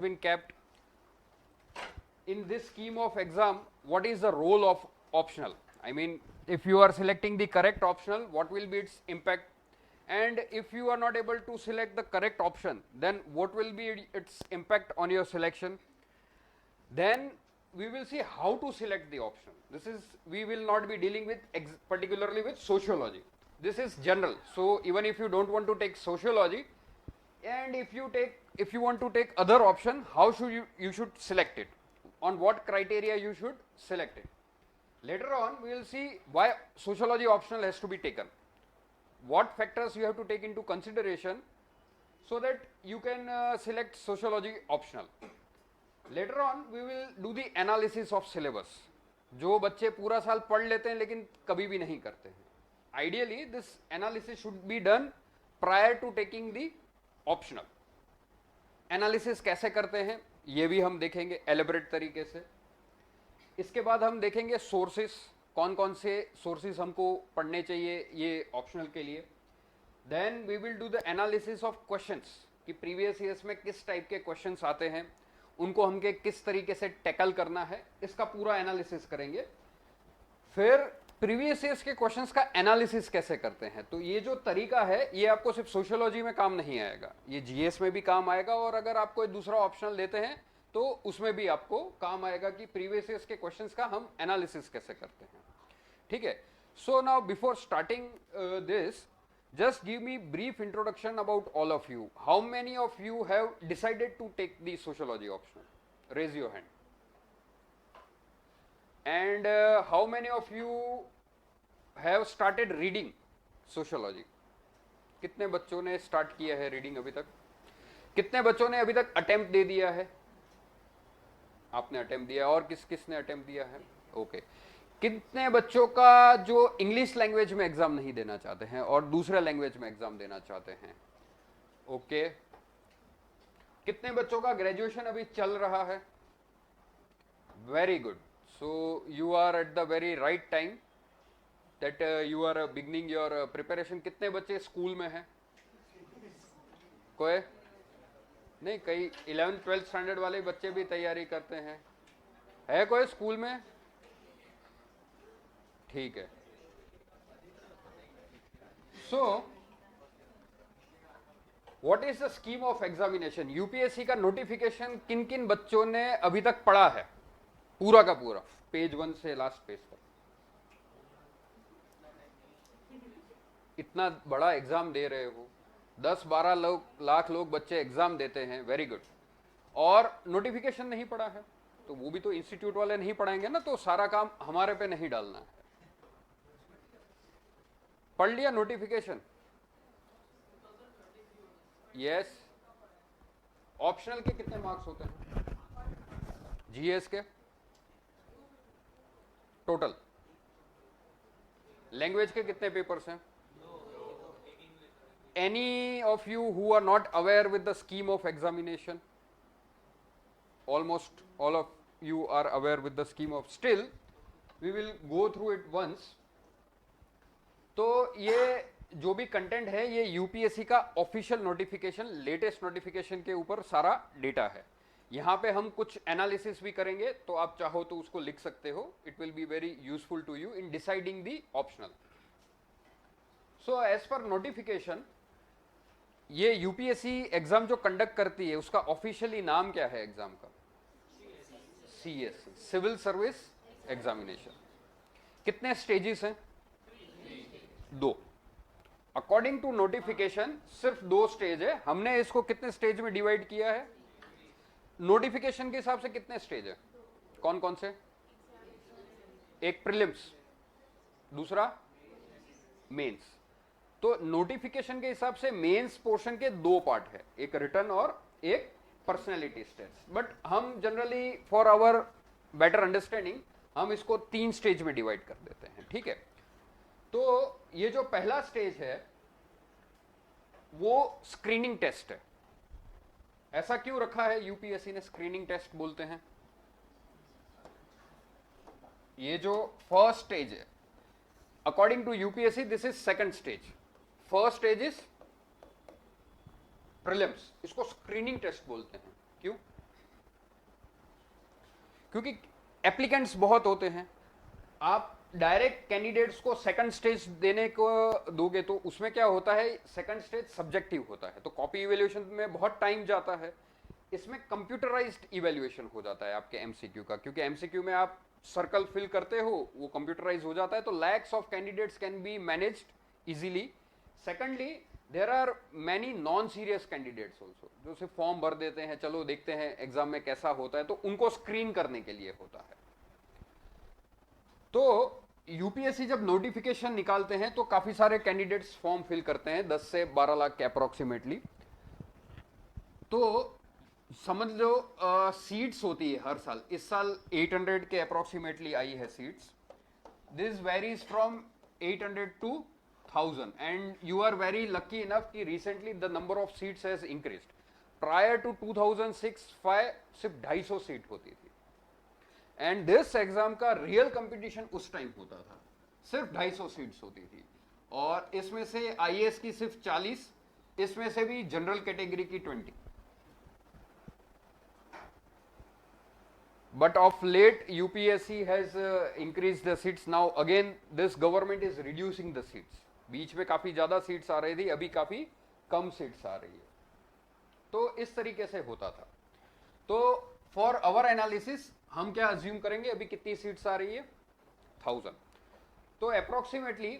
been kept in this scheme of exam. What is the role of optional? I mean, if you are selecting the correct optional, what will be its impact? And if you are not able to select the correct option, then what will be its impact on your selection? Then we will see how to select the option. This is, we will not be dealing with particularly with sociology. This is general. So even if you don't want to take sociology, and if you want to take other option, how should you should select it? On what criteria you should select it? Later on we will see why sociology optional has to be taken. What factors you have to take into consideration so that you can select sociology optional. Later on we will do the analysis of syllabus. जो बच्चे पूरा साल पढ़ लेते हैं लेकिन कभी भी नहीं करते हैं. Ideally this analysis should be done prior to taking the optional. Analysis कैसे करते हैं ये भी हम देखेंगे elaborate तरीके से. इसके बाद हम देखेंगे sources, कौन कौन से sources हमको पढ़ने चाहिए ये optional के लिए. Then we will do the analysis of questions कि previous years में किस टाइप के questions आते हैं, उनको हमके किस तरीके से टैकल करना है, इसका पूरा एनालिसिस करेंगे. फिर प्रीवियस ईयर्स के क्वेश्चंस का एनालिसिस कैसे करते हैं. तो ये जो तरीका है ये आपको सिर्फ सोशियोलॉजी में काम नहीं आएगा, ये जीएस में भी काम आएगा, और अगर आप कोई दूसरा ऑप्शनल देते हैं तो उसमें भी आपको काम आएगा कि प्रीवियस ईयर्स के क्वेश्चंस का हम एनालिसिस कैसे करते हैं. ठीक है. So now before starting this, just give me brief introduction about all of you. How many of you have decided to take the sociology optional? Raise your hand. And how many of you have started reading sociology? कितने बच्चों ने start किया है reading अभी तक? कितने बच्चों ने अभी तक अटेम्प्ट दे दिया है? आपने अटेम्प्ट दिया, और किस किस ने अटेम्प्ट दिया है? ओके. कितने बच्चों का जो इंग्लिश लैंग्वेज में एग्जाम नहीं देना चाहते हैं और दूसरे लैंग्वेज में एग्जाम देना चाहते हैं? ओके. कितने बच्चों का ग्रेजुएशन अभी चल रहा है? Very good. So you are at the very right time that you are beginning your preparation. कितने बच्चे स्कूल में हैं? कोई नहीं? कई 11th-12th स्टैंडर्ड वाले बच्चे भी तैयारी करते हैं. है कोई स्कूल में? ठीक है. So what is the scheme of examination? UPSC का नोटिफिकेशन किन किन बच्चों ने अभी तक पढ़ा है पूरा का पूरा, पेज 1 से लास्ट पेज तक? इतना बड़ा एग्जाम दे रहे हो, 10-12 लाख लोग बच्चे एग्जाम देते हैं. Very good. और नोटिफिकेशन नहीं पढ़ा है तो वो भी तो इंस्टीट्यूट वाले नहीं पढ़ाएंगे ना, तो सारा काम हमारे पे नहीं डालना है. पढ़ लिया नोटिफिकेशन? यस. ऑप्शनल के कितने मार्क्स होते हैं? जीएस के टोटल? लैंग्वेज के कितने पेपर्स हैं? Any of you who are not aware with the scheme of examination? Almost all of you are aware with the scheme of. Still we will go through it once. तो ये जो भी content है ये UPSC का official notification, latest notification के ऊपर सारा डेटा है. यहाँ पे हम कुछ एनालिसिस भी करेंगे, तो आप चाहो तो उसको लिख सकते हो. It will be very useful to you in deciding the optional. So as per notification, ये यूपीएससी एग्जाम जो कंडक्ट करती है उसका ऑफिशियली नाम क्या है एग्जाम का? CSC, civil service examination. कितने स्टेजेस हैं? 2. अकॉर्डिंग टू नोटिफिकेशन सिर्फ 2 स्टेज है. हमने इसको कितने स्टेज में डिवाइड किया है? नोटिफिकेशन के हिसाब से कितने स्टेज है? कौन कौन से? एक प्रीलिम्स, दूसरा मेंस. तो नोटिफिकेशन के हिसाब से मेंस पोर्शन के 2 पार्ट है, एक रिटन और एक पर्सनैलिटी टेस्ट. बट हम generally for our better understanding हम इसको 3 स्टेज में डिवाइड कर देते हैं. ठीक है. तो ये जो पहला स्टेज है वो स्क्रीनिंग टेस्ट है. ऐसा क्यों रखा है यूपीएससी ने स्क्रीनिंग टेस्ट बोलते हैं? ये जो फर्स्ट स्टेज है according to UPSC this is second stage. First stage is prelims, इसको स्क्रीनिंग टेस्ट बोलते हैं. क्यों? क्योंकि एप्लीकेंट्स बहुत होते हैं, आप डायरेक्ट कैंडिडेट्स को सेकंड स्टेज देने को दोगे तो उसमें क्या होता है, सेकंड स्टेज सब्जेक्टिव होता है, तो कॉपी इवेल्युएशन में बहुत टाइम जाता है। इसमें कंप्यूटराइज्ड इवेल्युएशन हो जाता है आपके एमसीक्यू का, क्योंकि एमसीक्यू में आप सर्कल फिल करते हो, वो कंप्यूटराइज हो जाता है, तो lakhs of candidates can be managed easily. Secondly there are many non serious candidates also, जो सिर्फ फॉर्म भर देते हैं, चलो देखते हैं एग्जाम में कैसा होता है, तो उनको स्क्रीन करने के लिए होता है। तो यूपीएससी जब नोटिफिकेशन निकालते हैं तो काफी सारे कैंडिडेट्स फॉर्म फिल करते हैं, 10 से 12 लाख के अप्रोक्सीमेटली। तो समझ लो सीट्स होती है हर साल, इस साल 800 के अप्रोक्सीमेटली आई है seats. This varies from 800 to 1000 and you are very lucky enough कि recently the number of seats has increased. Prior to 2006-5 सिर्फ 250 सीट होती थी, एंड दिस एग्जाम का रियल कंपटीशन उस टाइम होता था, सिर्फ 250 सीट्स होती थी, और इसमें से आईएएस की सिर्फ 40, इसमें से भी जनरल कैटेगरी की 20। But of late UPSC has increase the seats, now again this government is reducing the seats. बीच में काफी ज्यादा सीट्स आ रही थी, अभी काफी कम सीट्स आ रही है, तो इस तरीके से होता था। तो फॉर अवर एनालिसिस हम क्या अज्यूम करेंगे, अभी कितनी सीट्स आ रही है, 1000, तो approximately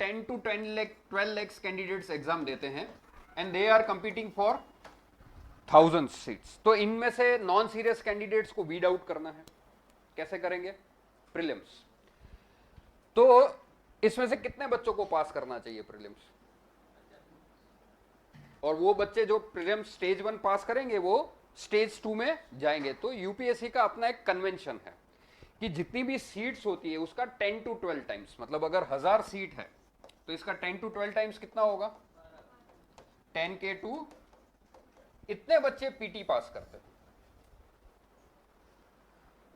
10 to 12 lakhs candidates exam देते हैं, and they are competing for 1000 seats. तो इनमें से नॉन सीरियस कैंडिडेट्स को वीड आउट करना है, कैसे करेंगे, प्रीलिम्स। तो इसमें से कितने बच्चों को पास करना चाहिए प्रीलिम्स, और वो बच्चे जो प्रीलिम्स स्टेज 1 पास करेंगे वो स्टेज 2 में जाएंगे। तो यूपीएससी का अपना एक कन्वेंशन है कि जितनी भी सीट्स होती है उसका 10 to 12 टाइम्स, मतलब अगर 1000 सीट है तो इसका 10 to 12 टाइम्स कितना होगा, 10 के 2, इतने बच्चे पीटी पास करते हैं।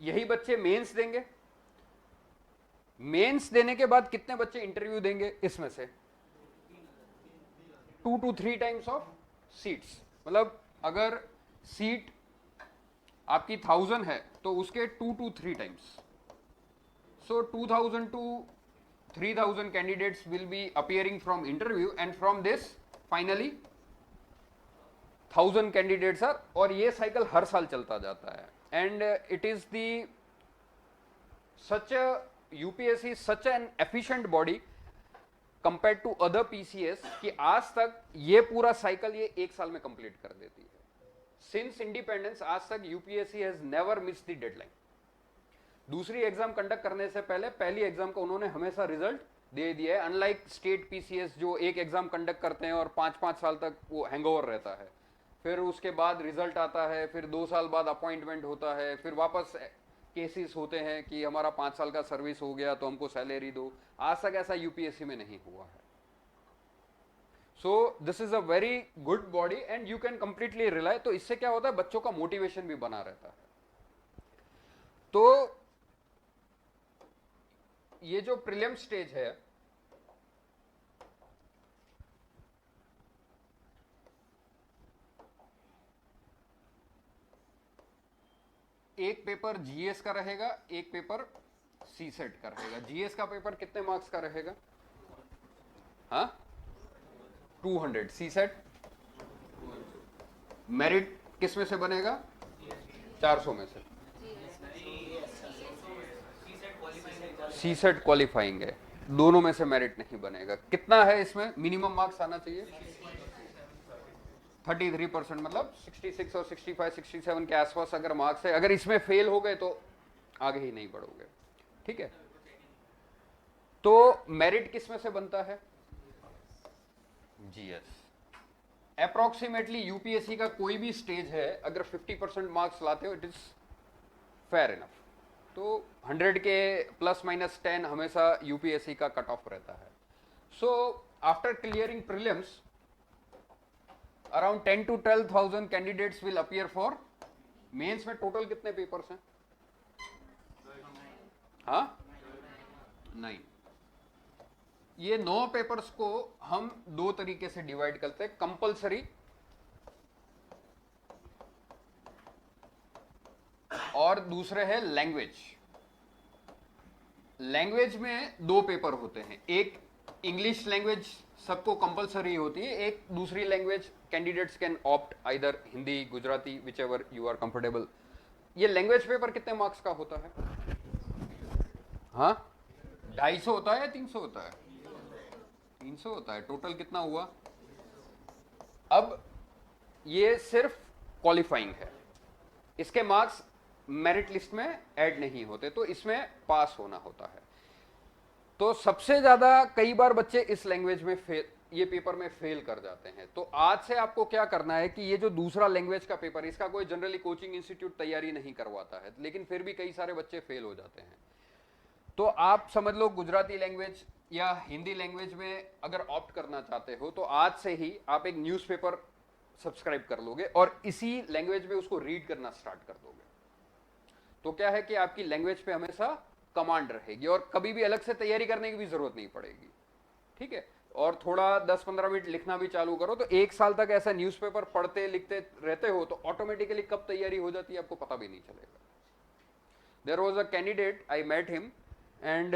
यही बच्चे मेंस देंगे, मेंस देने के बाद कितने बच्चे इंटरव्यू देंगे, इसमें से 2 to 3 टाइम्स ऑफ सीट्स, मतलब अगर सीट आपकी 1000 है तो उसके 2 to 3 times, so 2000 to 3000 candidates will be appearing from interview, and from this finally 1000 candidates are, और ये साइकिल हर साल चलता जाता है। And it is the such UPSC such an efficient body compare to other PCS कि आज तक ये पूरा साइकिल ये एक साल में कंप्लीट कर देती है। सिंस इंडिपेंडेंस आज तक UPSC has never missed the deadline. दूसरी एग्जाम कंडक्ट करने से पहले पहली एग्जाम का उन्होंने हमेशा रिजल्ट दे दिया है, अनलाइक स्टेट पीसीएस जो एक एग्जाम कंडक्ट करते हैं और 5-5 साल तक वो हैंगओवर रहता है, फिर उसके बाद रिजल्ट आता है, फिर 2 साल बाद अपॉइंटमेंट होता है, फिर वापस केसेस होते हैं कि हमारा 5 साल का सर्विस हो गया तो हमको सैलरी दो। आज तक ऐसा यूपीएससी में नहीं हुआ है। सो this is a very good body and you can completely rely. तो इससे क्या होता है, बच्चों का मोटिवेशन भी बना रहता है। तो ये जो प्रीलिम स्टेज है, एक पेपर जीएस का रहेगा, एक पेपर सीसेट का रहेगा। जीएस का पेपर कितने मार्क्स का रहेगा, हाँ 200। सीसेट मेरिट किस में से बनेगा, 400 में से। सीसेट क्वालिफाइंग है, दोनों में से मेरिट नहीं बनेगा। कितना है इसमें मिनिमम मार्क्स आना चाहिए, 33%, मतलब 66 और 65 67 के आसपास अगर मार्क्स है। अगर इसमें फेल हो गए तो आगे ही नहीं बढ़ोगे, ठीक है। तो मेरिट किस में से बनता है, जीएस। अप्रोक्सीमेटली यूपीएससी का कोई भी स्टेज है, अगर 50% मार्क्स लाते हो इट इज फेयर इनफ। तो 100 के ±10 हमेशा यूपीएससी का कट ऑफ रहता है। So after clearing prelims around 10 to 12,000 candidates will appear for mains. में टोटल कितने पेपर्स हैं, हाँ 9। ये 9 पेपर्स को हम 2 तरीके से डिवाइड करते हैं, कंपल्सरी और दूसरे है लैंग्वेज। लैंग्वेज में दो पेपर होते हैं, एक इंग्लिश लैंग्वेज सबको कंपलसरी होती है, एक दूसरी language candidates can opt either Hindi, Gujarati, whichever you are comfortable. ये लैंग्वेज पेपर कितने मार्क्स का होता है? हाँ, 250 होता है या 300 होता है? 300 होता है। टोटल कितना हुआ? अब ये सिर्फ क्वालिफाइंग है, इसके मार्क्स मेरिट लिस्ट में ऐड नहीं होते, तो इसमें पास होना होता है। तो सबसे ज्यादा कई बार बच्चे इस लैंग्वेज में ये पेपर में फेल कर जाते हैं। तो आज से आपको क्या करना है कि ये जो दूसरा लैंग्वेज का पेपर, इसका कोई जनरली कोचिंग इंस्टीट्यूट तैयारी नहीं करवाता है, लेकिन फिर भी कई सारे बच्चे फेल हो जाते हैं। तो आप समझ लो गुजराती लैंग्वेज या हिंदी लैंग्वेज में अगर ऑप्ट करना चाहते हो तो आज से ही आप एक न्यूज़पेपर सब्सक्राइब कर लोगे और इसी लैंग्वेज में उसको रीड करना स्टार्ट कर दोगे। तो क्या है कि आपकी लैंग्वेज पे हमेशा कमांड रहेगी और कभी भी अलग से तैयारी करने की भी जरूरत नहीं पड़ेगी, ठीक है। और थोड़ा 10-15 मिनट लिखना भी चालू करो तो 1 साल तक ऐसा न्यूज़पेपर पढ़ते लिखते रहते हो तो ऑटोमेटिकली कब तैयारी हो जाती है आपको पता भी नहीं चलेगा। There was a candidate, I met him and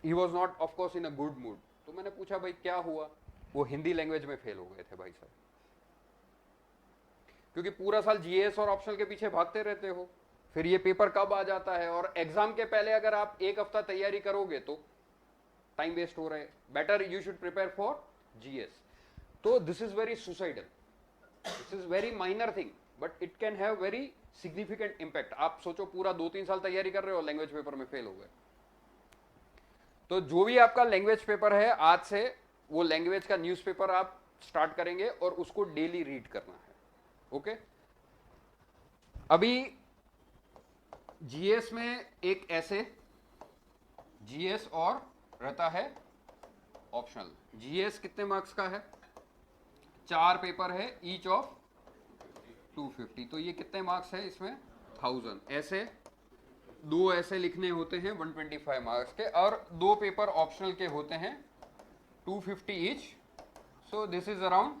he was not of course in a good mood. तो मैंने पूछा भाई क्या हुआ? वो हिंदी लैंग्वेज में फेल हो गए थे भाई साहब, क्योंकि पूरा साल जीएस और ऑप्शनल के पीछे भागते रहते हो, फिर ये पेपर कब आ जाता है, और एग्जाम के पहले अगर आप 1 हफ्ता तैयारी करोगे तो टाइम वेस्ट हो रहा है। Better you should prepare for GS. तो this is very suicidal, this is very minor thing but it can have very significant impact. आप सोचो पूरा 2-3 साल तैयारी कर रहे हो, लैंग्वेज पेपर में फेल हो गए। तो जो भी आपका लैंग्वेज पेपर है आज से वो लैंग्वेज का न्यूज़पेपर आप स्टार्ट करेंगे और उसको डेली रीड करना है, ओके। अभी जीएस में एक ऐसे जीएस और रहता है ऑप्शनल। जीएस कितने मार्क्स का है? 4 पेपर है, ईच ऑफ 250। तो ये कितने मार्क्स है इसमें? 1000। ऐसे 2 ऐसे लिखने होते हैं 125 मार्क्स के, और 2 पेपर ऑप्शनल के होते हैं 250 each. So this is around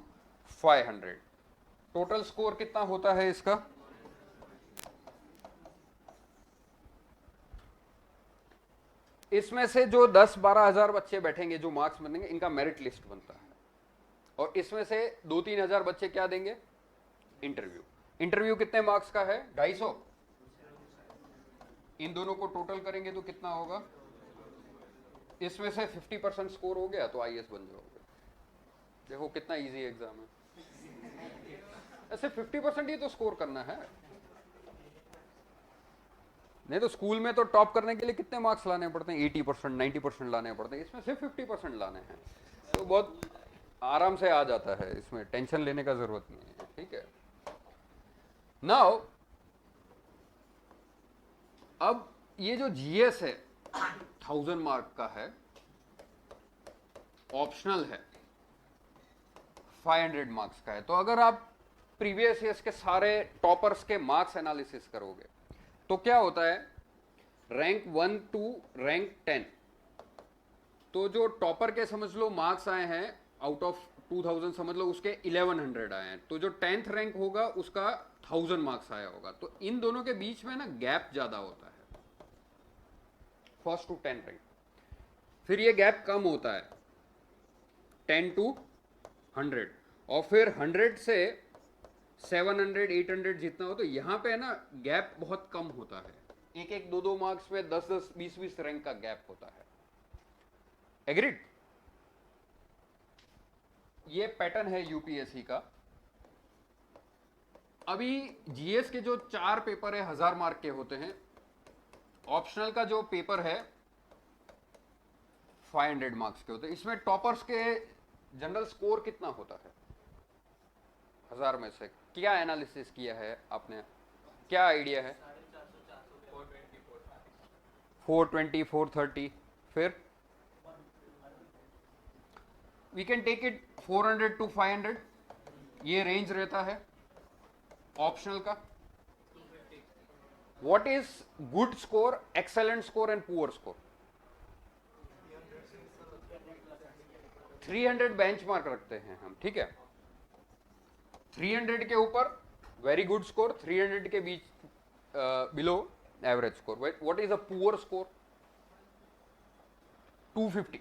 500। Total score कितना होता है इसका? इसमें से जो 10-12 हजार बच्चे बैठेंगे जो मार्क्स बनेंगे, इनका मेरिट लिस्ट बनता है, और इसमें से 2-3 हजार बच्चे क्या देंगे? इंटरव्यू। इंटरव्यू कितने मार्क्स का है? 250। इन दोनों को टोटल करेंगे तो कितना होगा? इसमें से 50% स्कोर हो गया तो आईएएस बन जाओगे। देखो कितना इजी एग्जाम है। ऐसे 50% ही तो स्कोर करना है, नहीं तो स्कूल में तो टॉप करने के लिए कितने मार्क्स लाने पड़ते हैं? 80%, 90% लाने पड़ते हैं। इसमें सिर्फ 50% लाने हैं, तो बहुत आराम से आ जाता है, इसमें टेंशन लेने का जरूरत नहीं है, ठीक है। नाउ अब ये जो जीएस है 1000 मार्क का है, ऑप्शनल है 500 मार्क्स का है। तो अगर आप प्रीवियस ईयर्स के सारे टॉपर्स के मार्क्स एनालिसिस करोगे तो क्या होता है? रैंक 1 टू रैंक 10, तो जो टॉपर के समझ लो मार्क्स आए हैं आउट ऑफ 2000 समझ लो उसके 1100 आए हैं, तो जो 10th रैंक होगा उसका 1000 मार्क्स आया होगा। तो इन दोनों के बीच में ना गैप ज्यादा होता है, फर्स्ट टू 10 रैंक। फिर ये गैप कम होता है 10 टू 100, और फिर 100 से 700-800 जितना हो, तो यहां पे है ना गैप बहुत कम होता है। 1-1, 2-2 मार्क्स में 10-10, 20-20 रैंक का गैप होता है। एग्रीड? ये पैटर्न है यूपीएससी का। अभी जीएस के जो 4 पेपर है 1000 मार्क के होते हैं, ऑप्शनल का जो पेपर है 500 मार्क्स के होते हैं। इसमें टॉपर्स के जनरल स्कोर कितना होता है 1000 में से? क्या एनालिसिस किया है आपने, क्या आइडिया है? 420, 430, फिर we can take it 400 to 500, ये रेंज रहता है ऑप्शनल का। What is good score, excellent score and poor score? 300 benchmark रखते हैं हम, ठीक है। 300 के ऊपर वेरी गुड स्कोर, 300 के बीच below average score. What is a poor score? 250.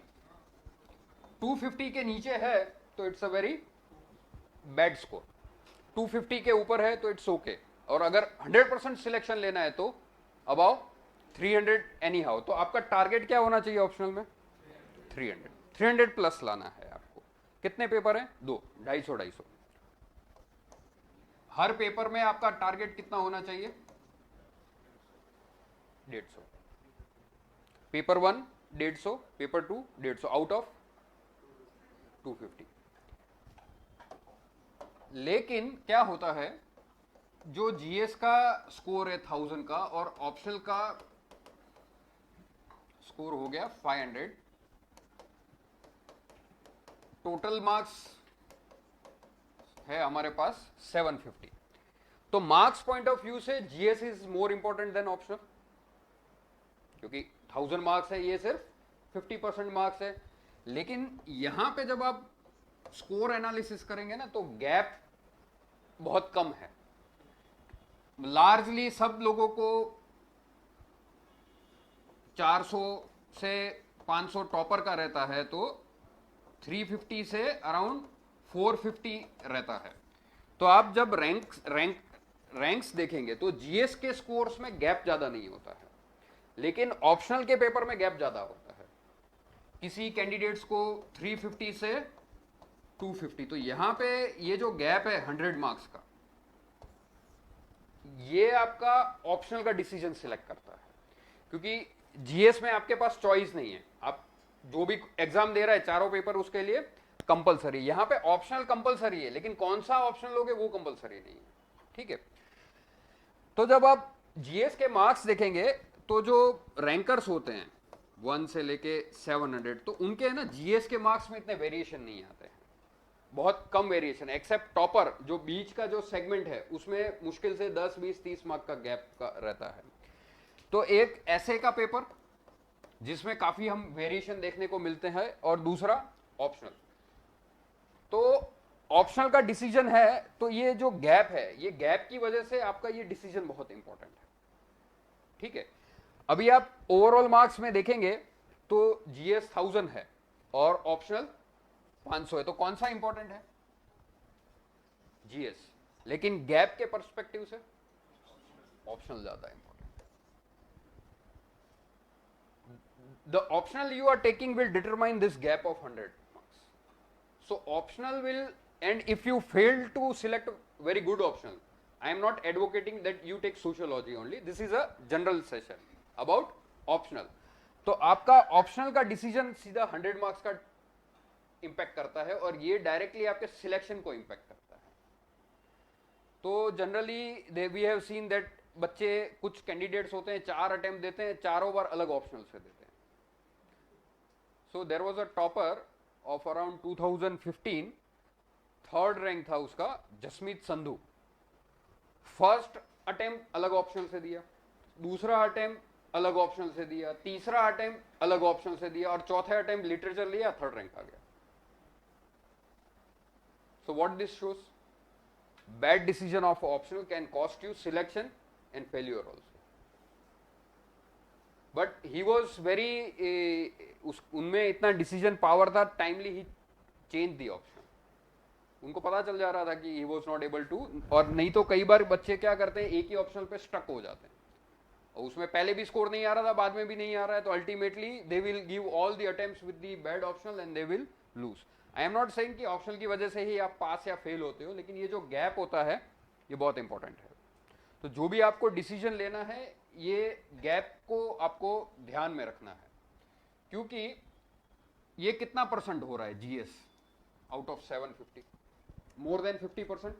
250 के नीचे है तो it's a very bad score. 250 के ऊपर है तो इट्स ओके. और अगर 100% सिलेक्शन लेना है तो अबाउ 300 एनी हाउ. तो आपका टारगेट क्या होना चाहिए ऑप्शनल में? 300 प्लस लाना है आपको. कितने पेपर हैं? 2. 250. हर पेपर में आपका टारगेट कितना होना चाहिए? 150. Paper 1 150, paper 2 150 out of 250. लेकिन क्या होता है, जो जीएस का स्कोर है 1000 का और ऑप्शनल का स्कोर हो गया 500, टोटल मार्क्स है हमारे पास 750. तो मार्क्स पॉइंट ऑफ व्यू से GS is more important than optional, क्योंकि 1000 मार्क्स है, ये सिर्फ 50% मार्क्स है. लेकिन यहां पे जब आप स्कोर एनालिसिस करेंगे ना तो गैप बहुत कम है. लार्जली सब लोगों को 400 से 500 टॉपर का रहता है, तो 350 से अराउंड 450 रहता है. तो आप जब रैंक्स देखेंगे तो जीएस के स्कोर्स में गैप ज्यादा नहीं होता है, लेकिन ऑप्शनल के पेपर में गैप ज्यादा होता है. किसी कैंडिडेट्स को 350 से 250. तो यहां पे ये जो गैप है 100 मार्क्स का, ये आपका ऑप्शनल का डिसीजन सिलेक्ट करता है. क्योंकि जीएस में आपके पास चॉइस नहीं है, आप जो भी एग्जाम दे रहा है चारों पेपर उसके लिए कंपलसरी. यहां पे ऑप्शनल कंपलसरी है, लेकिन कौन सा ऑप्शनल लोगे वो कंपलसरी नहीं है. ठीक है. तो जब आप जीएस के मार्क्स देखेंगे तो जो रैंकर्स होते हैं 1 से लेके 700, तो उनके ना जीएस के मार्क्स में इतने वेरिएशन नहीं आते हैं, बहुत कम वेरिएशन. एक्सेप्ट टॉपर, जो बीच का जो सेगमेंट है उसमें मुश्किल से 10 20 30 मार्क का गैप का रहता है. तो एक ऐसे का पेपर जिसमें काफी हम वेरिएशन देखने को मिलते हैं, और दूसरा ऑप्शनल. तो ऑप्शनल का डिसीजन है, तो ये जो गैप है, ये गैप की वजह से आपका ये डिसीजन बहुत इंपॉर्टेंट है. ठीक है. अभी आप ओवरऑल मार्क्स में देखेंगे तो जीएस 1000 है और ऑप्शनल 500 है, तो कौन सा इंपॉर्टेंट है? जीएस. लेकिन गैप के पर्सपेक्टिव से ऑप्शनल ज्यादा important. The optional you are taking will determine this gap of 100 marks. So optional will, and if you fail to select a very good optional, I am not advocating that you take sociology only. This is a general session about optional. तो आपका optional का decision सीधा 100 marks का impact करता है, और ये directly आपके सिलेक्शन को इंपैक्ट करता है. तो generally we have seen that बच्चे, कुछ कैंडिडेट्स होते हैं 4 अटेम्प्ट देते हैं, चारों बार अलग ऑप्शनल से देते हैं. So there was a topper of around 2015, third rank था उसका, जसमीत संधू. फर्स्ट अटेम्प्ट अलग ऑप्शनल से दिया, दूसरा अटेम्प्ट अलग ऑप्शनल से दिया, तीसरा अटेम्प्ट अलग ऑप्शनल से दिया, और चौथे अटेम्प्ट लिटरेचर लिया, थर्ड रैंक आ गया. So what this shows? Bad decision of optional can cost you selection and failure also. But he was very, उनमें इतना डिसीजन पावर था, timely he change the option. उनको पता चल जा रहा था कि he was not able to. और नहीं तो कई बार बच्चे क्या करते हैं, एक ही ऑप्शनल पे स्टक हो जाते हैं, और उसमें पहले भी स्कोर नहीं आ रहा था, बाद में भी नहीं आ रहा है, तो ultimately they will give all the attempts with the bad optional and they will lose. I am not saying कि ऑप्शनल की वजह से ही आप पास या फेल होते हो, लेकिन ये जो गैप होता है ये बहुत इंपॉर्टेंट है. तो जो भी आपको डिसीजन लेना है, ये गैप को आपको ध्यान में रखना है, क्योंकि ये कितना परसेंट हो रहा है GS out of 750? More than 50%.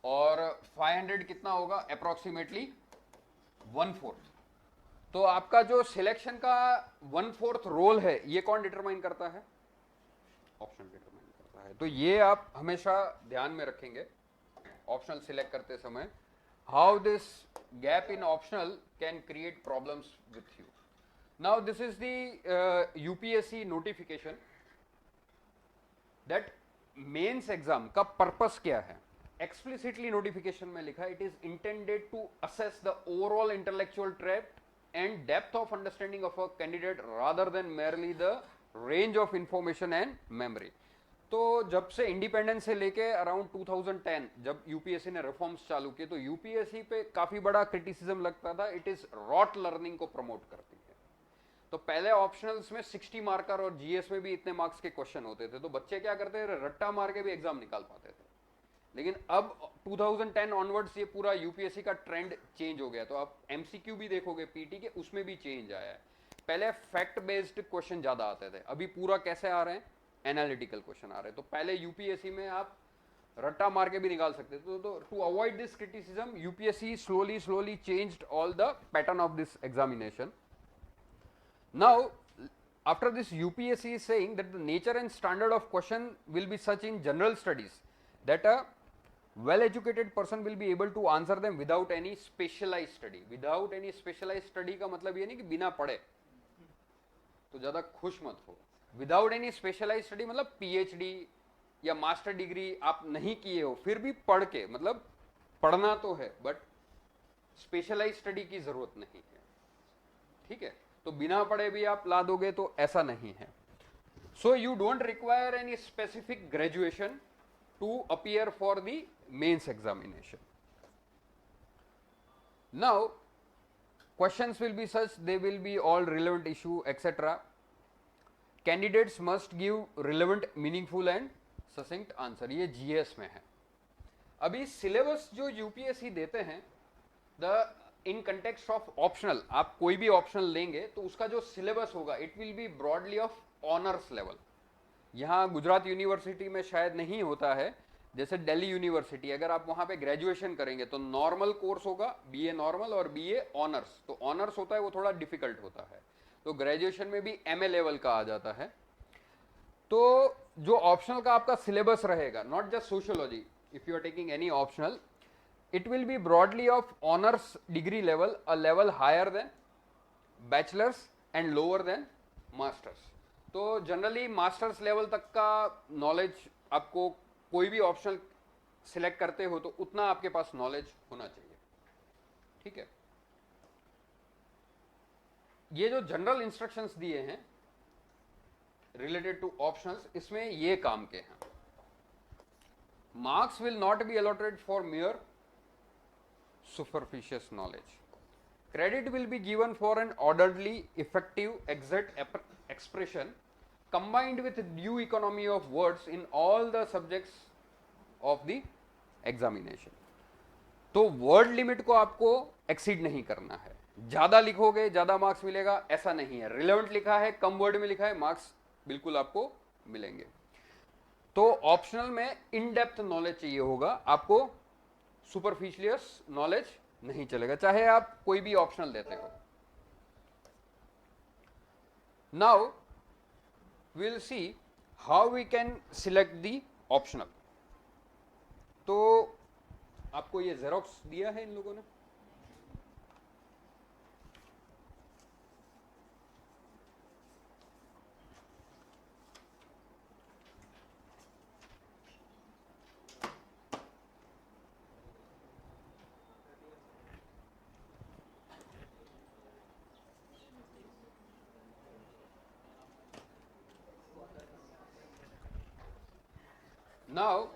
और 500 कितना होगा? अप्रोक्सीमेटली 1/4. तो आपका जो सिलेक्शन का 1/4 रोल है, ये कौन डिटरमाइन करता है? ऑप्शन डिटरमाइन करता है. तो ये आप हमेशा ध्यान में रखेंगे ऑप्शनल सिलेक्ट करते समय, how this gap in optional can create problems with you. Now this is the UPSC notification that mains exam का पर्पस क्या है. एक्सप्लिसिटली नोटिफिकेशन में लिखा it is intended to assess the overall intellectual trait and depth of understanding of a candidate rather than merely the range of information and memory. तो जब से independence से लेके अराउंड 2010 जब यूपीएससी ने रिफॉर्म्स चालू किए तो यूपीएससी पे काफी बड़ा क्रिटिसिज्म लगता था, इट इज रॉट लर्निंग को प्रमोट करती है। तो पहले ऑप्शनल्स में 60 मार्कर और जीएस में भी इतने मार्क्स के क्वेश्चन होते थे, तो बच्चे क्या करते थे, रट्टा मार के भी एग्जाम निकाल पाते थे। लेकिन अब 2010 ऑनवर्ड्स ये पूरा यूपीएससी का ट्रेंड चेंज हो गया। तो आप एमसीक्यू भी देखोगे पीटी के, उसमें भी चेंज आया है। पहले फैक्ट बेस्ड क्वेश्चन ज्यादा आते थे, अभी पूरा कैसे आ रहे हैं, एनालिटिकल क्वेश्चन आ रहे हैं। तो पहले यूपीएससी में आप रट्टा मार के भी निकाल सकते थे। तो to avoid this criticism UPSC slowly changed all the pattern of this examination. Now after this UPSC is saying that the nature and standard of question will be such in general studies that a well educated person will be able to answer them without any specialized study। without any specialized study का मतलब ये नहीं कि बिना पढ़े, तो ज्यादा खुश मत हो। विदाउट एनी स्पेशलाइज स्टडी मतलब पीएचडी या मास्टर डिग्री आप नहीं किए हो, फिर भी पढ़ के, मतलब पढ़ना तो है बट स्पेशलाइज स्टडी की जरूरत नहीं है, ठीक है। तो बिना पढ़े भी आप ला दोगे तो ऐसा नहीं है। So you don't require any specific graduation to appear for the mains examination. Now questions will be such, they will be all relevant issue etcetera. Candidates must give relevant meaningful and succinct answer, ये GS में है। अभी syllabus जो UPSC देते हैं, the in context of optional, आप कोई भी ऑप्शनल लेंगे तो उसका जो सिलेबस होगा it will B broadly of honours level. यहाँ गुजरात यूनिवर्सिटी में शायद नहीं होता है, जैसे दिल्ली यूनिवर्सिटी, अगर आप वहां पे ग्रेजुएशन करेंगे तो नॉर्मल कोर्स होगा, बीए नॉर्मल और बीए ऑनर्स। तो ऑनर्स होता है वो थोड़ा डिफिकल्ट होता है, तो ग्रेजुएशन में भी एमए लेवल का आ जाता है। तो जो ऑप्शनल का आपका सिलेबस रहेगा, not just sociology, if you are taking any optional, it will be broadly of honors degree level, a level higher than bachelor's and lower than masters। तो जनरली मास्टर्स लेवल तक का knowledge आपको, कोई भी optional select करते हो तो उतना आपके पास नॉलेज होना चाहिए, ठीक है। ये जो जनरल इंस्ट्रक्शंस दिए हैं रिलेटेड टू ऑप्शनल्स, इसमें ये काम के हैं। Marks will not be allotted for mayor superficial knowledge। Credit will be given for an orderly, effective, exact expression combined with due economy of words in all the subjects of the examination। तो word limit को आपको exceed नहीं करना है, ज्यादा लिखोगे ज्यादा marks मिलेगा ऐसा नहीं है। रिलेवेंट लिखा है, कम वर्ड में लिखा है, मार्क्स बिल्कुल आपको मिलेंगे। तो ऑप्शनल में इन डेप्थ नॉलेज चाहिए होगा आपको, सुपरफिशियस नॉलेज नहीं चलेगा, चाहे आप कोई भी ऑप्शनल देते हो। Now will see how we can select the optional. तो आपको ये जेरोक्स दिया है इन लोगों ने, now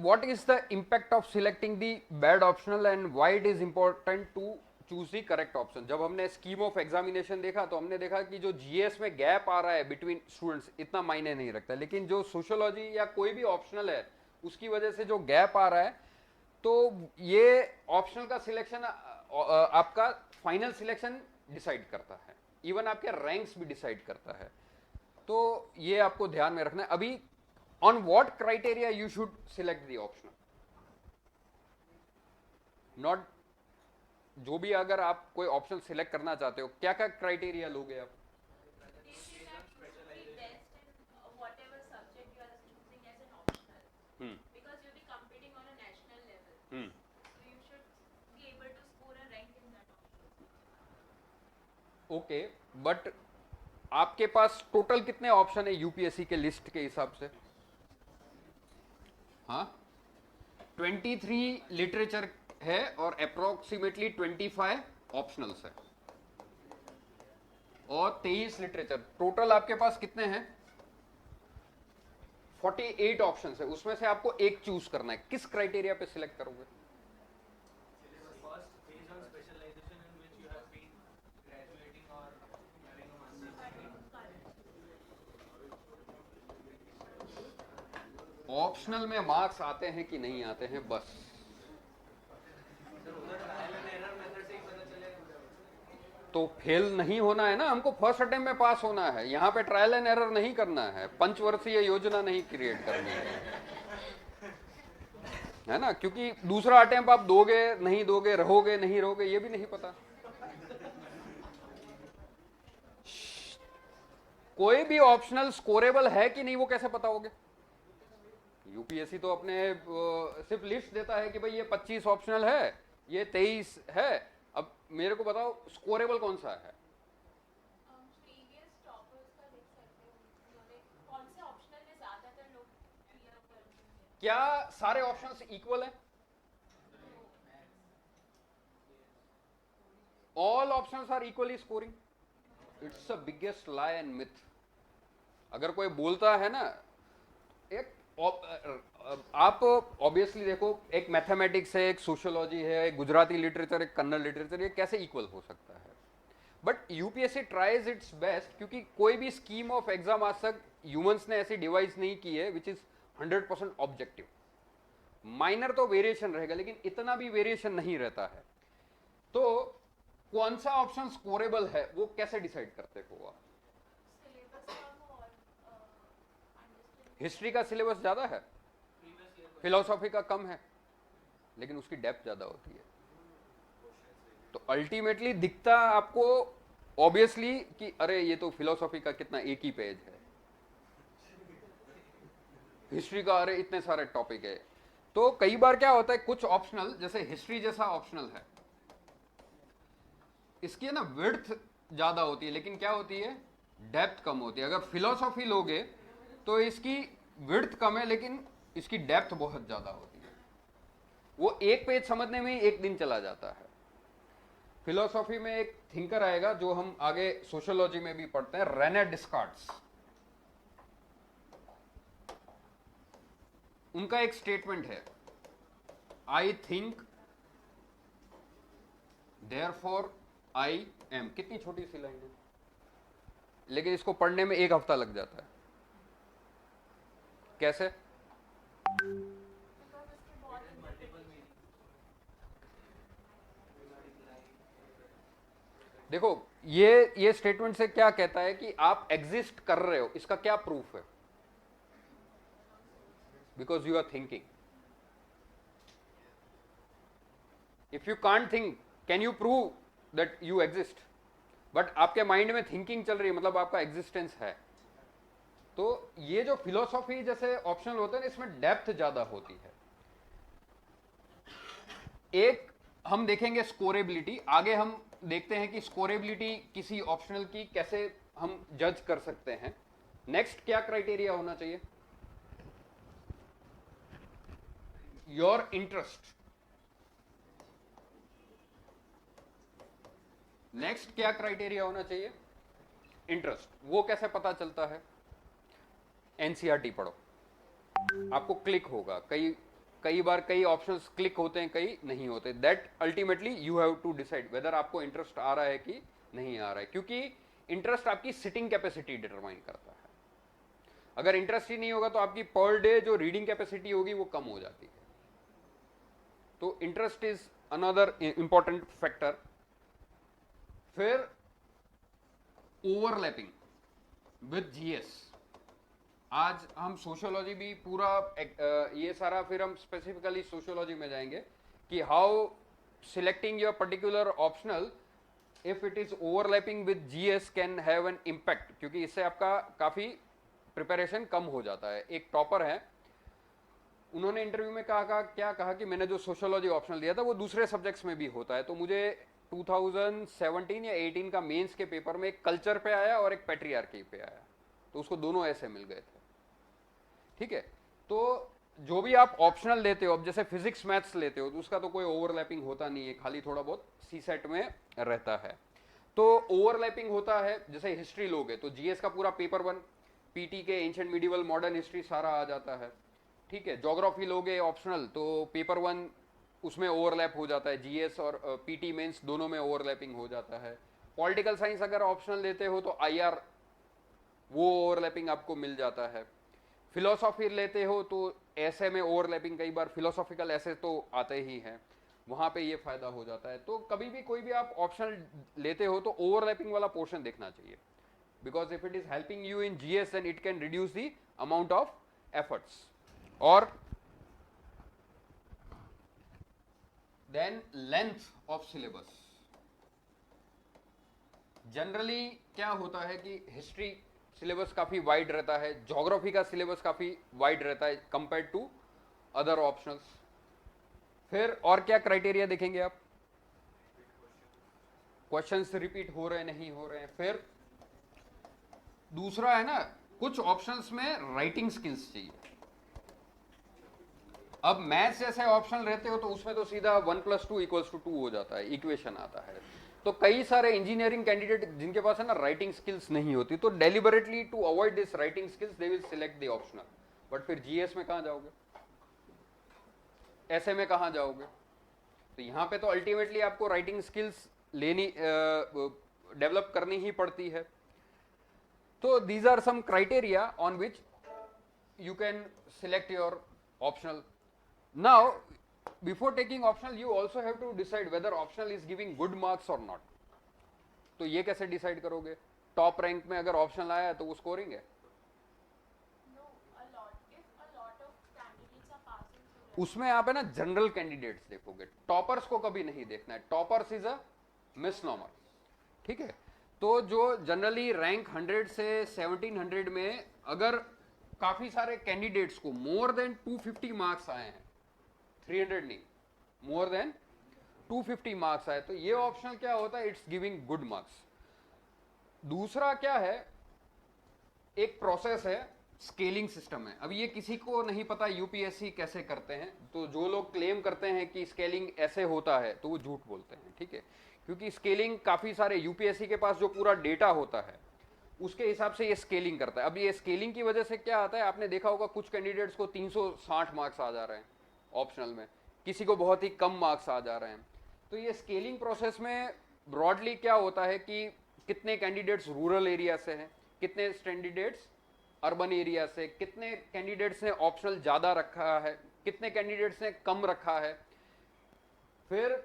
what is the impact of selecting the bad optional and why it is important to choose the correct option। जब हमने स्कीम ऑफ एग्जामिनेशन देखा तो हमने देखा कि जो जीएस में गैप आ रहा है बिटवीन स्टूडेंट्स इतना मायने नहीं रखता, लेकिन जो सोशियोलॉजी या कोई भी ऑप्शनल है उसकी वजह से जो गैप आ रहा है, तो ये ऑप्शनल का सिलेक्शन आपका फाइनल सिलेक्शन डिसाइड करता है, इवन आपके रैंक्स भी डिसाइड करता है। तो ये आपको ध्यान में रखना है। अभी on what criteria you should select the optional, not जो भी, अगर आप कोई ऑप्शन सिलेक्ट करना चाहते हो क्या क्या क्राइटेरिया लोगे आप? ओके, बट आपके पास टोटल कितने ऑप्शन है यूपीएससी के लिस्ट के हिसाब से? हाँ 23 लिटरेचर है और अप्रोक्सीमेटली 25 ऑप्शनल्स है और 23 लिटरेचर। टोटल आपके पास कितने हैं? 48 ऑप्शंस है, उसमें से आपको एक चूज करना है। किस क्राइटेरिया पे सिलेक्ट करोगे? ऑप्शनल में मार्क्स आते हैं कि नहीं आते हैं, बस। तो फेल नहीं होना है ना, हमको फर्स्ट अटेम्प्ट में पास होना है। यहाँ पे ट्रायल एंड एरर नहीं करना है, पंचवर्षीय योजना नहीं क्रिएट करनी है ना, क्योंकि दूसरा अटेम्प्ट आप दोगे नहीं दोगे, रहोगे नहीं रहोगे, ये भी नहीं पता। कोई भी ऑप्शनल स्कोरेबल है कि नहीं वो कैसे पता होगे? यूपीएससी तो अपने सिर्फ लिस्ट देता है कि भाई ये 25 ऑप्शनल है, ये 23 है। अब मेरे को बताओ स्कोरेबल कौन सा है? क्या सारे ऑप्शंस इक्वल हैं? All options are equally scoring? It's a biggest lie and myth. अगर कोई बोलता है ना, एक आप ऑब्वियसली देखो, एक मैथमेटिक्स है, एक सोशियोलॉजी है, एक गुजराती लिटरेचर, एक कन्नड़ लिटरेचर, ये कैसे इक्वल हो सकता है? But UPSC tries it's best, क्योंकि कोई भी स्कीम ऑफ एग्जाम आज तक ह्यूमंस ने ऐसी डिवाइस नहीं की है विच इज 100% ऑब्जेक्टिव। माइनर तो वेरिएशन रहेगा, लेकिन इतना भी वेरिएशन नहीं रहता है। तो कौन सा ऑप्शन स्कोरेबल है वो कैसे डिसाइड करते हो आप? हिस्ट्री का सिलेबस ज्यादा है, फिलोसॉफी का कम है, लेकिन उसकी डेप्थ ज्यादा होती है। तो अल्टीमेटली दिखता आपको ऑब्वियसली कि अरे ये तो फिलोसॉफी का कितना एक ही पेज है, हिस्ट्री का अरे इतने सारे टॉपिक है। तो कई बार क्या होता है, कुछ ऑप्शनल, जैसे हिस्ट्री जैसा ऑप्शनल है, इसकी ना विड्थ ज्यादा होती है, लेकिन क्या होती है, डेप्थ कम होती है। अगर फिलोसॉफी लोगे तो इसकी विड्थ कम है, लेकिन इसकी डेप्थ बहुत ज्यादा होती है। वो एक पेज समझने में ही एक दिन चला जाता है। फिलोसॉफी में एक थिंकर आएगा जो हम आगे सोशियोलॉजी में भी पढ़ते हैं, रेने डिस्कार्ट्स। उनका एक स्टेटमेंट है, I think therefore I am. कितनी छोटी सी लाइन है, लेकिन इसको पढ़ने में एक हफ्ता लग जाता है। कैसे? देखो, ये स्टेटमेंट से क्या कहता है कि आप एग्जिस्ट कर रहे हो, इसका क्या प्रूफ है? Because you are thinking. If you can't think, can you prove that you exist? But आपके माइंड में थिंकिंग चल रही है, मतलब आपका एग्जिस्टेंस है। तो ये जो फिलोसॉफी जैसे ऑप्शनल होते हैं, इसमें डेप्थ ज्यादा होती है। एक हम देखेंगे स्कोरेबिलिटी, आगे हम देखते हैं कि स्कोरेबिलिटी किसी ऑप्शनल की कैसे हम जज कर सकते हैं। नेक्स्ट क्या क्राइटेरिया होना चाहिए? Your interest. नेक्स्ट क्या क्राइटेरिया होना चाहिए? इंटरेस्ट। वो कैसे पता चलता है? एनसीईआरटी पढ़ो, आपको क्लिक होगा। कई बार कई ऑप्शंस क्लिक होते हैं, कई नहीं होते। That ultimately you have to decide whether आपको इंटरेस्ट आ रहा है कि नहीं आ रहा है, क्योंकि इंटरेस्ट आपकी सिटिंग कैपेसिटी डिटरमाइन करता है। अगर इंटरेस्ट ही नहीं होगा तो आपकी पर डे जो रीडिंग कैपेसिटी होगी वो कम हो जाती है। तो interest is another important factor. फिर ओवरलैपिंग विद जीएस। आज हम सोशियोलॉजी भी पूरा ये सारा, फिर हम स्पेसिफिकली सोशियोलॉजी में जाएंगे कि how selecting your particular optional if it is overlapping with GS can have an impact, क्योंकि इससे आपका काफी प्रिपरेशन कम हो जाता है। एक टॉपर है, उन्होंने इंटरव्यू में क्या कहा कि मैंने जो सोशियोलॉजी ऑप्शनल दिया था वो दूसरे सब्जेक्ट्स में भी होता है। तो मुझे 2017 या 18 का मेंस के पेपर में एक कल्चर पे आया और एक पैट्रियार्की पे आया, तो उसको दोनों ऐसे मिल गए थे। ठीक है, तो जो भी आप ऑप्शनल लेते हो, अब जैसे फिजिक्स मैथ्स लेते हो तो उसका तो कोई ओवरलैपिंग होता नहीं है, खाली थोड़ा बहुत सी सेट में रहता है। तो ओवरलैपिंग होता है, जैसे हिस्ट्री लोगे तो जीएस का पूरा पेपर 1, पीटी के एंशिएंट मिडिवल मॉडर्न हिस्ट्री सारा आ जाता है, ठीक है। ज्योग्राफी लोगे ऑप्शनल तो पेपर 1 उसमें ओवरलैप हो जाता है, जीएस और पीटी मेंस दोनों में ओवरलैपिंग हो जाता है। पॉलिटिकल साइंस अगर ऑप्शनल लेते हो तो आईआर वो ओवरलैपिंग आपको मिल जाता है। फिलोसॉफी लेते हो तो ऐसे में ओवरलैपिंग कई बार फिलोसॉफिकल ऐसे तो आते ही हैं, वहां पे ये फायदा हो जाता है। तो कभी भी कोई भी आप ऑप्शनल लेते हो तो ओवरलैपिंग वाला पोर्शन देखना चाहिए, because if it is helping you in GS then it can reduce the amount of efforts. और then length of syllabus. Generally क्या होता है कि हिस्ट्री सिलेबस काफी वाइड रहता है, ज्योग्राफी का सिलेबस काफी वाइड रहता है कंपेयर टू अदर ऑप्शंस। फिर और क्या क्राइटेरिया देखेंगे आप, क्वेश्चंस रिपीट हो रहे नहीं हो रहे हैं। फिर दूसरा है ना, कुछ ऑप्शंस में राइटिंग स्किल्स चाहिए। अब मैथ्स जैसे ऑप्शनल रहते हो तो उसमें तो सीधा 1+2=2 हो जाता है, इक्वेशन आता है। तो कई सारे इंजीनियरिंग कैंडिडेट जिनके पास है ना राइटिंग स्किल्स नहीं होती, तो deliberately to avoid this writing skills they will select the optional. But फिर जीएस में कहां जाओगे, ऐसे में कहां जाओगे? तो यहां पे तो अल्टीमेटली आपको राइटिंग स्किल्स लेनी डेवलप करनी ही पड़ती है। तो these are some criteria on which you can select your optional. Now, before taking optional, you also have to decide whether optional is giving good marks or not. तो ये कैसे decide करोगे? Top rank में अगर optional आया तो वो scoring है? उसमें आप है ना जनरल कैंडिडेट्स देखोगे, टॉपर्स को कभी नहीं देखना है। टॉपर्स इज अ मिसनॉमर, ठीक है। तो जो जनरली रैंक 100 से 1700 में अगर काफी सारे कैंडिडेट्स को मोर देन 250 मार्क्स आए हैं, 300 नहीं, मोर देन 250 मार्क्स आए, तो ये ऑप्शनल क्या होता है, इट्स गिविंग गुड मार्क्स। दूसरा क्या है, एक प्रोसेस है, स्केलिंग सिस्टम है। अब ये किसी को नहीं पता यूपीएससी कैसे करते हैं, तो जो लोग क्लेम करते हैं कि स्केलिंग ऐसे होता है तो वो झूठ बोलते हैं, ठीक है। क्योंकि स्केलिंग काफी सारे यूपीएससी के पास जो पूरा डेटा होता है उसके हिसाब से ये स्केलिंग करता है। अब ये स्केलिंग की वजह से क्या आता है, आपने देखा होगा कुछ कैंडिडेट्स को 360 मार्क्स आ जा रहे हैं ऑप्शनल में, किसी को बहुत ही कम मार्क्स आ जा रहे हैं। तो ये स्केलिंग प्रोसेस में ब्रॉडली क्या होता है कि कितने कैंडिडेट्स रूरल एरिया से हैं, कितने कैंडिडेट्स अर्बन एरिया से, कितने कैंडिडेट्स ने ऑप्शनल ज़्यादा रखा है, कितने कैंडिडेट्स ने कम रखा है, फिर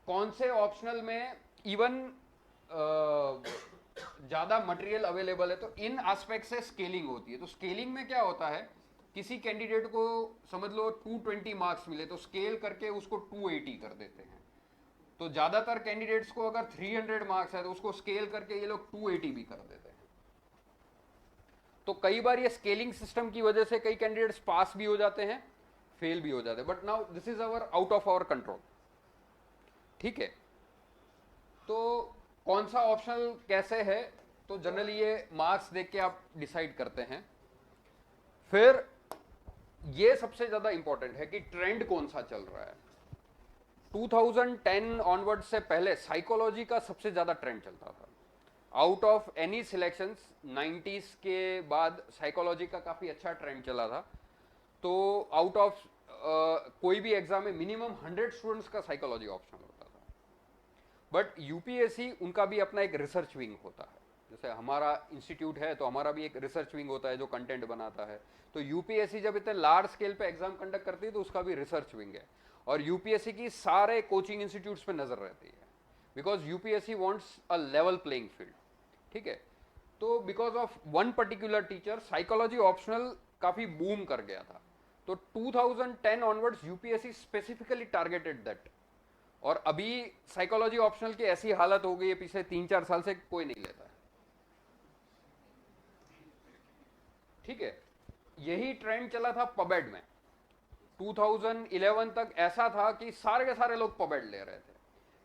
कौन से ऑप्शनल में इवन ज़्यादा मटेरियल अवेलेबल है। तो इन एस्पेक्ट से स्केलिंग होती है। तो स्केलिंग में क्या होता है, किसी कैंडिडेट को समझ लो 220 मार्क्स मिले तो स्केल करके उसको 280 कर देते हैं। तो ज्यादातर कैंडिडेट्स को अगर 300 मार्क्स है तो उसको स्केल करके ये लोग 280 भी कर देते हैं। तो कई बार ये स्केलिंग सिस्टम की वजह से कई कैंडिडेट्स पास भी हो जाते हैं, फेल भी हो जाते हैं। But now this is our out of our control, ठीक है। तो कौन सा ऑप्शनल कैसे है, तो जनरली ये मार्क्स देख के आप डिसाइड करते हैं। फिर ये सबसे ज्यादा इंपॉर्टेंट है कि ट्रेंड कौन सा चल रहा है। 2010 ऑनवर्ड से पहले साइकोलॉजी का सबसे ज्यादा ट्रेंड चलता था। Out of any selections 90s के बाद साइकोलॉजी का काफी अच्छा ट्रेंड चला था। तो आउट ऑफ कोई भी एग्जाम में मिनिमम 100 स्टूडेंट्स का साइकोलॉजी ऑप्शनल होता था। बट यूपीएससी उनका भी अपना एक रिसर्च विंग होता है, जैसे हमारा इंस्टीट्यूट है तो हमारा भी एक रिसर्च विंग होता है जो कंटेंट बनाता है। तो यूपीएससी जब इतने लार्ज स्केल पे एग्जाम कंडक्ट करती है तो उसका भी रिसर्च विंग है। और यूपीएससी की सारे कोचिंग इंस्टीट्यूट्स पे नजर रहती है, because UPSC wants a level playing field, ठीक है। तो because of one particular teacher psychology optional काफी बूम कर गया था। तो 2010 onwards UPSC specifically targeted that. और अभी साइकोलॉजी ऑप्शनल की ऐसी हालत हो गई है, पिछले 3-4 साल से कोई नहीं लेता है, ठीक है। यही ट्रेंड चला था पबेड में। 2011 तक ऐसा था कि सारे के सारे लोग पबेड ले रहे थे,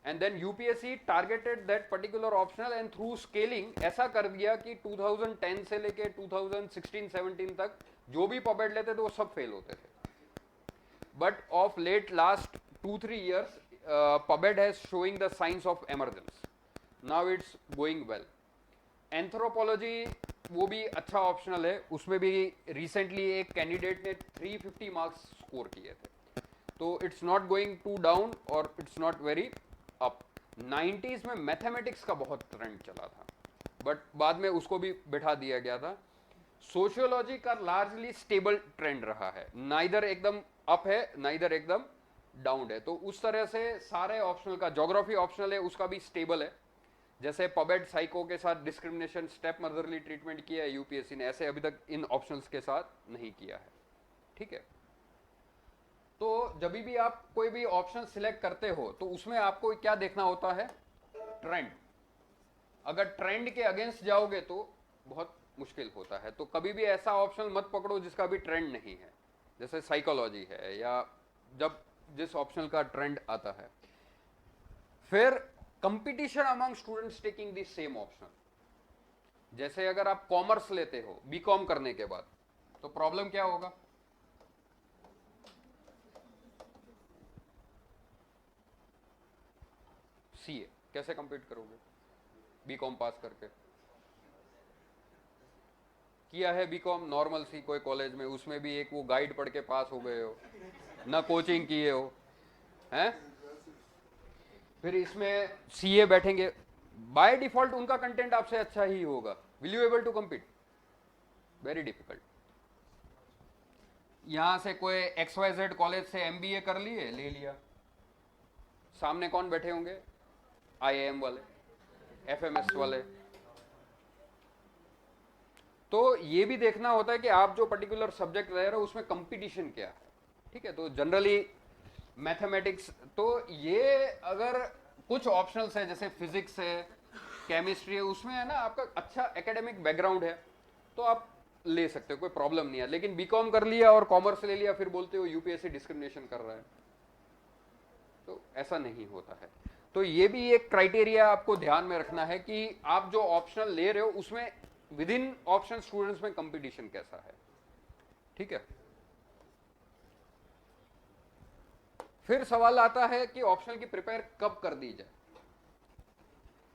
and then UPSC targeted that particular optional and through scaling ऐसा कर दिया कि 2010 से लेके 2016-17 तक जो भी पबेड लेते थे वो सब फेल होते थे। but of late last 2-3 years PubMed has showing the signs of emergence. Now it's going well. Anthropology वो भी अच्छा ऑप्शनल है, उसमें भी रिसेंटली एक कैंडिडेट ने 350 मार्क्स स्कोर किए थे, तो it's not going to down और it's not very up. 90s में मैथमेटिक्स का बहुत ट्रेंड चला था, बट बाद में उसको भी बिठा दिया गया था. सोशियोलॉजी का लार्जली स्टेबल ट्रेंड रहा है, नाइदर एकदम अप है नाइदर एकदम डाउन है. तो उस तरह से सारे ऑप्शनल का, ज्योग्राफी ऑप्शनल है उसका भी स्टेबल है. जैसे पबेड साइको के साथ डिस्क्रिमिनेशन स्टेप मदरली ट्रीटमेंट किया है यूपीएससी ने, ऐसे अभी तक इन ऑप्शंस के साथ नहीं किया है. ठीक है, तो जब भी आप कोई भी ऑप्शन सिलेक्ट करते हो तो उसमें आपको क्या देखना होता है, ट्रेंड. अगर ट्रेंड के अगेंस्ट जाओगे तो बहुत मुश्किल होता है. तो कभी भी ऐसा ऑप्शन मत पकड़ो जिसका भी ट्रेंड नहीं है, जैसे साइकोलॉजी है या जब जिस ऑप्शनल का ट्रेंड आता है. फिर competition among students taking the same option. जैसे अगर आप कॉमर्स लेते हो बीकॉम करने के बाद, तो प्रॉब्लम क्या होगा, सीए कैसे कंपीट करोगे बीकॉम पास करके. किया है बीकॉम नॉर्मल सी कोई कॉलेज में, उसमें भी एक वो गाइड पढ़ के पास हो गए हो, ना कोचिंग किए हो हैं. फिर इसमें सीए बैठेंगे, बाय डिफॉल्ट उनका कंटेंट आपसे अच्छा ही होगा. Will you able to compete, very difficult. यहां से कोई XYZ कॉलेज से MBA कर लिए, ले लिया, सामने कौन बैठे होंगे, IIM वाले, FMS वाले. तो ये भी देखना होता है कि आप जो पर्टिकुलर सब्जेक्ट ले रहे हो उसमें कंपटीशन क्या है. ठीक है, तो जनरली मैथमेटिक्स, तो ये अगर कुछ ऑप्शनल्स है जैसे फिजिक्स है, केमिस्ट्री है, उसमें है ना आपका अच्छा एकेडमिक बैकग्राउंड है तो आप ले सकते हो, कोई प्रॉब्लम नहीं है. लेकिन बीकॉम कर लिया और कॉमर्स ले लिया, फिर बोलते हो यूपीएससी डिस्क्रिमिनेशन कर रहा है, तो ऐसा नहीं होता है. तो ये भी एक क्राइटेरिया आपको ध्यान में रखना है कि आप जो ऑप्शनल ले रहे हो उसमें विद इन ऑप्शन स्टूडेंट्स में कंपटीशन कैसा है. ठीक है, फिर सवाल आता है कि ऑप्शनल की प्रिपेयर कब कर दी जाए.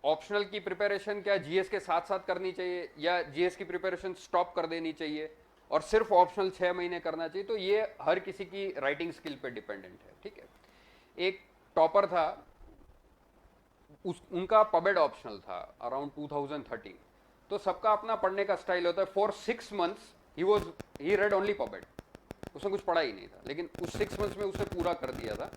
ऑप्शनल की प्रिपरेशन क्या जीएस के साथ साथ करनी चाहिए या जीएस की प्रिपरेशन स्टॉप कर देनी चाहिए और सिर्फ ऑप्शनल 6 महीने करना चाहिए. तो ये हर किसी की राइटिंग स्किल पे डिपेंडेंट है. ठीक है, एक टॉपर था, उनका पबेड ऑप्शनल था अराउंड 2013. तो सबका अपना पढ़ने का स्टाइल होता है. फॉर 6 मंथ्स ही रेड ओनली पबेड, उसने कुछ पढ़ा ही नहीं था, लेकिन उस 6 मंथ्स में उसने पूरा कर दिया था.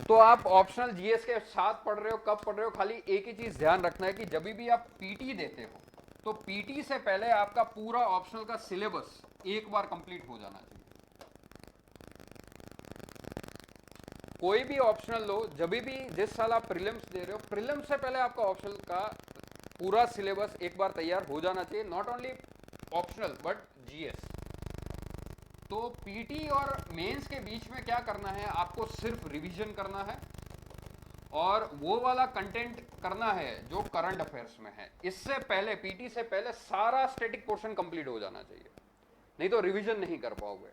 तो आप ऑप्शनल जीएस के साथ पढ़ रहे हो, कब पढ़ रहे हो, खाली एक ही चीज ध्यान रखना है कि जब भी आप पीटी देते हो तो पीटी से पहले आपका पूरा ऑप्शनल का सिलेबस एक बार कंप्लीट हो जाना चाहिए. कोई भी ऑप्शनल लो, जब भी जिस साल आप प्रीलिम्स दे रहे हो, प्रीलिम्स से पहले आपका ऑप्शनल का पूरा सिलेबस एक बार तैयार हो जाना चाहिए. Not only optional but GS. तो पीटी और मेंस के बीच में क्या करना है, आपको सिर्फ रिवीजन करना है और वो वाला कंटेंट करना है जो करंट अफेयर्स में है. इससे पहले, पीटी से पहले सारा स्टैटिक पोर्शन कंप्लीट हो जाना चाहिए, नहीं तो रिवीजन नहीं कर पाओगे.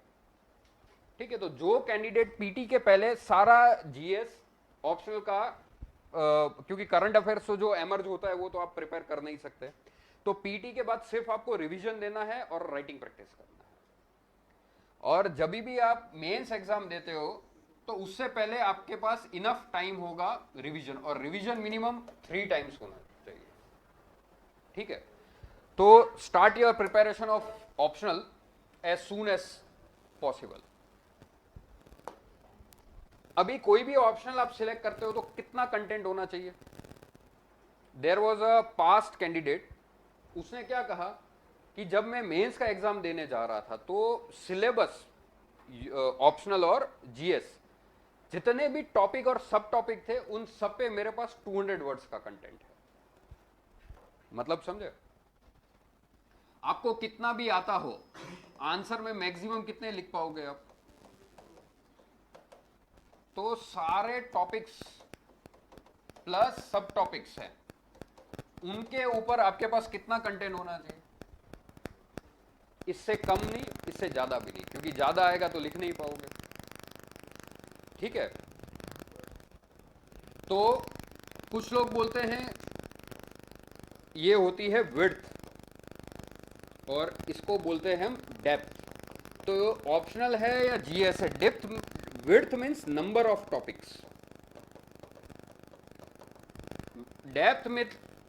ठीक है, तो जो कैंडिडेट पीटी के पहले सारा जीएस ऑप्शनल का, क्योंकि करंट अफेयर्स तो जो एमर्ज होता है वो तो आप प्रिपेयर कर नहीं सकते, तो पीटी के बाद सिर्फ आपको रिवीजन देना है और राइटिंग प्रैक्टिस करना है. और जब भी आप मेंस एग्जाम देते हो तो उससे पहले आपके पास इनफ टाइम होगा रिवीजन, और रिवीजन मिनिमम 3 टाइम्स होना चाहिए. ठीक है, तो start your preparation of optional as soon as possible. अभी कोई भी ऑप्शनल आप सिलेक्ट करते हो तो कितना कंटेंट होना चाहिए. There was a past candidate, उसने क्या कहा कि जब मैं मेंस का एग्जाम देने जा रहा था तो सिलेबस ऑप्शनल और जीएस जितने भी टॉपिक और सब टॉपिक थे उन सब पे मेरे पास 200 वर्ड्स का कंटेंट है. मतलब समझे, आपको कितना भी आता हो, आंसर में मैक्सिमम कितने लिख पाओगे आप. तो सारे टॉपिक्स प्लस सब टॉपिक्स हैं, उनके ऊपर आपके पास कितना कंटेंट होना चाहिए. इससे कम नहीं, इससे ज्यादा भी नहीं, क्योंकि ज्यादा आएगा तो लिख नहीं पाओगे. ठीक है। तो कुछ लोग बोलते हैं ये होती है विड्थ और इसको बोलते हैं हम डेप्थ। तो ऑप्शनल है या जीएस है? Depth, width means number of topics, depth में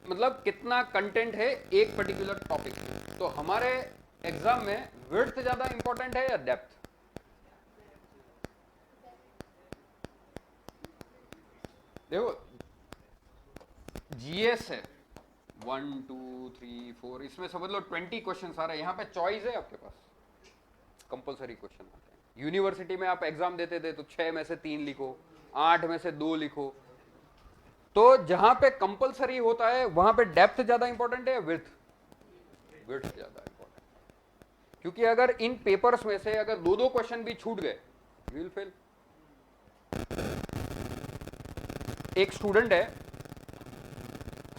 मतलब कितना कंटेंट है एक पर्टिकुलर टॉपिक में। तो हमारे एग्जाम में विड्थ ज्यादा इंपॉर्टेंट है या डेप्थ? देखो जीएस है 1 2 3 4, इसमें समझ लो 20 क्वेश्चन आ रहे हैं। यहाँ पे चॉइस है आपके पास, कंपलसरी क्वेश्चन आते हैं। यूनिवर्सिटी में आप एग्जाम देते थे तो 6 में से 3 लिखो, 8 में से 2 लिखो। तो जहां पे कंपलसरी होता है वहां पे डेप्थ ज्यादा इंपॉर्टेंट है या विड्थ? विड्थ ज्यादा इंपॉर्टेंट, क्योंकि अगर इन पेपर्स में से अगर 2-2 क्वेश्चन भी छूट गए विल फेल। एक स्टूडेंट है,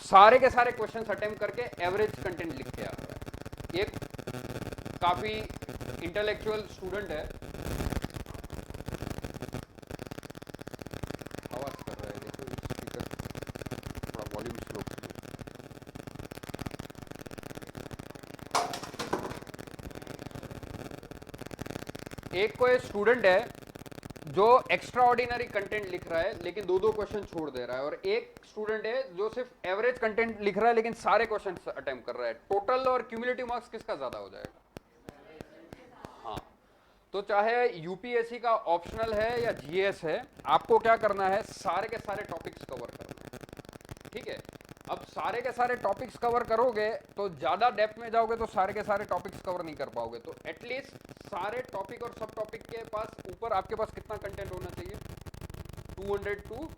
सारे के सारे क्वेश्चन अटेम्प्ट करके एवरेज कंटेंट लिख के आ रहा है। एक काफी इंटेलेक्चुअल स्टूडेंट है, आवाज कर रहा है, देखो स्पीकर थोड़ा वॉल्यूम स्लो करो। एक कोई स्टूडेंट है जो एक्स्ट्रा ऑर्डिनरी कंटेंट लिख रहा है लेकिन 2-2 क्वेश्चन छोड़ दे रहा है, और एक स्टूडेंट है जो सिर्फ एवरेज कंटेंट लिख रहा है लेकिन सारे क्वेश्चन अटेम्प्ट कर रहा है। टोटल और क्यूमुलेटिव मार्क्स किसका ज्यादा हो जाएगा? हाँ, तो चाहे यूपीएससी का ऑप्शनल है या जीएस है, आपको क्या करना है, सारे के सारे टॉपिक्स कवर करना है। ठीक है, अब सारे के सारे टॉपिक्स कवर करोगे तो ज्यादा डेप्थ में जाओगे तो सारे के सारे टॉपिक्स कवर नहीं कर पाओगे। तो एटलीस्ट सारे टॉपिक और सब टॉपिक के पास ऊपर आपके पास कितना कंटेंट होना चाहिए? 200 टू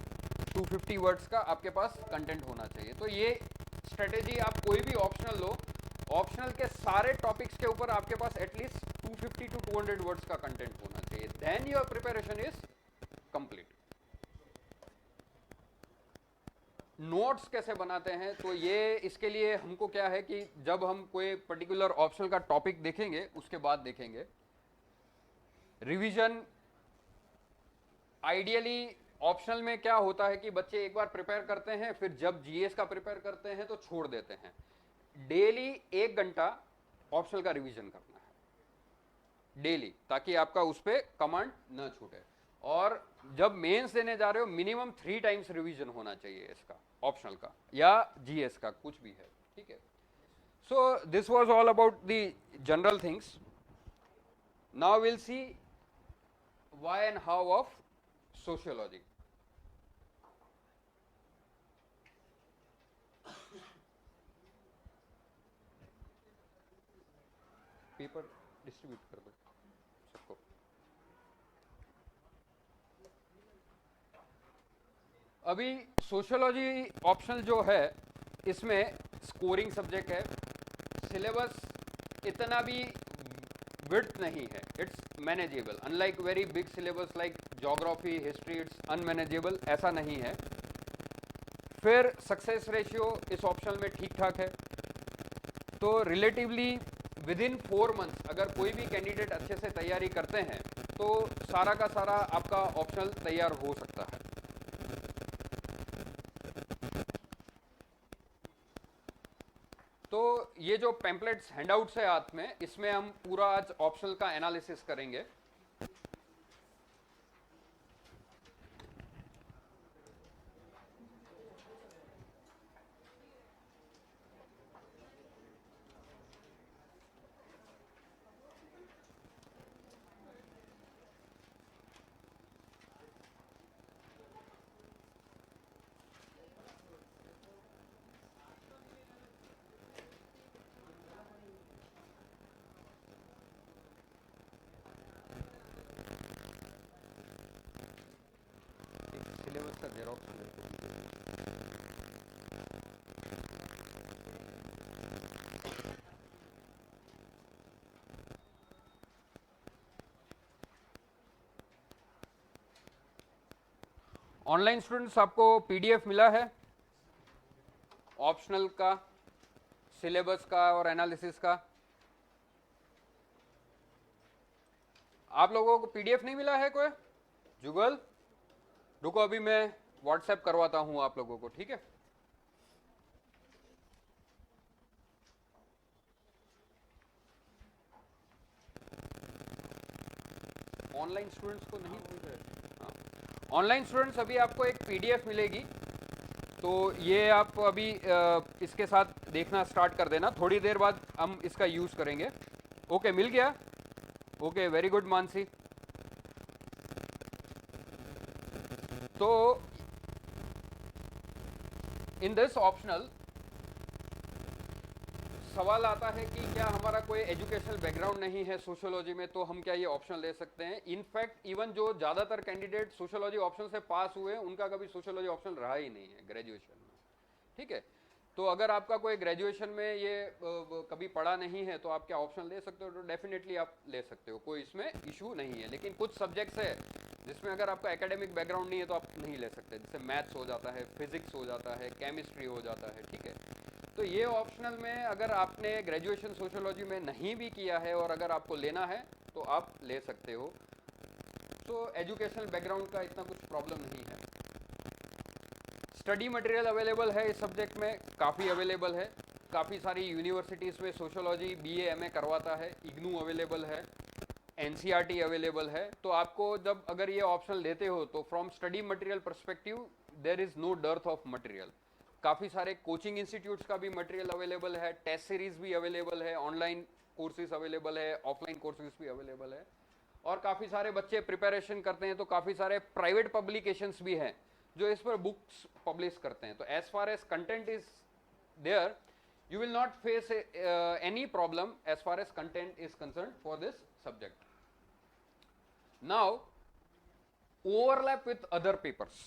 250 वर्ड्स का आपके पास कंटेंट होना चाहिए। तो ये स्ट्रेटेजी आप कोई भी ऑप्शनल लो, ऑप्शनल के सारे टॉपिक्स के ऊपर आपके पास एटलीस्ट 250 टू 200 वर्ड्स का कंटेंट होना चाहिए। Then your preparation is complete. Notes कैसे बनाते हैं? तो ये इसके लिए हमको क्या है कि जब हम कोई पर्टिकुलर ऑप्शनल का टॉपिक देखेंगे उसके बाद देखेंगे रिवीजन। आइडियली ऑप्शनल में क्या होता है कि बच्चे एक बार प्रिपेयर करते हैं, फिर जब जीएस का प्रिपेयर करते हैं तो छोड़ देते हैं। डेली 1 घंटा ऑप्शनल का रिवीजन करना है डेली, ताकि आपका उस पर कमांड न छूटे। और जब मेंस देने जा रहे हो मिनिमम 3 टाइम्स रिवीजन होना चाहिए इसका, ऑप्शनल का या जीएस का, कुछ भी है। ठीक है, so this was all about the general things. Now will C why and how of sociology. Paper distribute कर दो सबको। अभी सोशियोलॉजी ऑप्शनल जो है इसमें स्कोरिंग सब्जेक्ट है, सिलेबस इतना भी विड्थ नहीं है, it's manageable. Unlike very big syllabus like geography, history, it's unmanageable, ऐसा नहीं है। फिर सक्सेस रेशियो इस ऑप्शनल में ठीक ठाक है। तो रिलेटिवली विद इन 4 मंथ्स अगर कोई भी कैंडिडेट अच्छे से तैयारी करते हैं तो सारा का सारा आपका ऑप्शनल तैयार हो सकता है। तो ये जो पैम्पलेट्स हैंडआउट्स है हाथ में, इसमें हम पूरा आज ऑप्शनल का एनालिसिस करेंगे। सिलेबस का जेरोक्स मेरे को ऑनलाइन स्टूडेंट्स आपको पीडीएफ मिला है ऑप्शनल का, सिलेबस का और एनालिसिस का। आप लोगों को पीडीएफ नहीं मिला है कोई? जुगल रुको अभी मैं व्हाट्सएप करवाता हूं आप लोगों को, ठीक है। ऑनलाइन स्टूडेंट्स को नहीं मिल रहे। हाँ, ऑनलाइन स्टूडेंट्स अभी आपको एक पीडीएफ मिलेगी, तो ये आप अभी इसके साथ देखना स्टार्ट कर देना, थोड़ी देर बाद हम इसका यूज करेंगे। ओके, मिल गया। Okay, very good Mansi. तो इन दिस ऑप्शनल सवाल आता है कि क्या हमारा कोई एजुकेशनल बैकग्राउंड नहीं है सोशियोलॉजी में, तो हम क्या ये ऑप्शन ले सकते हैं। इनफैक्ट इवन जो ज्यादातर कैंडिडेट सोशियोलॉजी ऑप्शन से पास हुए उनका कभी सोशियोलॉजी ऑप्शन रहा ही नहीं है ग्रेजुएशन में, ठीक है। तो अगर आपका कोई ग्रेजुएशन में ये कभी पढ़ा नहीं है तो आप क्या ऑप्शन ले सकते हो, तो डेफिनेटली आप ले सकते हो, कोई इसमें इशू नहीं है। लेकिन कुछ सब्जेक्ट्स है जिसमें अगर आपका एकेडमिक बैकग्राउंड नहीं है तो आप नहीं ले सकते, जैसे मैथ्स हो जाता है, फिजिक्स हो जाता है, केमिस्ट्री हो जाता है, ठीक है। तो ये ऑप्शनल में अगर आपने ग्रेजुएशन सोशियोलॉजी में नहीं भी किया है और अगर आपको लेना है तो आप ले सकते हो। तो एजुकेशनल बैकग्राउंड का इतना कुछ प्रॉब्लम नहीं है। स्टडी मटेरियल अवेलेबल है इस सब्जेक्ट में, काफ़ी अवेलेबल है। काफ़ी सारी यूनिवर्सिटीज़ में सोशियोलॉजी बीए एमए करवाता है, इग्नू अवेलेबल है, एनसीईआरटी अवेलेबल है। तो आपको जब अगर ये ऑप्शन लेते हो तो from study material perspective there is no dearth of material. काफ़ी सारे कोचिंग इंस्टीट्यूट्स का भी मटेरियल अवेलेबल है, टेस्ट सीरीज भी अवेलेबल है, ऑनलाइन कोर्सेज अवेलेबल है, ऑफलाइन कोर्सेज भी अवेलेबल है। और काफ़ी सारे बच्चे प्रिपरेशन करते हैं तो काफ़ी सारे प्राइवेट पब्लिकेशंस भी हैं जो इस पर बुक्स पब्लिश करते हैं। तो as far as content is there, you will not face any problem as far as content is concerned for this subject. Now overlap with other papers,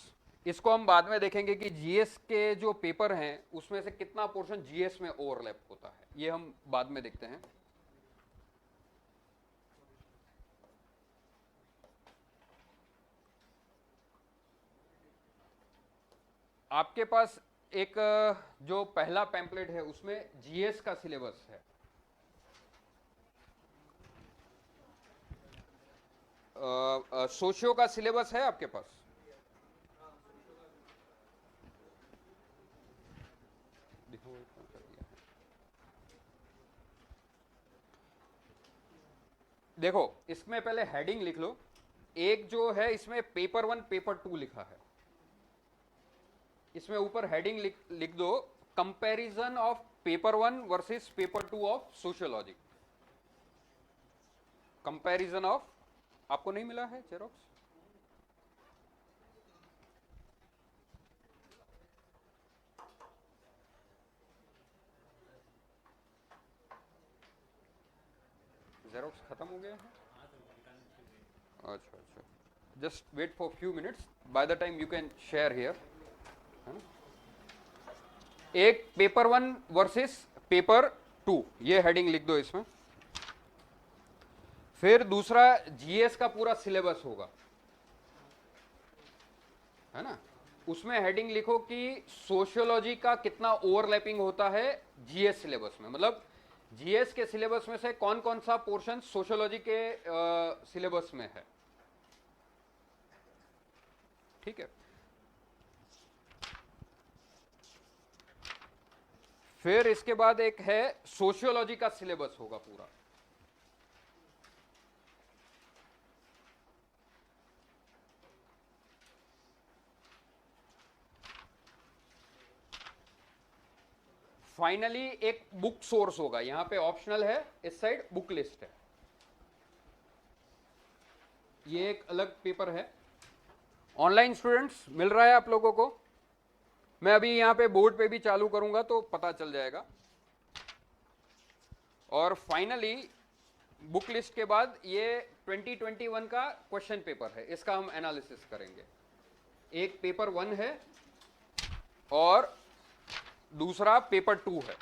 इसको हम बाद में देखेंगे कि जीएस के जो पेपर हैं उसमें से कितना पोर्शन जीएस में ओवरलैप होता है, ये हम बाद में देखते हैं। आपके पास एक जो पहला पैम्पलेट है उसमें जीएस का सिलेबस है। सोशियो का सिलेबस है आपके पास? देखो इसमें पहले हेडिंग लिख लो। एक जो है इसमें पेपर 1 पेपर 2 लिखा है, इसमें ऊपर हेडिंग लिख दो, comparison of paper 1 versus paper 2 of sociology. Comparison of, आपको नहीं मिला है जेरोक्स? जेरोक्स खत्म हो गया है? अच्छा अच्छा, just wait for few minutes, by the time you can share here. एक पेपर 1 वर्सेस पेपर 2, ये हेडिंग लिख दो इसमें। फिर दूसरा जीएस का पूरा सिलेबस होगा, है ना, उसमें हेडिंग लिखो कि सोशियोलॉजी का कितना ओवरलैपिंग होता है जीएस सिलेबस में, मतलब जीएस के सिलेबस में से कौन कौन सा पोर्शन सोशियोलॉजी के सिलेबस में है, ठीक है। फिर इसके बाद एक है सोशियोलॉजी का सिलेबस होगा पूरा, फाइनली एक बुक सोर्स होगा, यहां पे ऑप्शनल है, इस साइड बुक लिस्ट है, ये एक अलग पेपर है। ऑनलाइन स्टूडेंट्स मिल रहा है आप लोगों को? मैं अभी यहां पे बोर्ड पे भी चालू करूंगा तो पता चल जाएगा। और फाइनली बुक लिस्ट के बाद ये 2021 का क्वेश्चन पेपर है, इसका हम एनालिसिस करेंगे। एक पेपर 1 है और दूसरा पेपर 2 है,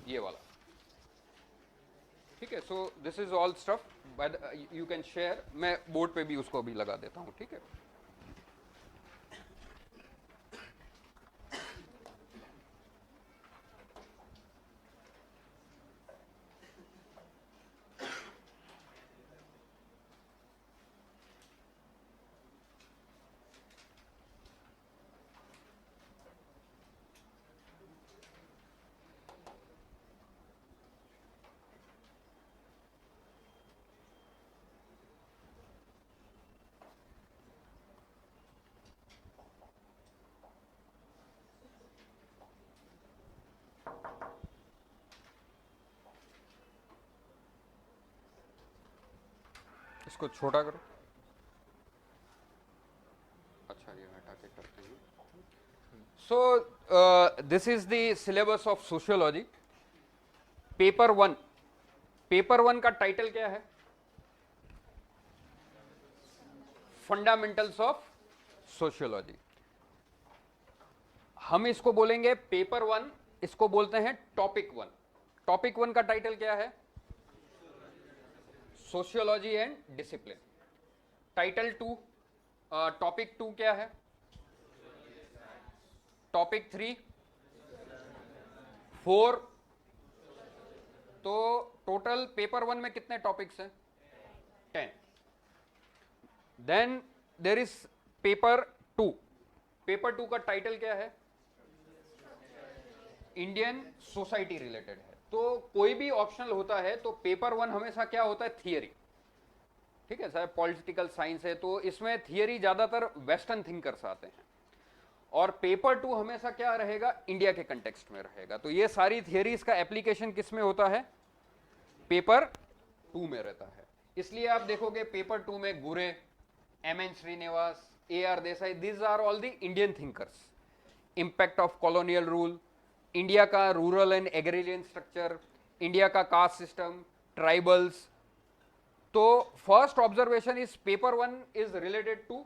ये वाला, ठीक है। सो this is all stuff, you can share, मैं बोर्ड पे भी उसको भी लगा देता हूं, ठीक है। इसको छोटा करो, अच्छा ये हटा के करते हैं। सो this is the syllabus of sociology paper 1। Paper 1 का टाइटल क्या है? Fundamentals of sociology. हम इसको बोलेंगे पेपर 1, इसको बोलते हैं टॉपिक 1। टॉपिक 1 का टाइटल क्या है? Sociology and discipline. Title 2, topic 2 क्या है? टॉपिक 3, 4। तो टोटल पेपर 1 में कितने टॉपिक्स हैं? 10। Then there is paper 2। Paper 2 का टाइटल क्या है? इंडियन सोसाइटी रिलेटेड है। तो कोई भी ऑप्शनल होता है तो पेपर 1 हमेशा क्या होता है? थियरी। ठीक है, चाहे पॉलिटिकल साइंस है तो इसमें थियरी ज्यादातर वेस्टर्न थिंकर्स आते हैं, और पेपर 2 हमेशा क्या रहेगा? इंडिया के कंटेक्स्ट में रहेगा। तो ये सारी थियरीज का एप्लीकेशन किस में होता है? पेपर 2 में रहता है। इसलिए आप देखोगे पेपर 2 में Ghurye, M N. Srinivas, A R. Desai, these are all the Indian thinkers. Impact of colonial rule, India का rural and agrarian structure, India का कास्ट सिस्टम, ट्राइबल्स। तो first observation is paper 1 is related to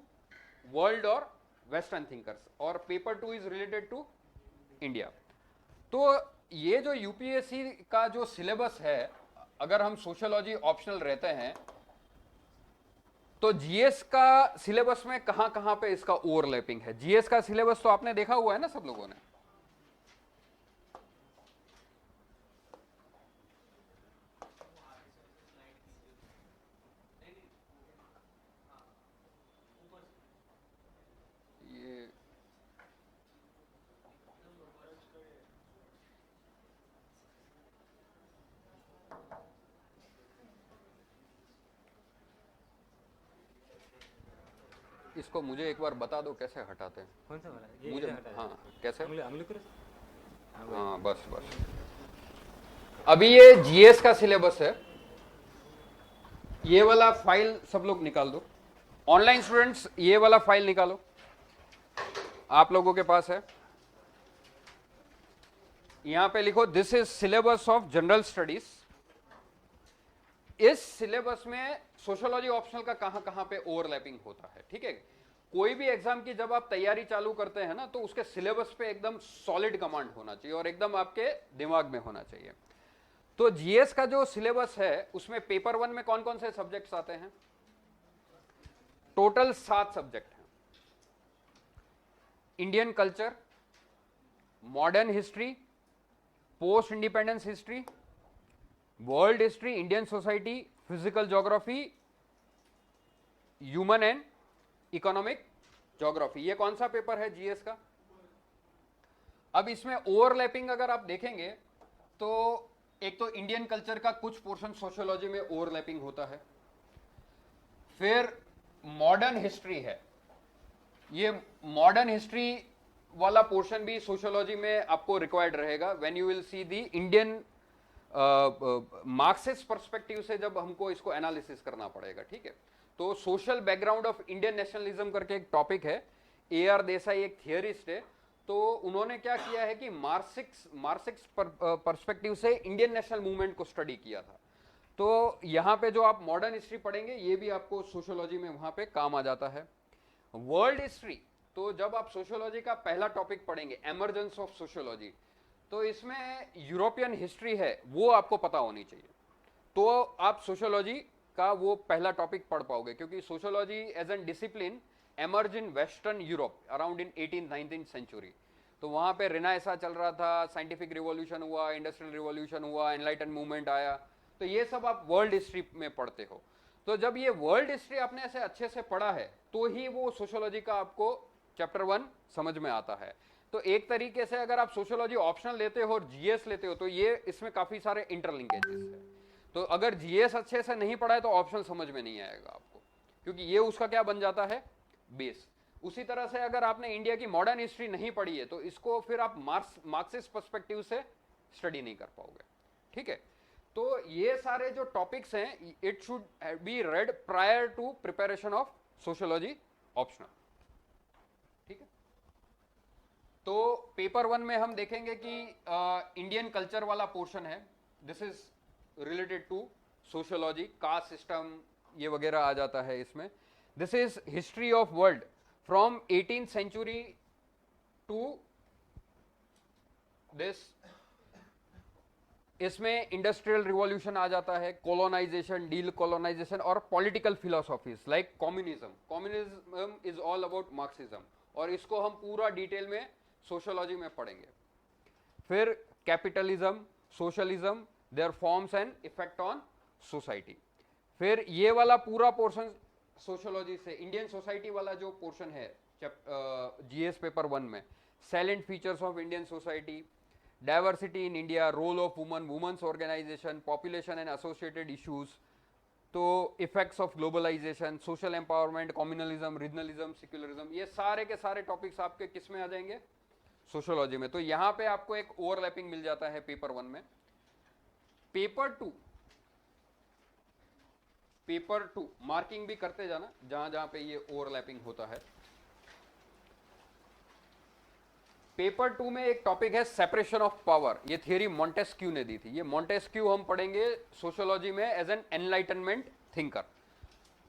world और वेस्टर्न थिंकर्स, और paper 2 is related to India. तो ये जो UPSC का जो सिलेबस है, अगर हम सोशियोलॉजी ऑप्शनल रहते हैं तो जीएस का सिलेबस में कहां कहां पे इसका ओवरलैपिंग है? जीएस का सिलेबस तो आपने देखा हुआ है ना सब लोगों ने। ये इसको मुझे एक बार बता दो कैसे हटाते हैं। कौन सा वाला? ये मुझे, हटा हाँ कैसे? अंगुली करो। हाँ बस बस। अभी ये जीएस का सिलेबस है, ये वाला फाइल सब लोग निकाल दो। ऑनलाइन स्टूडेंट्स ये वाला फाइल निकालो, आप लोगों के पास है। यहां पे लिखो this is syllabus of general studies. इस सिलेबस में सोशियोलॉजी ऑप्शनल का कहां कहां पे ओवरलैपिंग होता है। ठीक है, कोई भी एग्जाम की जब आप तैयारी चालू करते हैं ना, तो उसके सिलेबस पे एकदम सॉलिड कमांड होना चाहिए और एकदम आपके दिमाग में होना चाहिए। तो जीएस का जो सिलेबस है उसमें पेपर 1 में कौन कौन से सब्जेक्ट्स आते हैं? टोटल 7 सब्जेक्ट हैं। Indian culture, modern history, post independence history, world history, Indian society, physical geography, human and economic geography. ये कौन सा पेपर है जीएस का? अब इसमें ओवरलैपिंग अगर आप देखेंगे तो एक तो इंडियन कल्चर का कुछ पोर्शन सोशियोलॉजी में ओवरलैपिंग होता है, फिर मॉडर्न हिस्ट्री है, ये मॉडर्न हिस्ट्री वाला पोर्शन भी सोशियोलॉजी में आपको रिक्वायर्ड रहेगा when you will see the Indian Marxist perspective से जब हमको इसको एनालिसिस करना पड़ेगा। ठीक है, तो social background of Indian nationalism करके एक टॉपिक है। ए.आर. देसाई एक थियरिस्ट है, तो उन्होंने क्या किया है कि मार्क्सिस्ट पर्सपेक्टिव से इंडियन नेशनल मूवमेंट को स्टडी किया था। तो यहां पे जो आप मॉडर्न हिस्ट्री पढ़ेंगे ये भी आपको सोशियोलॉजी में वहां पे काम आ जाता है। वर्ल्ड हिस्ट्री, तो जब आप सोशियोलॉजी का पहला टॉपिक पढ़ेंगे एमर्जेंस ऑफ सोशियोलॉजी, तो इसमें यूरोपियन हिस्ट्री है वो आपको पता होनी चाहिए, तो आप सोशियोलॉजी का वो पहला टॉपिक पढ़ पाओगे, क्योंकि sociology as an discipline emerge in western Europe around in 18th-19th century. तो वहां पे रिनाइसा चल रहा था, साइंटिफिक रिवॉल्यूशन हुआ, इंडस्ट्रियल रिवॉल्यूशन हुआ, एनलाइटन मूवमेंट आया, तो ये सब आप वर्ल्ड हिस्ट्री में पढ़ते हो। तो जब ये वर्ल्ड हिस्ट्री आपने ऐसे अच्छे से पढ़ा है तो ही वो सोशियोलॉजी का आपको चैप्टर 1 समझ में आता है। तो एक तरीके से अगर आप सोशियोलॉजी ऑप्शनल लेते हो और जीएस लेते हो तो ये इसमें काफी सारे इंटरलिंकेजेस है। तो अगर जीएस अच्छे से नहीं पढ़ा है तो ऑप्शनल समझ में नहीं आएगा आपको, क्योंकि ये उसका क्या बन जाता है? बेस। उसी तरह से अगर आपने इंडिया की मॉडर्न हिस्ट्री नहीं पढ़ी है तो इसको फिर आप मार्क्सिस्ट पर्सपेक्टिव से स्टडी नहीं कर पाओगे। ठीक है, तो ये सारे जो टॉपिक्स हैं it should be read prior to preparation of sociology optional, ठीक है। तो पेपर 1 में हम देखेंगे कि इंडियन कल्चर वाला पोर्शन है, this is related to sociology, caste system ये वगैरह आ जाता है इसमें। This is history of world from 18th century to this, इसमें इंडस्ट्रियल रिवॉल्यूशन आ जाता है, कोलोनाइजेशन, डील कोलोनाइजेशन और political philosophies like communism. Communism is all about Marxism, और इसको हम पूरा डिटेल में सोशियोलॉजी में पढ़ेंगे। फिर capitalism, socialism, their forms and effect on society. फिर ये वाला पूरा पोर्शन सोशियोलॉजी से, इंडियन सोसाइटी वाला जो पोर्शन है जीएस पेपर 1 में, salient features of Indian society, diversity in India, role of woman, women's organisation, population and associated issues, तो effects of globalisation, social empowerment, communalism, regionalism, secularism, ये सारे के सारे टॉपिक्स आपके किस में आ जाएंगे? सोशियोलॉजी में। तो यहां पे आपको एक ओवरलैपिंग मिल जाता है पेपर 1 में। पेपर 2 मार्किंग भी करते जाना जहां जहां पे ये ओवरलैपिंग होता है। पेपर 2 में एक टॉपिक है सेपरेशन ऑफ पावर, ये थियरी मॉन्टेस्क्यू ने दी थी। ये मॉन्टेस्क्यू हम पढ़ेंगे सोशियोलॉजी में एज एन एनलाइटनमेंट थिंकर।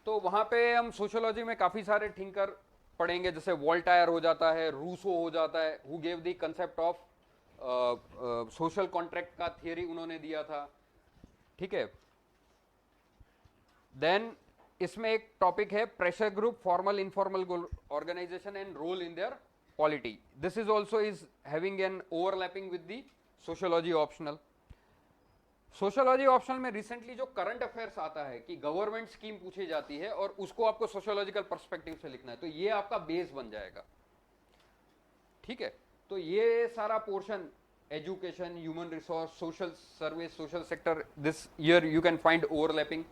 तो वहां पे हम सोशियोलॉजी में काफी सारे थिंकर पढ़ेंगे, जैसे वोल्टायर हो जाता है, रूसो हो जाता है, who gave the concept of social contract का थियरी उन्होंने दिया था, ठीक है। देन इसमें एक टॉपिक है pressure group, formal informal organization and role in their polity. This is also is having an overlapping with the sociology optional. Sociology optional में रिसेंटली जो करंट अफेयर्स आता है कि गवर्नमेंट स्कीम पूछी जाती है और उसको आपको सोशियोलॉजिकल पर्सपेक्टिव से लिखना है, तो ये आपका बेस बन जाएगा, ठीक है। तो ये सारा portion education, human resource, social service, social sector, this year you can find overlapping.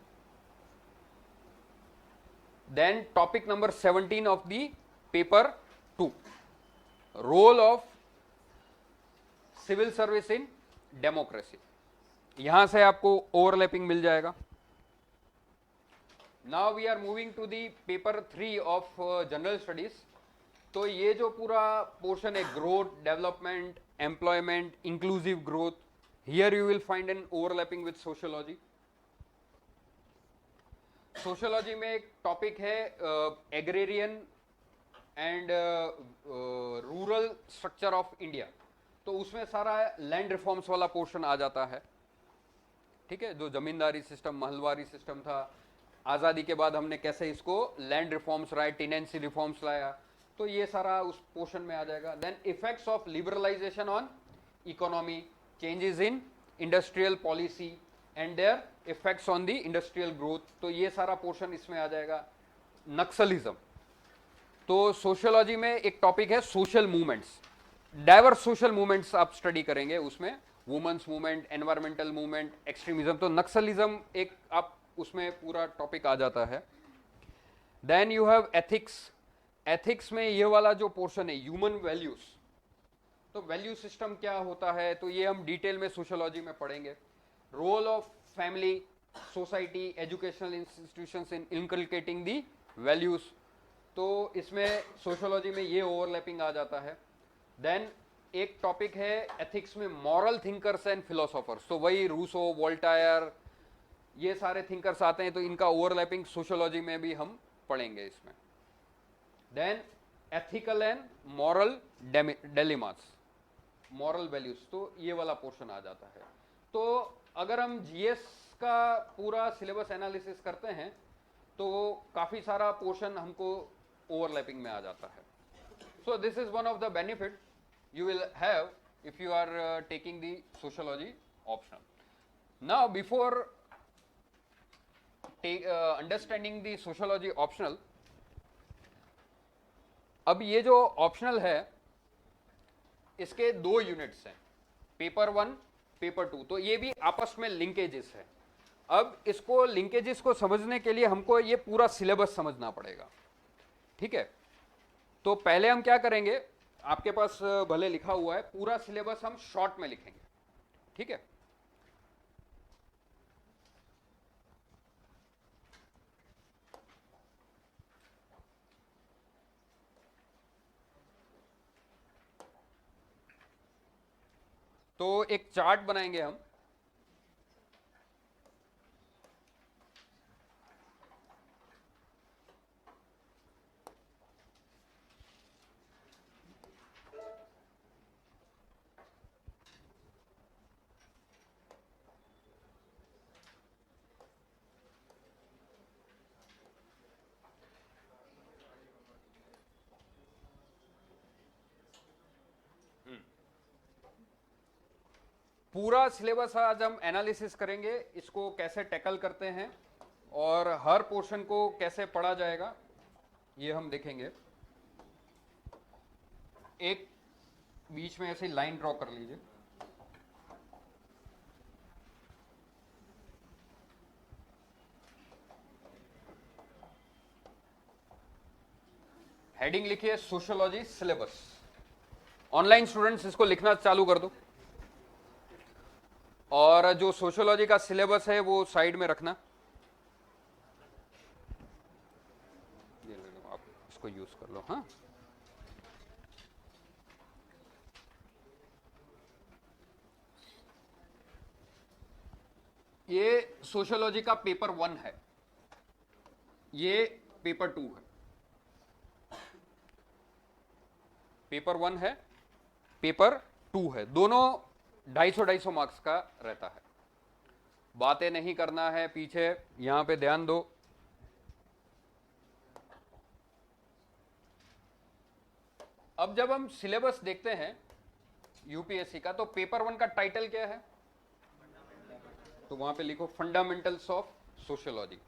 Then topic number 17 of the paper 2, role of civil service in democracy, यहां से आपको ओवरलैपिंग मिल जाएगा। Now we are moving to the paper 3 of general studies. तो ये जो पूरा portion है growth, development, employment, inclusive growth, here you will find an overlapping with sociology. Sociology में एक टॉपिक है agrarian and rural structure of India, तो उसमें सारा लैंड रिफॉर्म्स वाला पोर्शन आ जाता है, ठीक है। जो जमींदारी सिस्टम, महलवारी सिस्टम था, आज़ादी के बाद हमने कैसे इसको लैंड रिफॉर्म्स लाए, टेनेंसी रिफॉर्म्स लाया, तो ये सारा उस पोर्शन में आ जाएगा। Then effects of liberalization on economy, changes in industrial policy and their effects on the industrial growth, तो ये सारा पोर्शन इसमें आ जाएगा। नक्सलिज्म, तो सोशियोलॉजी में एक टॉपिक है social movements, diverse social movements आप स्टडी करेंगे, उसमें women's movement, environmental movement, extremism, तो नक्सलिज्म एक आप उसमें पूरा टॉपिक आ जाता है। Then you have ethics, ethics में ये वाला जो पोर्शन है ह्यूमन वैल्यूज, तो वैल्यू सिस्टम क्या होता है, तो ये हम डिटेल में सोशियोलॉजी में पढ़ेंगे। Role of family, society, educational institutions in inculcating the values, तो इसमें सोशियोलॉजी में ये ओवरलैपिंग आ जाता है। देन एक टॉपिक है एथिक्स में मॉरल थिंकर्स एंड फिलोसोफर्स, तो वही रूसो, वोल्टायर, ये सारे थिंकर्स आते हैं, तो इनका ओवरलैपिंग सोशियोलॉजी में भी हम पढ़ेंगे इसमें। Then ethical and moral dilemmas, moral values, तो ये वाला पोर्शन आ जाता है। तो अगर हम जीएस का पूरा सिलेबस एनालिसिस करते हैं तो काफी सारा पोर्शन हमको ओवरलैपिंग में आ जाता है। सो this is one of the benefit you will have if you are taking the sociology optional. Now before understanding the sociology optional, अब ये जो ऑप्शनल है इसके 2 यूनिट्स हैं, पेपर 1, पेपर 2, तो ये भी आपस में लिंकेजेस है। अब इसको लिंकेजेस को समझने के लिए हमको ये पूरा सिलेबस समझना पड़ेगा, ठीक है। तो पहले हम क्या करेंगे, आपके पास भले लिखा हुआ है, पूरा सिलेबस हम शॉर्ट में लिखेंगे, ठीक है। तो एक चार्ट बनाएंगे हम। पूरा सिलेबस आज हम एनालिसिस करेंगे, इसको कैसे टैकल करते हैं और हर पोर्शन को कैसे पढ़ा जाएगा ये हम देखेंगे। एक बीच में ऐसे लाइन ड्रॉ कर लीजिए। हेडिंग लिखिए सोशियोलॉजी सिलेबस। ऑनलाइन स्टूडेंट्स इसको लिखना चालू कर दो और जो सोशियोलॉजी का सिलेबस है वो साइड में रखना। ये ले लो, आप इसको यूज कर लो। हाँ, ये सोशियोलॉजी का पेपर 1 है, ये पेपर 2 है। पेपर 1 है, पेपर 2 है, दोनों 250-250 मार्क्स का रहता है। बातें नहीं करना है पीछे, यहां पे ध्यान दो। अब जब हम सिलेबस देखते हैं यूपीएससी का, तो पेपर 1 का टाइटल क्या है? तो वहां पे लिखो फंडामेंटल्स ऑफ सोशियोलॉजी।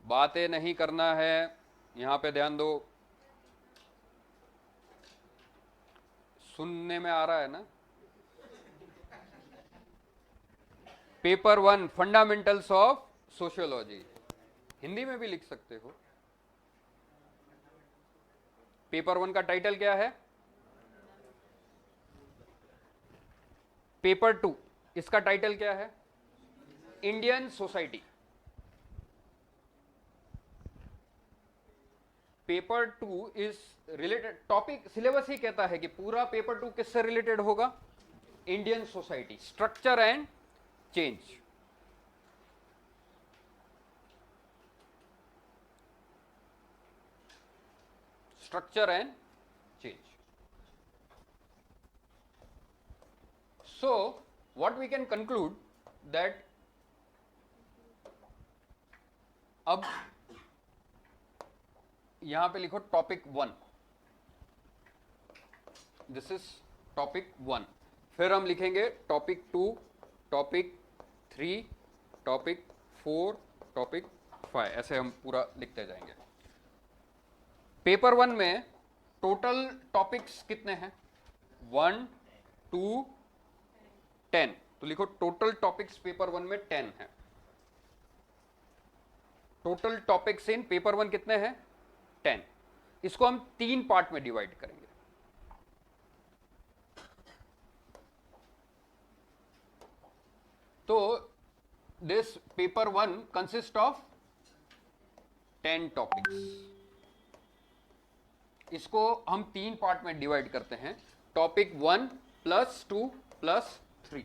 बातें नहीं करना है, यहां पे ध्यान दो। सुनने में आ रहा है ना? Paper 1 fundamentals of sociology, Hindi में भी लिख सकते हो। पेपर 1 का टाइटल क्या है? पेपर 2 इसका टाइटल क्या है? Indian society. Paper 2 is related topic, syllabus ही कहता है कि पूरा पेपर 2 किससे रिलेटेड होगा? Indian society, structure and change. Structure and change. So what we can conclude that अब यहां पे लिखो टॉपिक 1, दिस इज टॉपिक 1। फिर हम लिखेंगे टॉपिक 2, टॉपिक 3, टॉपिक 4, टॉपिक 5, ऐसे हम पूरा लिखते जाएंगे। पेपर 1 में टोटल टॉपिक्स कितने हैं? 1, 2, 10। तो लिखो टोटल टॉपिक्स पेपर 1 में 10 है। टोटल टॉपिक्स इन पेपर 1 कितने हैं? 10। इसको हम 3 पार्ट में डिवाइड करेंगे। तो this paper 1 consist of 10 topics. इसको हम 3 पार्ट में डिवाइड करते हैं। टॉपिक 1 + 2 + 3।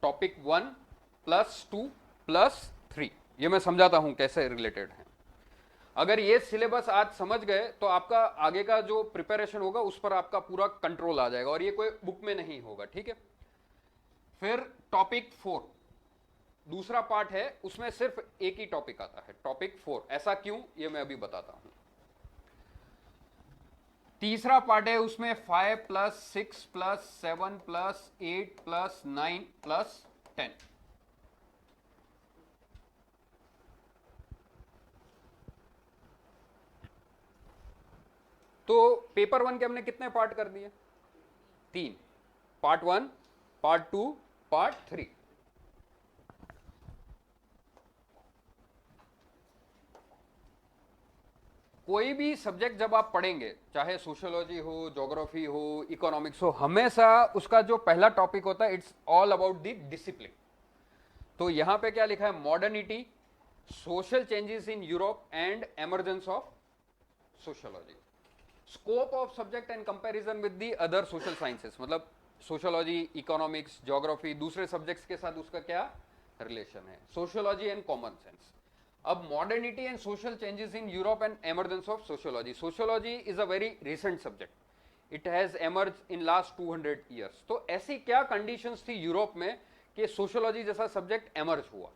टॉपिक 1 + 2 + 3, ये मैं समझाता हूं कैसे रिलेटेड है। अगर ये सिलेबस आज समझ गए तो आपका आगे का जो प्रिपरेशन होगा उस पर आपका पूरा कंट्रोल आ जाएगा और ये कोई बुक में नहीं होगा, ठीक है। फिर टॉपिक 4 दूसरा पार्ट है, उसमें सिर्फ एक ही टॉपिक आता है, टॉपिक 4। ऐसा क्यों, ये मैं अभी बताता हूं। तीसरा पार्ट है, उसमें 5 + 6 + 7 + 8 + 9 + 10। तो पेपर 1 के हमने कितने पार्ट कर दिए? 3। Part 1, part 2, part 3। कोई भी सब्जेक्ट जब आप पढ़ेंगे, चाहे सोशियोलॉजी हो, ज्योग्राफी हो, इकोनॉमिक्स हो, हमेशा उसका जो पहला टॉपिक होता है it's all about the discipline. तो यहां पे क्या लिखा है? Modernity, social changes in Europe and emergence of sociology. Scope of subject and comparison with the other social sciences, मतलब सोशियोलॉजी, इकोनॉमिक्स, ज्योग्राफी, दूसरे सब्जेक्ट्स के साथ उसका क्या रिलेशन है, सोशियोलॉजी एंड कॉमन सेंस. अब modernity and social changes in Europe and emergence of sociology. Sociology is a very recent subject, it has emerge in last 200 years. तो ऐसी क्या कंडीशंस थी यूरोप में कि सोशियोलॉजी जैसा सब्जेक्ट एमर्ज हुआ,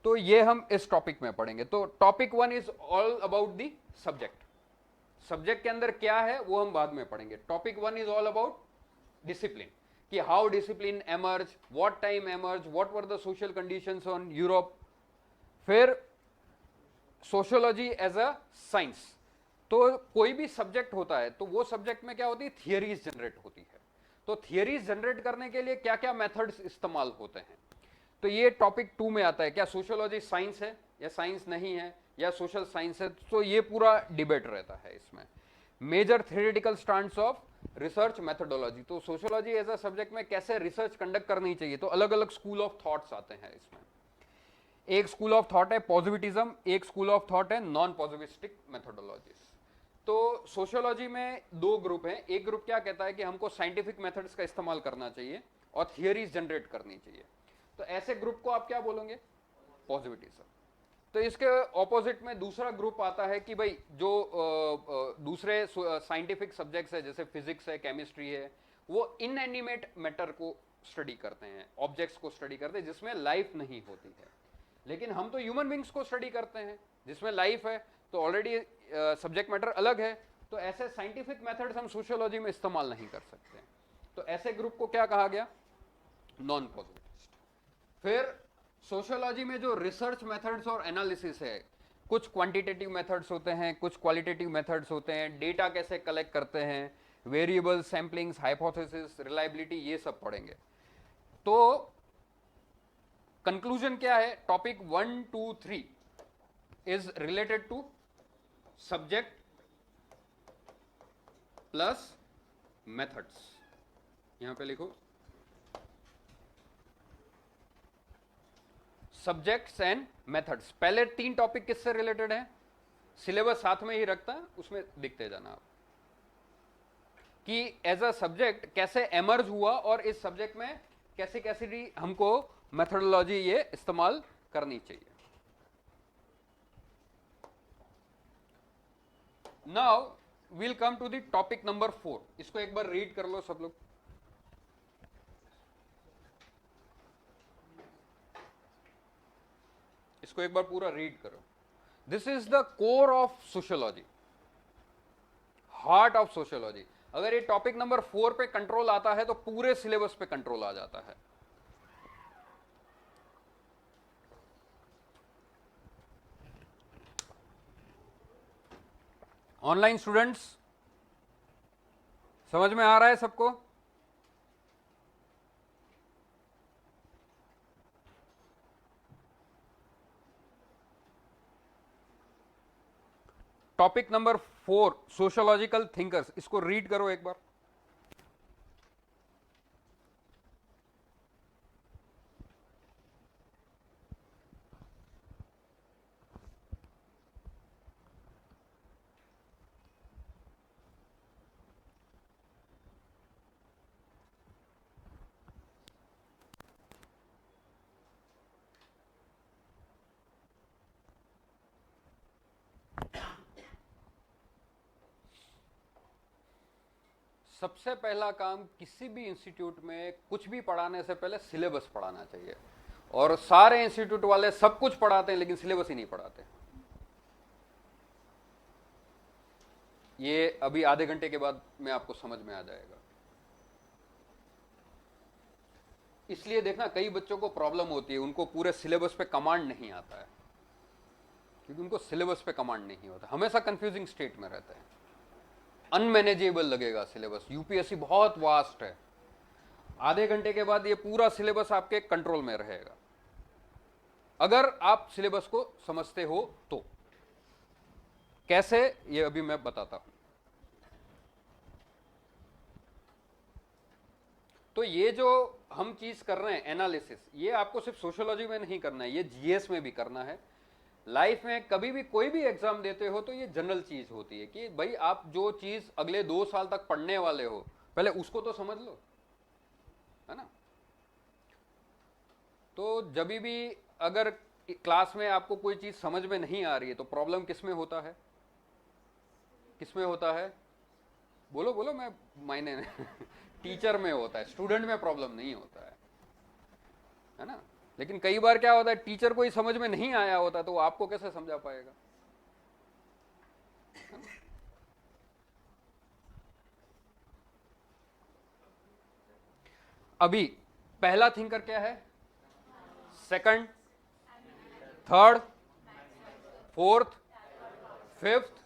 तो ये हम इस टॉपिक में पढ़ेंगे. तो topic 1 is all about the subject. Subject के अंदर क्या है वो हम बाद में पढ़ेंगे. Topic 1 is all about discipline, कि how discipline emerge, what time emerge, what were the social conditions on Europe. फिर सोशियोलॉजी एज अ साइंस. तो कोई भी सब्जेक्ट होता है तो वो सब्जेक्ट में क्या होती है, थियरीज जनरेट होती है. तो थियरीज जनरेट करने के लिए क्या क्या मेथड्स इस्तेमाल होते हैं, तो ये टॉपिक 2 में आता है. क्या सोशियोलॉजी साइंस है या साइंस नहीं है, या सोशल साइंस है, तो ये पूरा डिबेट रहता है इसमें. Major theoretical stands of research methodology. तो सोशियोलॉजी एज अ सब्जेक्ट में कैसे रिसर्च कंडक्ट करनी चाहिए, तो अलग अलग स्कूल ऑफ थॉट्स आते हैं इसमें. एक स्कूल ऑफ थॉट है पॉजिटिविज्म, एक स्कूल ऑफ थॉट है नॉन पॉजिटिविस्टिक मेथोडोलॉजीज. तो सोशियोलॉजी में दो ग्रुप हैं. एक ग्रुप क्या कहता है कि हमको साइंटिफिक मेथड्स का इस्तेमाल करना चाहिए और थियरीज जनरेट करनी चाहिए. तो ऐसे ग्रुप को आप क्या बोलोगे, पॉजिटिविज्म. तो इसके ऑपोजिट में दूसरा ग्रुप आता है कि भाई जो दूसरे साइंटिफिक सब्जेक्ट्स है, जैसे फिजिक्स है, केमिस्ट्री है, वो इनएनिमेट मैटर को स्टडी करते हैं, ऑब्जेक्ट्स को स्टडी करते हैं जिसमें लाइफ नहीं होती है. लेकिन हम तो ह्यूमन बींग्स को स्टडी करते हैं जिसमें लाइफ है, तो ऑलरेडी सब्जेक्ट मैटर अलग है. तो ऐसे साइंटिफिक मेथड्स हम सोशियोलॉजी में इस्तेमाल नहीं कर सकते. तो ऐसे ग्रुप को क्या कहा गया, नॉन पॉजिटिविस्ट. फिर सोशियोलॉजी में जो रिसर्च मेथड्स और एनालिसिस है, कुछ क्वांटिटेटिव मेथड्स होते हैं, कुछ क्वालिटेटिव मेथड्स होते हैं. डेटा कैसे कलेक्ट करते हैं, वेरिएबल, सैम्पलिंग्स, हाइपोथेसिस, रिलायबिलिटी, ये सब पढ़ेंगे. तो कंक्लूजन क्या है, topic 1, 2, 3 is related to subject plus methods. यहां पे लिखो सब्जेक्ट्स एंड मेथड्स. पहले 3 टॉपिक किससे रिलेटेड है, सिलेबस साथ में ही रखता है, उसमें दिखते जाना आप कि एज अ सब्जेक्ट कैसे एमर्ज हुआ और इस सब्जेक्ट में कैसे कैसे हमको मेथोडोलॉजी ये इस्तेमाल करनी चाहिए. Now we'll come to the topic number 4. इसको एक बार रीड कर लो सब लोग. इसको एक बार पूरा रीड करो. This is the core of sociology, heart of sociology. अगर ये टॉपिक नंबर 4 पे कंट्रोल आता है तो पूरे सिलेबस पे कंट्रोल आ जाता है. ऑनलाइन स्टूडेंट्स, समझ में आ रहा है सबको? टॉपिक नंबर 4 सोशियोलॉजिकल थिंकर्स, इसको रीड करो एक बार. सबसे पहला काम किसी भी इंस्टीट्यूट में कुछ भी पढ़ाने से पहले सिलेबस पढ़ाना चाहिए. और सारे इंस्टीट्यूट वाले सब कुछ पढ़ाते हैं लेकिन सिलेबस ही नहीं पढ़ाते. ये अभी आधे घंटे के बाद में आपको समझ में आ जाएगा. इसलिए देखना कई बच्चों को प्रॉब्लम होती है, उनको पूरे सिलेबस पे कमांड नहीं आता है, क्योंकि उनको सिलेबस पे कमांड नहीं होता, हमेशा कंफ्यूजिंग स्टेट में रहते हैं, अनमैनेजेबल लगेगा सिलेबस. यूपीएससी बहुत वास्ट है. आधे घंटे के बाद ये पूरा सिलेबस आपके कंट्रोल में रहेगा अगर आप सिलेबस को समझते हो तो. कैसे, ये अभी मैं बताता हूं. तो ये जो हम चीज कर रहे हैं एनालिसिस, ये आपको सिर्फ सोशियोलॉजी में नहीं करना है, ये जीएस में भी करना है. लाइफ में कभी भी कोई भी एग्जाम देते हो तो ये जनरल चीज होती है कि भाई आप जो चीज अगले 2 साल तक पढ़ने वाले हो पहले उसको तो समझ लो, है ना। तो जब भी अगर क्लास में आपको कोई चीज समझ में नहीं आ रही है तो प्रॉब्लम किस में होता है, किस में होता है, बोलो बोलो, मैं मायने टीचर में होता है, स्टूडेंट में प्रॉब्लम नहीं होता है ना। लेकिन कई बार क्या होता है, टीचर को ही समझ में नहीं आया होता तो वो आपको कैसे समझा पाएगा। अभी पहला थिंकर क्या है, second, third, fourth, fifth,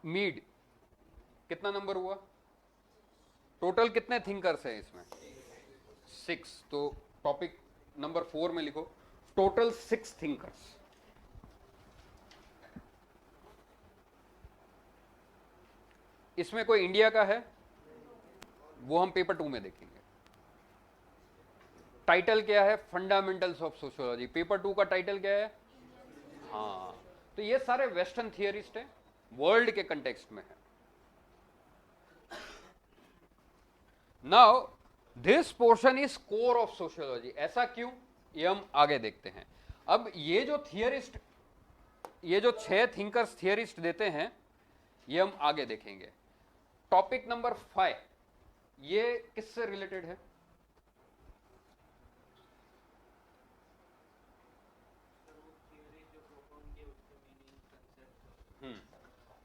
Mead, कितना नंबर हुआ, टोटल कितने थिंकर्स हैं इसमें, 6। तो टॉपिक नंबर 4 में लिखो टोटल 6 थिंकर्स। इसमें कोई इंडिया का है वो हम पेपर 2 में देखेंगे। टाइटल क्या है, फंडामेंटल्स ऑफ सोशियोलॉजी, पेपर 2 का टाइटल क्या है। हाँ, तो ये सारे वेस्टर्न थियरिस्ट हैं, वर्ल्ड के कंटेक्स्ट में है। Now this portion is core of sociology, ऐसा क्यों, ये हम आगे देखते हैं। अब ये जो थियरिस्ट, ये जो 6 थिंकर्स थियरिस्ट देते हैं ये हम आगे देखेंगे। टॉपिक नंबर 5 ये किससे रिलेटेड है,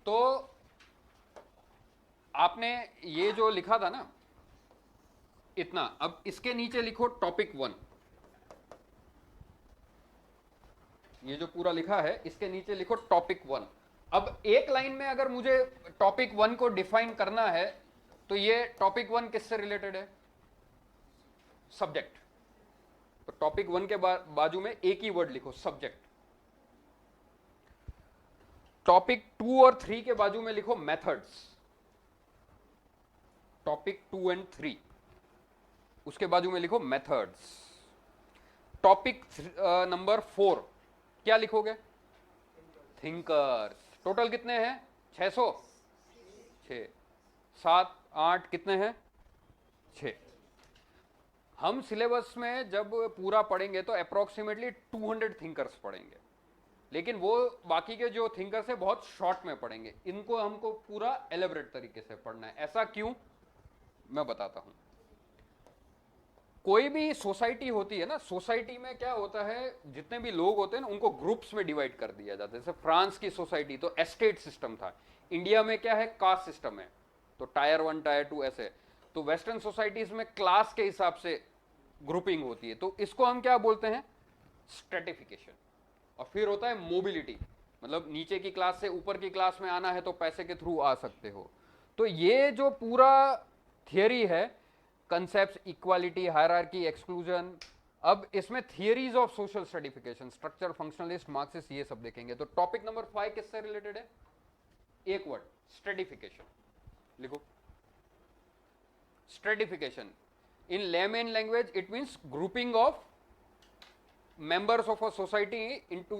तो आपने ये जो लिखा था ना इतना, अब इसके नीचे लिखो टॉपिक 1। ये जो पूरा लिखा है इसके नीचे लिखो टॉपिक 1। अब एक लाइन में अगर मुझे टॉपिक 1 को डिफाइन करना है तो ये टॉपिक 1 किससे रिलेटेड है, सब्जेक्ट। तो टॉपिक 1 के बाजू में एक ही वर्ड लिखो, सब्जेक्ट। टॉपिक 2 और 3 के बाजू में लिखो मेथड्स, टॉपिक 2 एंड 3 उसके बाजू में लिखो मेथड्स। टॉपिक नंबर 4 क्या लिखोगे, थिंकर्स। टोटल कितने हैं, 600, 6, 7, 8 कितने हैं, 6। हम सिलेबस में जब पूरा पढ़ेंगे तो अप्रोक्सीमेटली 200 थिंकर्स पढ़ेंगे, लेकिन वो बाकी के जो थिंकर्स है बहुत शॉर्ट में पढ़ेंगे, इनको हमको पूरा एलेबरेट तरीके से पढ़ना है। ऐसा क्यों, मैं बताता हूं। कोई भी सोसाइटी होती है ना, सोसाइटी में क्या होता है, जितने भी लोग होते हैं ना उनको ग्रुप्स में डिवाइड कर दिया जाता है। जैसे फ्रांस की सोसाइटी तो एस्टेट सिस्टम था, इंडिया में क्या है, कास्ट सिस्टम है, तो टायर 1 टायर 2 ऐसे। तो वेस्टर्न सोसाइटीज में क्लास के हिसाब से ग्रुपिंग होती है, तो इसको हम क्या बोलते हैं, स्ट्रेटिफिकेशन। और फिर होता है मोबिलिटी, मतलब नीचे की क्लास से ऊपर की क्लास में आना है तो पैसे के थ्रू आ सकते हो। तो ये जो पूरा थियरी है, कंसेप्ट, इक्वालिटी, हायरार्की, एक्सक्लूजन, अब इसमें theories of social stratification, structure, functionalist, Marxist, ये सब देखेंगे। तो टॉपिक नंबर 5 किससे रिलेटेड है, एक वर्ड, स्ट्रेटिफिकेशन लिखो। Stratification in layman language it means grouping of members of a society into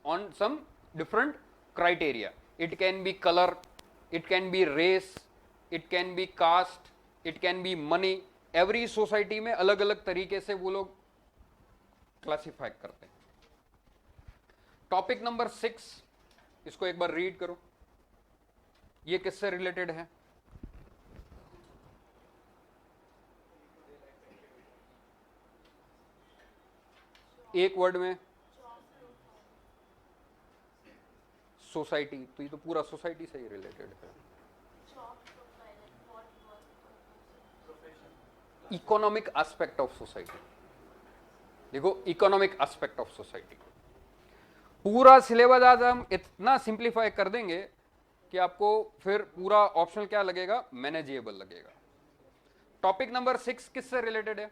on some different criteria. It can be color, it can be race, it can be caste, it can be money. Every society में अलग अलग तरीके से वो लोग classify करते हैं। Topic number 6 इसको एक बार रीड करो, ये किससे रिलेटेड है, एक वर्ड में, सोसाइटी। तो ये तो पूरा सोसाइटी से ही रिलेटेड है। इकोनॉमिक एस्पेक्ट ऑफ सोसाइटी, देखो इकोनॉमिक एस्पेक्ट ऑफ सोसाइटी। पूरा सिलेबस आज हम इतना सिंप्लीफाई कर देंगे कि आपको फिर पूरा ऑप्शनल क्या लगेगा, मैनेजेबल लगेगा। टॉपिक नंबर 6 किससे रिलेटेड है,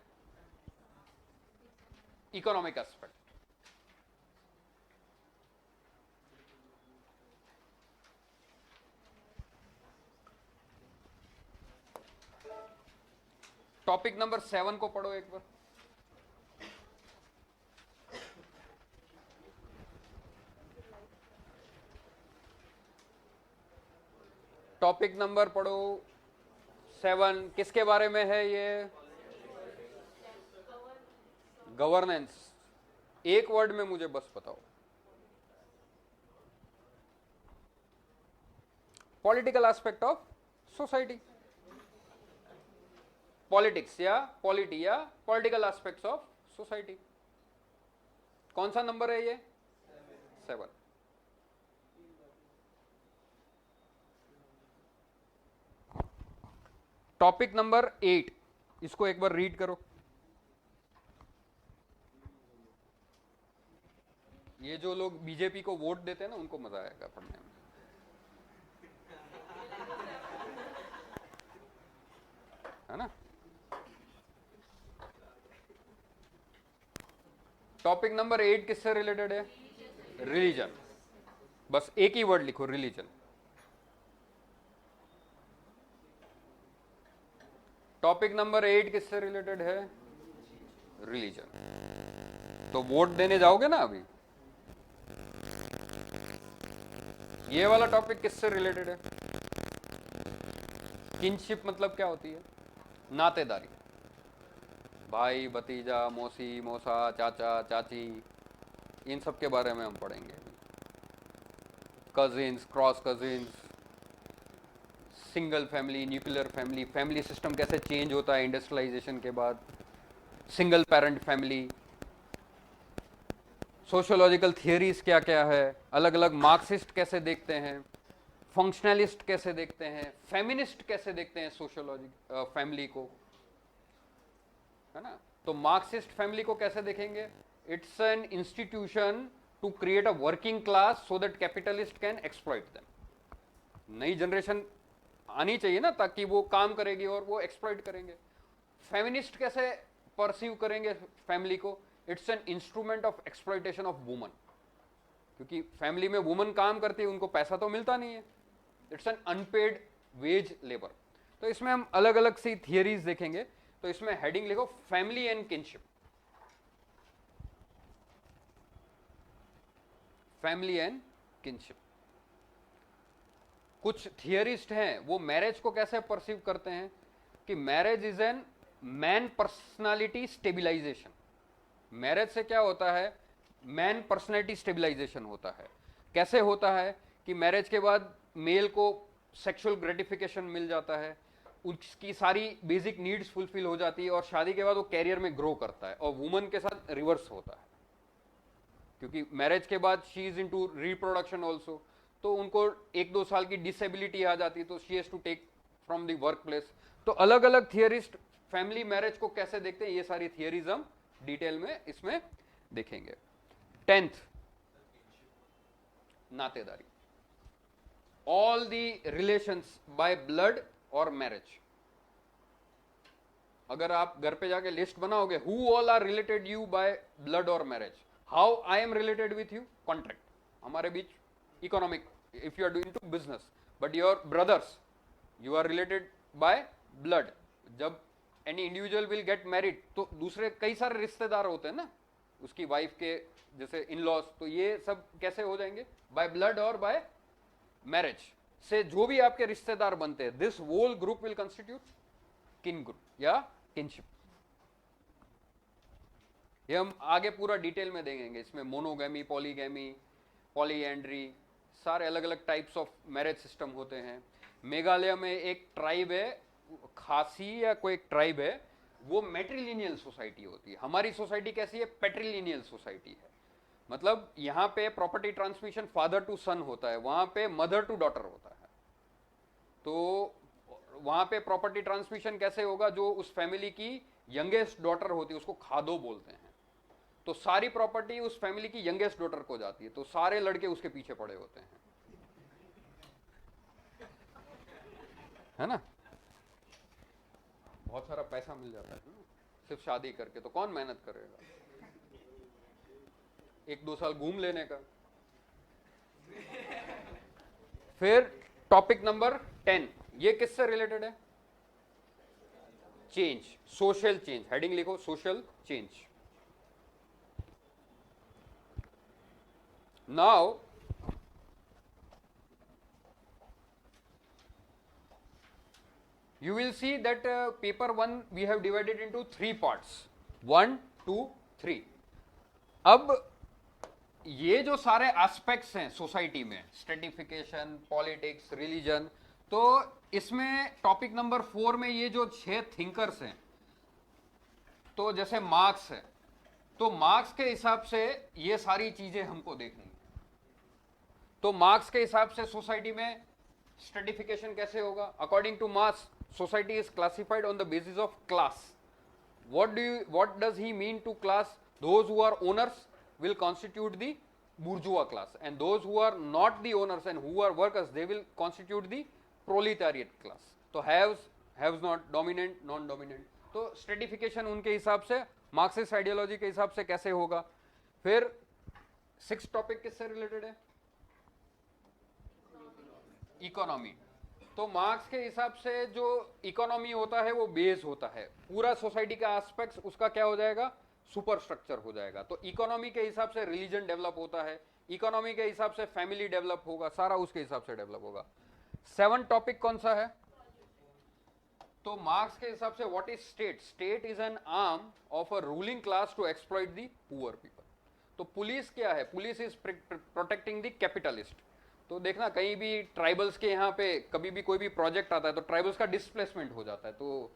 इकोनॉमिक एस्पेक्ट। टॉपिक नंबर 7 को पढ़ो एक बार। टॉपिक नंबर पढ़ो 7, किसके बारे में है ये? गवर्नेंस। एक वर्ड में मुझे बस बताओ। Political aspect of society, politics या पॉलिटी या पॉलिटिकल एस्पेक्ट्स ऑफ सोसाइटी। कौन सा नंबर है ये? 7। टॉपिक नंबर 8, इसको एक बार रीड करो। ये जो लोग बीजेपी को वोट देते हैं ना, उनको मजा आएगा पढ़ने में, है ना। टॉपिक नंबर 8 किससे रिलेटेड है? रिलीजन। बस एक ही वर्ड लिखो, रिलीजन। टॉपिक नंबर 8 किससे रिलेटेड है? रिलीजन। तो वोट देने जाओगे ना अभी, ये वाला टॉपिक किससे रिलेटेड है? किनशिप मतलब क्या होती है? नातेदारी, भाई भतीजा, मौसी मौसा, चाचा चाची, इन सब के बारे में हम पढ़ेंगे। Cousins, cross cousins, single family, nuclear family, family system कैसे चेंज होता है इंडस्ट्रियलाइजेशन के बाद, single parent family, sociological theories क्या क्या है, अलग अलग मार्क्सिस्ट कैसे देखते हैं, फंक्शनलिस्ट कैसे देखते हैं, फेमिनिस्ट कैसे देखते हैं सोशियोलॉजी फैमिली को, है ना। तो मार्क्सिस्ट फैमिली को कैसे देखेंगे? It's an institution to create a working class so that capitalist can exploit them. नई जनरेशन आनी चाहिए ना, ताकि वो काम करेगी और वो एक्सप्लॉइट करेंगे। फेमिनिस्ट कैसे परसीव करेंगे फैमिली को? It's an instrument of exploitation of woman, क्योंकि फैमिली में वुमन काम करती है, उनको पैसा तो मिलता नहीं है। It's an unpaid wage labour. तो इसमें हम अलग अलग सी थियरीज देखेंगे। तो इसमें हेडिंग लिखो family and kinship. Family and kinship. कुछ थियरिस्ट हैं, वो मैरिज को कैसे परसीव करते हैं कि marriage is an man personality stabilisation. Marriage से क्या होता है? मैन पर्सनालिटी स्टेबिलाईजेशन होता है। कैसे होता है कि मैरिज के बाद मेल को सेक्सुअल ग्रेटिफिकेशन मिल जाता है, उसकी सारी बेसिक नीड्स फुलफिल हो जाती है, और शादी के बाद वो कैरियर में ग्रो करता है। और वुमन के साथ रिवर्स होता है, क्योंकि मैरिज के बाद she is into reproduction also, तो उनको 1-2 साल की डिसेबिलिटी आ जाती है, तो she has to take from the work place. तो अलग अलग थियरिस्ट फैमिली मैरिज को कैसे देखते हैं, ये सारी थियरीज हम डिटेल में इसमें देखेंगे। 10th, नातेदारी। All the relations by blood और मैरिज। अगर आप घर पे जाके लिस्ट बनाओगे, who all are related you by blood और marriage, how I am related with you, contract, हमारे बीच economic, if you are doing to business, but your brothers you are related by blood. जब any individual will get married, तो दूसरे कई सारे रिश्तेदार होते हैं ना उसकी वाइफ के, जैसे इन लॉज, तो ये सब कैसे हो जाएंगे? बाय ब्लड और बाय मैरिज से जो भी आपके रिश्तेदार बनते हैं, this whole group will constitute kin group या किनशिप। ये हम आगे पूरा डिटेल में देखेंगे। इसमें मोनोगैमी, पॉलीगैमी, पॉलीएंड्री, सारे अलग अलग टाइप्स ऑफ मैरिज सिस्टम होते हैं। मेघालय में एक ट्राइब है, खासी या कोई एक ट्राइब है, वो मैट्रिलिनियल सोसाइटी होती है। हमारी सोसाइटी कैसी है? पैट्रिलिनियल सोसाइटी है। मतलब यहाँ पे प्रॉपर्टी ट्रांसमिशन फादर टू सन होता है, वहां पे मदर टू डॉटर होता है। तो वहां पे प्रॉपर्टी ट्रांसमिशन कैसे होगा? जो उस फैमिली की यंगेस्ट डॉटर होती है, उसको खादो बोलते हैं, तो सारी प्रॉपर्टी उस फैमिली की यंगेस्ट डॉटर को जाती है, तो सारे लड़के उसके पीछे पड़े होते हैं, है ना। बहुत सारा पैसा मिल जाता है सिर्फ शादी करके, तो कौन मेहनत करेगा? 1-2 साल घूम लेने का। फिर टॉपिक नंबर 10, ये किससे रिलेटेड है? Change, social change. हेडिंग लिखो social change. Now you will see that paper 1 we have divided into 3 parts, 1 2 3. अब ये जो सारे एस्पेक्ट्स हैं सोसाइटी में, स्ट्रेटिफिकेशन, पॉलिटिक्स, रिलीजन, तो इसमें टॉपिक नंबर 4 में ये जो 6 थिंकर्स हैं, तो जैसे मार्क्स है, तो मार्क्स के हिसाब से ये सारी चीजें हमको देखनी है. तो मार्क्स के हिसाब से सोसाइटी में स्ट्रेटिफिकेशन कैसे होगा? According two marks society is classified on the basis of class. what does he mean to class? Those who are owners will constitute the bourgeois class, and those who are not the owners and who are workers, they will constitute the proletariat class. तो haves not, dominant, non dominant. तो stratification उनके हिसाब से, Marxist ideology के हिसाब से कैसे होगा. फिर 6 टॉपिक किससे रिलेटेड है? इकोनॉमी. तो मार्क्स के हिसाब से जो इकोनॉमी होता है वो बेस होता है, पूरा सोसाइटी का एस्पेक्ट्स उसका क्या हो जाएगा? सुपर स्ट्रक्चर हो जाएगा. तो इकोनॉमी के हिसाब से रिलीजन डेवलप होता है, इकोनॉमी के हिसाब से फैमिली डेवलप होगा, सारा उसके हिसाब से डेवलप होगा. 7 टॉपिक कौन सा है? तो मार्क्स के हिसाब से what is state? State is an arm of a ruling class to exploit the poor people. तो पुलिस क्या है? Police is protecting the capitalist. तो देखना कहीं भी ट्राइबल्स के यहाँ पे कभी भी कोई भी प्रोजेक्ट आता है तो ट्राइबल्स का डिस्प्लेसमेंट हो जाता है. तो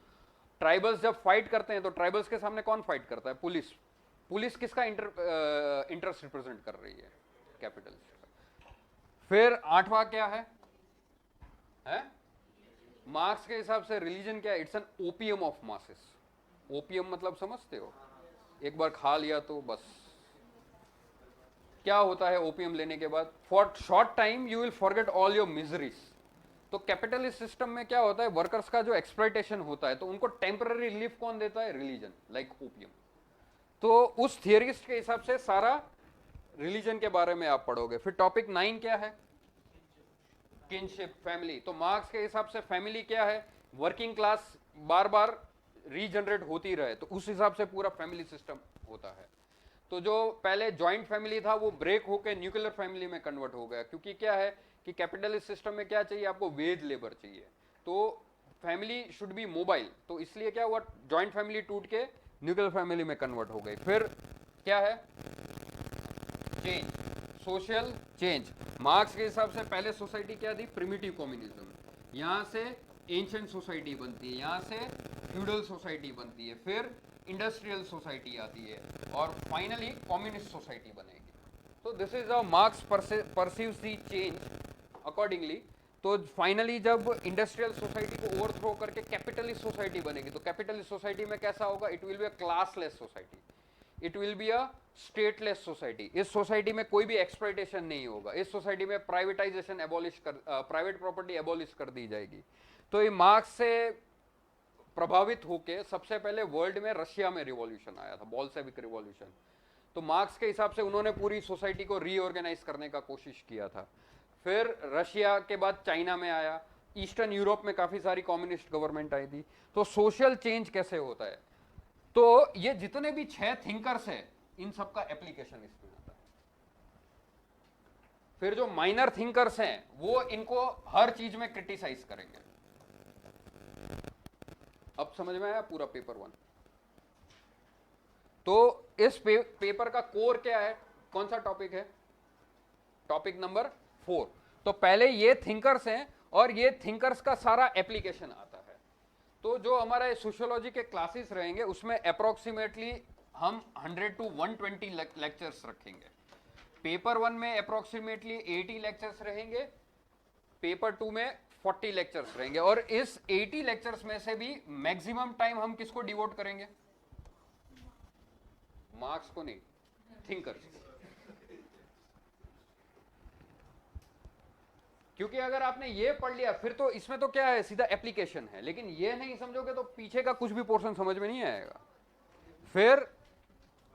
ट्राइबल्स जब फाइट करते हैं तो ट्राइबल्स के सामने कौन फाइट करता है? पुलिस. पुलिस किसका इंटरेस्ट रिप्रेजेंट कर रही है? कैपिटलिस्ट. फिर 8वां क्या है? मार्क्स के हिसाब से रिलीजन क्या है? It's N opium of masses. Opium मतलब समझते हो? एक बार खा लिया तो बस. क्या होता है ओपियम लेने के बाद? For short time you will forget all your miseries. तो कैपिटलिस्ट सिस्टम में क्या होता है? वर्कर्स का जो एक्सप्लॉइटेशन होता है तो उनको टेम्पररी रिलीफ कौन देता है? Religion, like opium. तो उस थियरिस्ट के हिसाब से सारा रिलीजन के बारे में आप पढ़ोगे. फिर टॉपिक 9 क्या है? Kinship, family. तो मार्क्स के हिसाब से फैमिली क्या है? वर्किंग क्लास बार बार रीजनरेट होती रहे, तो उस हिसाब से पूरा फैमिली सिस्टम होता है. तो जो पहले जॉइंट फैमिली था वो ब्रेक होकर न्यूक्लियर फैमिली में कन्वर्ट हो गया, क्योंकि क्या है कि कैपिटलिस्ट सिस्टम में क्या चाहिए? आपको वेज लेबर चाहिए. तो फैमिली शुड बी मोबाइल, तो इसलिए क्या हुआ? जॉइंट फैमिली टूट के न्यूक्लियर फैमिली में कन्वर्ट हो गई. फिर क्या है? Change, social change. मार्क्स के हिसाब से पहले सोसाइटी क्या थी? Primitive communism. यहाँ से एंशिएंट सोसाइटी बनती है, यहाँ से फ्यूडल सोसाइटी बनती है, फिर इंडस्ट्रियल सोसाइटी आती है, और फाइनली कम्युनिस्ट सोसाइटी बनेगी. तो this is how marks perceives the change accordingly. तो फाइनली जब इंडस्ट्रियल सोसाइटी को ओवरथ्रो करके कैपिटलिस्ट सोसाइटी बनेगी, तो कैपिटलिस्ट सोसाइटी में कैसा होगा? It will be a classless society, it will be a stateless society. इस सोसाइटी में कोई भी एक्सप्लॉइटेशन नहीं होगा. इस सोसाइटी में प्राइवेटाइजेशन एबॉलिश कर, प्राइवेट प्रॉपर्टी एबॉलिश कर दी जाएगी. तो ये मार्क्स से प्रभावित होकर सबसे पहले वर्ल्ड में रशिया में रिवॉल्यूशन आया था, बोल्शेविक रिवॉल्यूशन. तो मार्क्स के हिसाब से उन्होंने पूरी सोसाइटी को रीऑर्गेनाइज करने का कोशिश किया था. फिर रशिया के बाद चाइना में आया, ईस्टर्न यूरोप में काफी सारी कम्युनिस्ट गवर्नमेंट आई थी. तो सोशल चेंज कैसे होता है? तो ये जितने भी 6 थिंकर्स हैं इन सबका एप्लीकेशन इसमें आता है. फिर जो माइनर थिंकर्स हैं वो इनको हर चीज में क्रिटिसाइज करेंगे. अब समझ में आया पूरा पेपर 1? तो इस पेपर का कोर क्या है? कौन सा टॉपिक है? Topic number 4. तो पहले ये थिंकर्स हैं और ये थिंकर्स का सारा एप्लीकेशन आता है. तो जो हमारे सोशियोलॉजी के क्लासेस रहेंगे उसमें अप्रोक्सीमेटली हम 100 to 120 लेक्चर्स रखेंगे. पेपर 1 में अप्रोक्सीमेटली 80 लेक्चर्स रहेंगे, पेपर 2 में 40 लेक्चर्स रहेंगे. और इस 80 लेक्चर्स में से भी मैक्सिमम टाइम हम किसको डिवोट करेंगे? मार्क्स को नहीं, थिंकर्स को. क्योंकि अगर आपने ये पढ़ लिया फिर तो इसमें तो क्या है? सीधा एप्लीकेशन है. लेकिन ये नहीं समझोगे तो पीछे का कुछ भी पोर्शन समझ में नहीं आएगा. फिर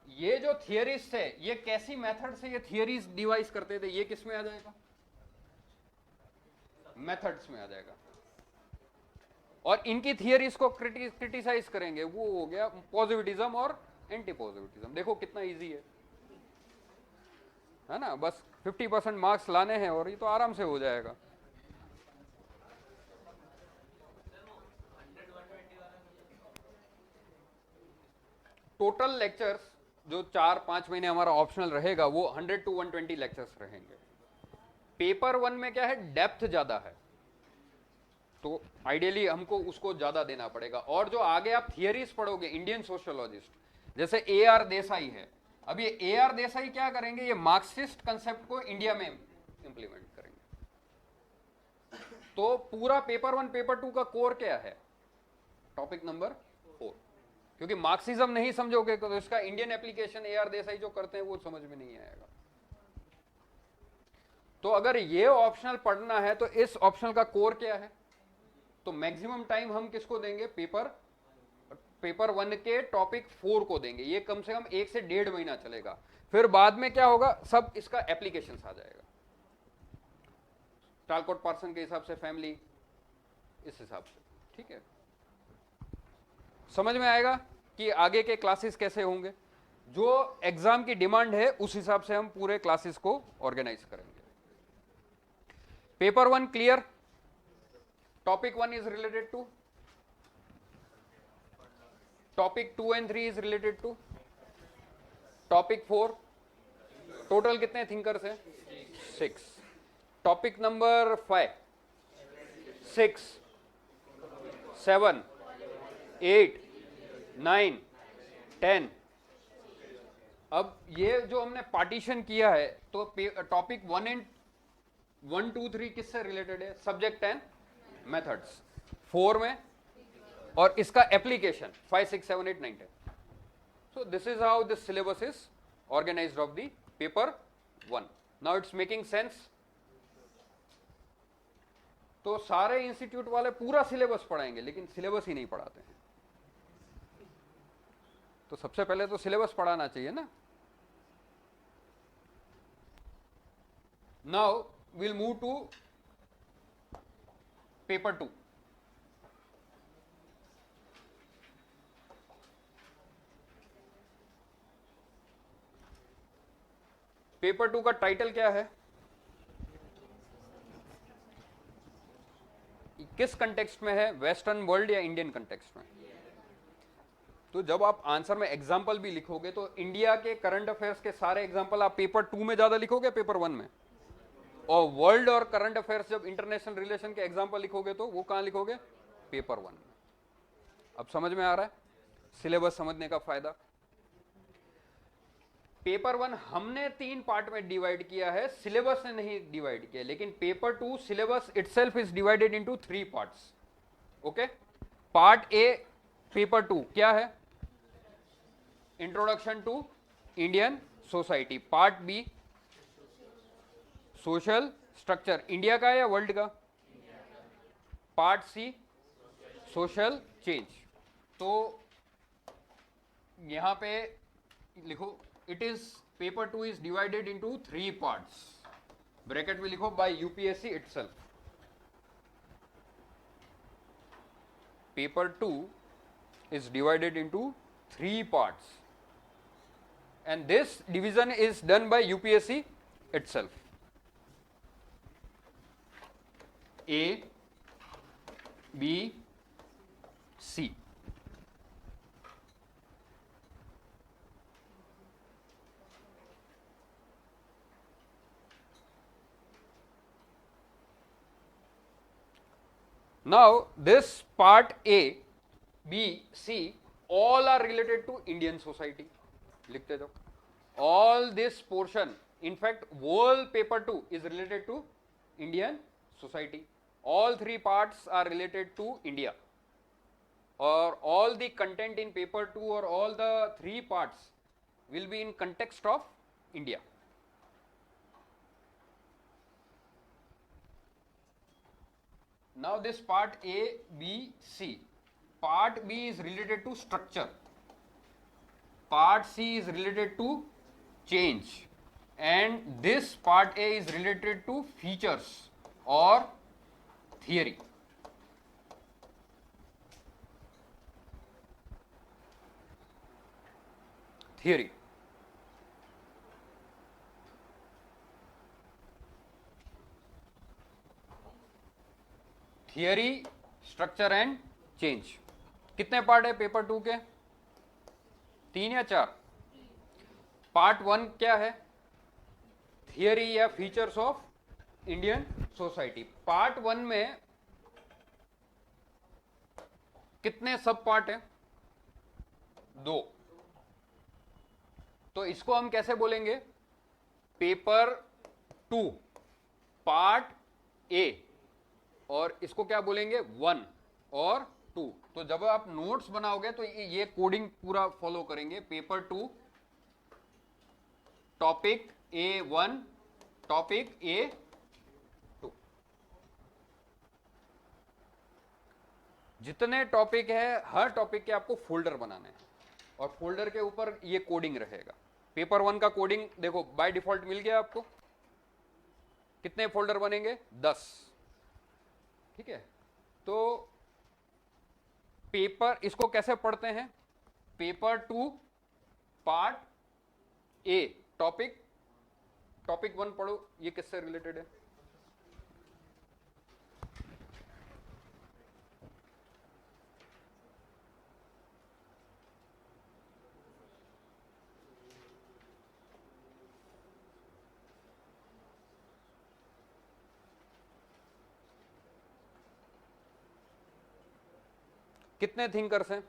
ये जो थियरीज थे ये कैसी मेथड से ये थियरीज डिवाइस करते थे, ये किस में आ जाएगा? मेथड्स में आ जाएगा. और इनकी थियरीज को क्रिटिसाइज करेंगे. वो हो गया पॉजिटिविज्म और एंटी पॉजिटिविज्म. देखो कितना इजी है ना? बस 50% मार्क्स लाने हैं और ये तो आराम से हो जाएगा. टोटल लेक्चर्स जो 4-5 महीने हमारा ऑप्शनल रहेगा वो 100 to 120 लेक्चर्स रहेंगे। पेपर 1 में क्या है, डेप्थ ज्यादा है, तो आइडियली हमको उसको ज्यादा देना पड़ेगा। और जो आगे आप थियरीज पढ़ोगे इंडियन सोशियोलॉजिस्ट, जैसे AR देसाई है, अब ये AR देसाई क्या करेंगे, ये मार्क्सिस्ट कंसेप्ट को इंडिया में इंप्लीमेंट करेंगे। तो पूरा पेपर 1 पेपर 2 का कोर क्या है, टॉपिक नंबर 4, क्योंकि मार्क्सिज्म नहीं समझोगे तो इसका इंडियन एप्लीकेशन AR देसाई जो करते हैं वो समझ में नहीं आएगा। तो अगर ये ऑप्शनल पढ़ना है तो इस ऑप्शनल का कोर क्या है, तो मैक्सिमम टाइम हम किसको देंगे, पेपर 1 के टॉपिक 4 को देंगे। ये कम से कम 1 से 1.5 महीना चलेगा। फिर बाद में क्या होगा, सब इसका एप्लीकेशन आ जाएगा, टालकोट पार्सन के हिसाब से, फैमिली, इस हिसाब से, ठीक है। समझ में आएगा कि आगे के क्लासेस कैसे होंगे, जो एग्जाम की डिमांड है उस हिसाब से हम पूरे क्लासेस को ऑर्गेनाइज करेंगे। Paper 1 clear, topic 1 is related to, topic 2 and 3 is related to, topic 4, total कितने थिंकर्स हैं, 6, टॉपिक नंबर 5, 6, 7, 8, 9, 10। अब ये जो हमने पार्टीशन किया है, तो टॉपिक 1 2 3 किससे रिलेटेड है, सब्जेक्ट एंड मेथड्स, 4 में, और इसका application 5 6 7 8 9 10। So this is how this syllabus is organized of the paper 1। Now it's making sense. तो सारे इंस्टीट्यूट वाले पूरा सिलेबस पढ़ाएंगे लेकिन सिलेबस ही नहीं पढ़ाते हैं। तो सबसे पहले तो सिलेबस पढ़ाना चाहिए ना। Now we'll move to paper 2। Paper 2 का टाइटल क्या है, किस कंटेक्स्ट में है, वेस्टर्न वर्ल्ड या इंडियन कंटेक्स्ट में। तो जब आप आंसर में एग्जाम्पल भी लिखोगे तो इंडिया के करंट अफेयर्स के सारे एग्जाम्पल आप पेपर 2 में ज्यादा लिखोगे पेपर 1 में, और वर्ल्ड और करंट अफेयर्स जब इंटरनेशनल रिलेशन के एग्जाम्पल लिखोगे तो वो कहां लिखोगे, पेपर 1 में। अब समझ में आ रहा है सिलेबस समझने का फायदा। पेपर 1 हमने 3 पार्ट में डिवाइड किया है, सिलेबस ने नहीं डिवाइड किया, लेकिन paper 2 syllabus itself is divided into 3 parts. Okay, part A paper 2 क्या है, introduction to Indian society. Part B social structure, India का या वर्ल्ड का। Part C social change. तो यहां पे लिखो, it is paper 2 is divided into 3 parts, bracket में लिखो by UPSC itself. Paper 2 is divided into 3 parts and this division is done by UPSC itself. A, B, C. Now this part A, B, C all are related to Indian society. लिखते जाओ, all this portion, in fact whole paper 2 is related to Indian society. All 3 parts are related to India, or all the content in paper 2 or all the 3 parts will be in context of India. Now this part A, B, C. Part B is related to structure, part C is related to change, and this part A is related to features or theory. Theory. Theory, structure and change. कितने part है paper 2 के, 3 या 4? Part 1 क्या है? Theory या features of Indian society. Part 1 में कितने सब पार्ट है? 2। तो इसको हम कैसे बोलेंगे? पेपर 2 पार्ट ए, और इसको क्या बोलेंगे? 1 और 2। तो जब आप नोट्स बनाओगे तो ये कोडिंग पूरा फॉलो करेंगे। Paper 2 topic A1 topic A2। जितने टॉपिक है हर टॉपिक के आपको फोल्डर बनाने हैं और फोल्डर के ऊपर ये कोडिंग रहेगा। पेपर 1 का कोडिंग देखो बाय डिफॉल्ट मिल गया आपको। कितने फोल्डर बनेंगे? 10। ठीक है। तो पेपर, इसको कैसे पढ़ते हैं? पेपर 2 पार्ट ए टॉपिक 1 पढ़ो। ये किससे रिलेटेड है? कितने थिंकर्स हैं?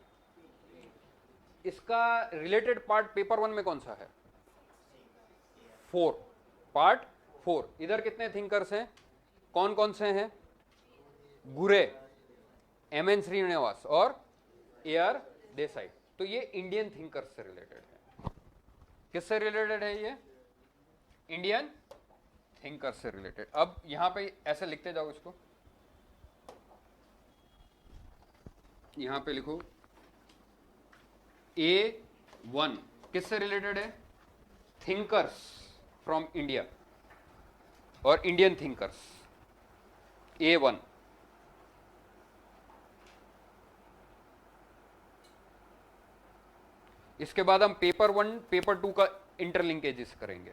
इसका रिलेटेड पार्ट पेपर 1 में कौन सा है? 4, पार्ट 4। इधर कितने थिंकर्स हैं? कौन कौन से हैं? गुरे, M.N. श्रीनिवास और A.R. देसाई। तो ये इंडियन थिंकर्स से रिलेटेड है। किससे रिलेटेड है ये? इंडियन थिंकर्स से रिलेटेड। अब यहां पे ऐसे लिखते जाओ इसको। यहां पे लिखो A1 किससे रिलेटेड है? थिंकर्स फ्रॉम इंडिया और इंडियन थिंकर्स A1। इसके बाद हम पेपर 1 पेपर 2 का इंटरलिंकेजेस करेंगे।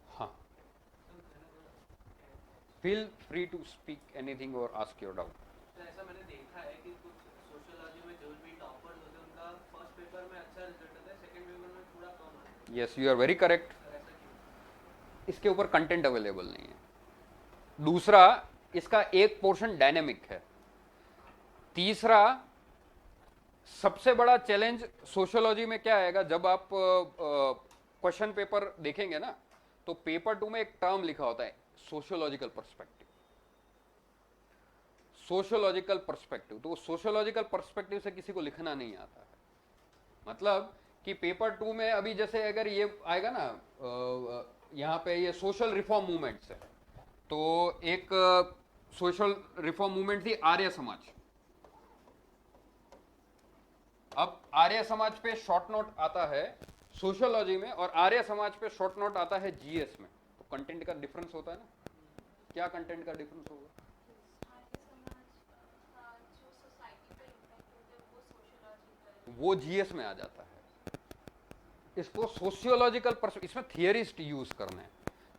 हाँ, feel free to speak anything और आस्क योर डाउट। तो ऐसा मैंने देखा है कि कुछ सोशियोलॉजी में जो भी टॉपर्स होते हैं उनका फर्स्ट पेपर में अच्छा रिजल्ट आता है, सेकंड पेपर में थोड़ा कम आता है। Yes, you are very correct. Sir ऐसा क्यों? इसके ऊपर कंटेंट अवेलेबल नहीं है। दूसरा, इसका एक पोर्शन डायनेमिक है। तीसरा, सबसे बड़ा चैलेंज सोशियोलॉजी में क्या आएगा? जब आप क्वेश्चन पेपर देखेंगे ना, तो पेपर 2 में एक टर्म लिखा होता है सोशियोलॉजिकल पर्सपेक्टिव। सोशियोलॉजिकल पर्सपेक्टिव, तो सोशियोलॉजिकल पर्सपेक्टिव से किसी को लिखना नहीं आता है। मतलब कि पेपर 2 में अभी जैसे अगर ये आएगा ना, यहां पे ये सोशल रिफॉर्म मूवमेंट्स है, तो एक सोशल रिफॉर्म मूवमेंट थी आर्य समाज। अब आर्य समाज पे शॉर्ट नोट आता है सोशियोलॉजी में और आर्य समाज पे शॉर्ट नोट आता है जीएस में। तो कंटेंट का डिफरेंस होता है ना। क्या कंटेंट का डिफरेंस होगा? वो जीएस में आ जाता है। इसको सोशियोलॉजिकल इसमें थियरिस्ट यूज करना है।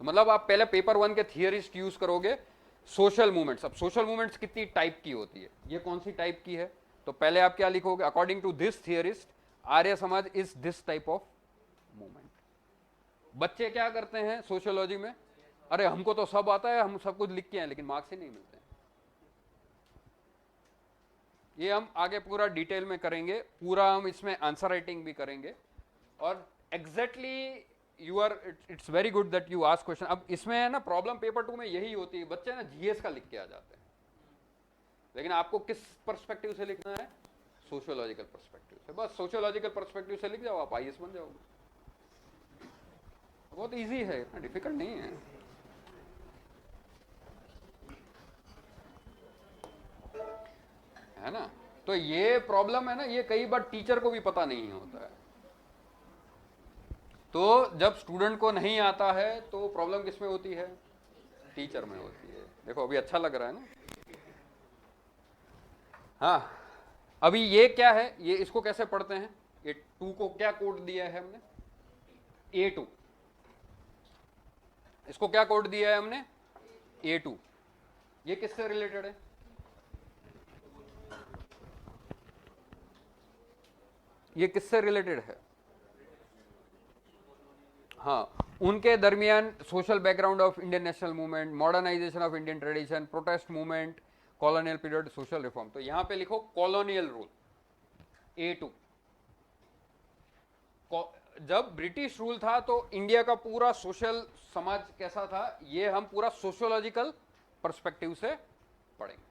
तो मतलब आप पहले पेपर 1 के थियरिस्ट यूज करोगे। सोशल मूवमेंट्स, अब सोशल मूवमेंट्स कितनी टाइप की होती है? ये कौन सी टाइप की है? तो पहले आप क्या लिखोगे? According to this theorist Arya Samaj is this type of movement. बच्चे क्या करते हैं सोशियोलॉजी में? अरे हमको तो सब आता है, हम सब कुछ लिख के हैं, लेकिन मार्क्स ही नहीं मिलते हैं। ये हम आगे पूरा डिटेल में करेंगे। पूरा हम इसमें आंसर राइटिंग भी करेंगे और exactly you are, it's very good that you ask question. अब इसमें है ना प्रॉब्लम पेपर 2 में यही होती है, बच्चे ना जीएस का लिख के आ जाते हैं, लेकिन आपको किस पर्सपेक्टिव से लिखना है? सोशियोलॉजिकल पर्सपेक्टिव से। बस सोशियोलॉजिकल पर्सपेक्टिव से लिख जाओ, आप आईएएस बन जाओगे। बहुत इजी है, इतना डिफिकल्ट नहीं है। है ना? तो ये प्रॉब्लम है ना, ये कई बार टीचर को भी पता नहीं होता है। तो जब स्टूडेंट को नहीं आता है तो प्रॉब्लम किसमें होती है? टीचर में होती है। देखो अभी अच्छा लग रहा है ना। हाँ, अभी ये क्या है? ये इसको कैसे पढ़ते हैं? ये 2 को क्या कोड दिया है हमने? A2। इसको क्या कोड दिया है हमने? A2 ये किससे रिलेटेड है? ये किससे रिलेटेड है? हाँ, उनके दरमियान social background of Indian national movement, modernization of Indian tradition, protest movement, colonial period, social reform. तो यहां पे लिखो कॉलोनियल रूल A2। जब ब्रिटिश रूल था तो इंडिया का पूरा सोशल समाज कैसा था, ये हम पूरा सोशियोलॉजिकल पर्सपेक्टिव से पढ़ेंगे।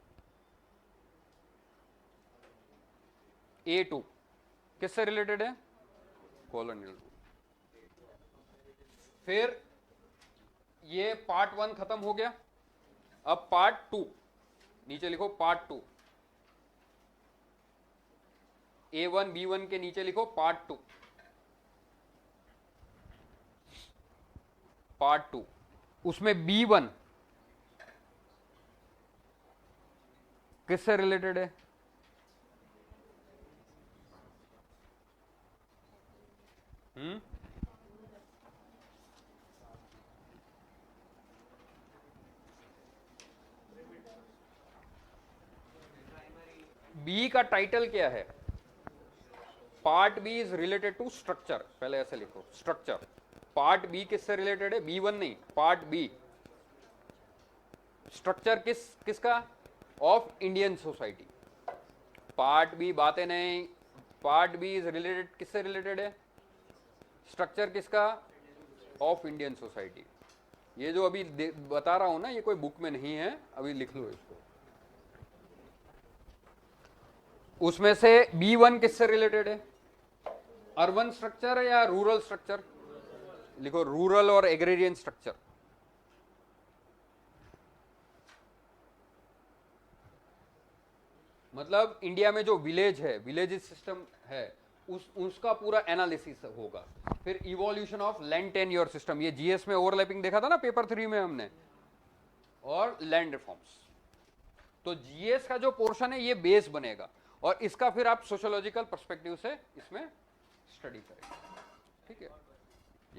A2 किससे रिलेटेड है? Colonial rule. फिर ये पार्ट 1 खत्म हो गया, अब पार्ट 2 नीचे लिखो, पार्ट 2 A1 B1 के नीचे लिखो पार्ट 2, पार्ट 2 उसमें B1 किससे रिलेटेड है? बी का टाइटल क्या है? Part B is related to structure, पहले ऐसे लिखो स्ट्रक्चर। पार्ट बी किससे रिलेटेड है? B1 नहीं, पार्ट बी। स्ट्रक्चर किसका? Of Indian society. Part B बातें नहीं, पार्ट बी इज रिलेटेड, किससे रिलेटेड है? स्ट्रक्चर किसका? Of Indian society. ये जो अभी बता रहा हूं ना, ये कोई बुक में नहीं है, अभी लिख लो इसको। उसमें से B1 किससे रिलेटेड है? अर्बन स्ट्रक्चर या रूरल स्ट्रक्चर? लिखो रूरल और एग्रेरियन स्ट्रक्चर। मतलब इंडिया में जो विलेज है, विलेज सिस्टम है, उसका पूरा एनालिसिस होगा। फिर evolution of land tenure system, ये जीएस में ओवरलैपिंग देखा था ना पेपर 3 में हमने, और लैंड रिफॉर्म्स। तो जीएस का जो पोर्शन है ये बेस बनेगा, और इसका फिर आप सोशियोलॉजिकल पर्सपेक्टिव से इसमें स्टडी करेंगे। ठीक है,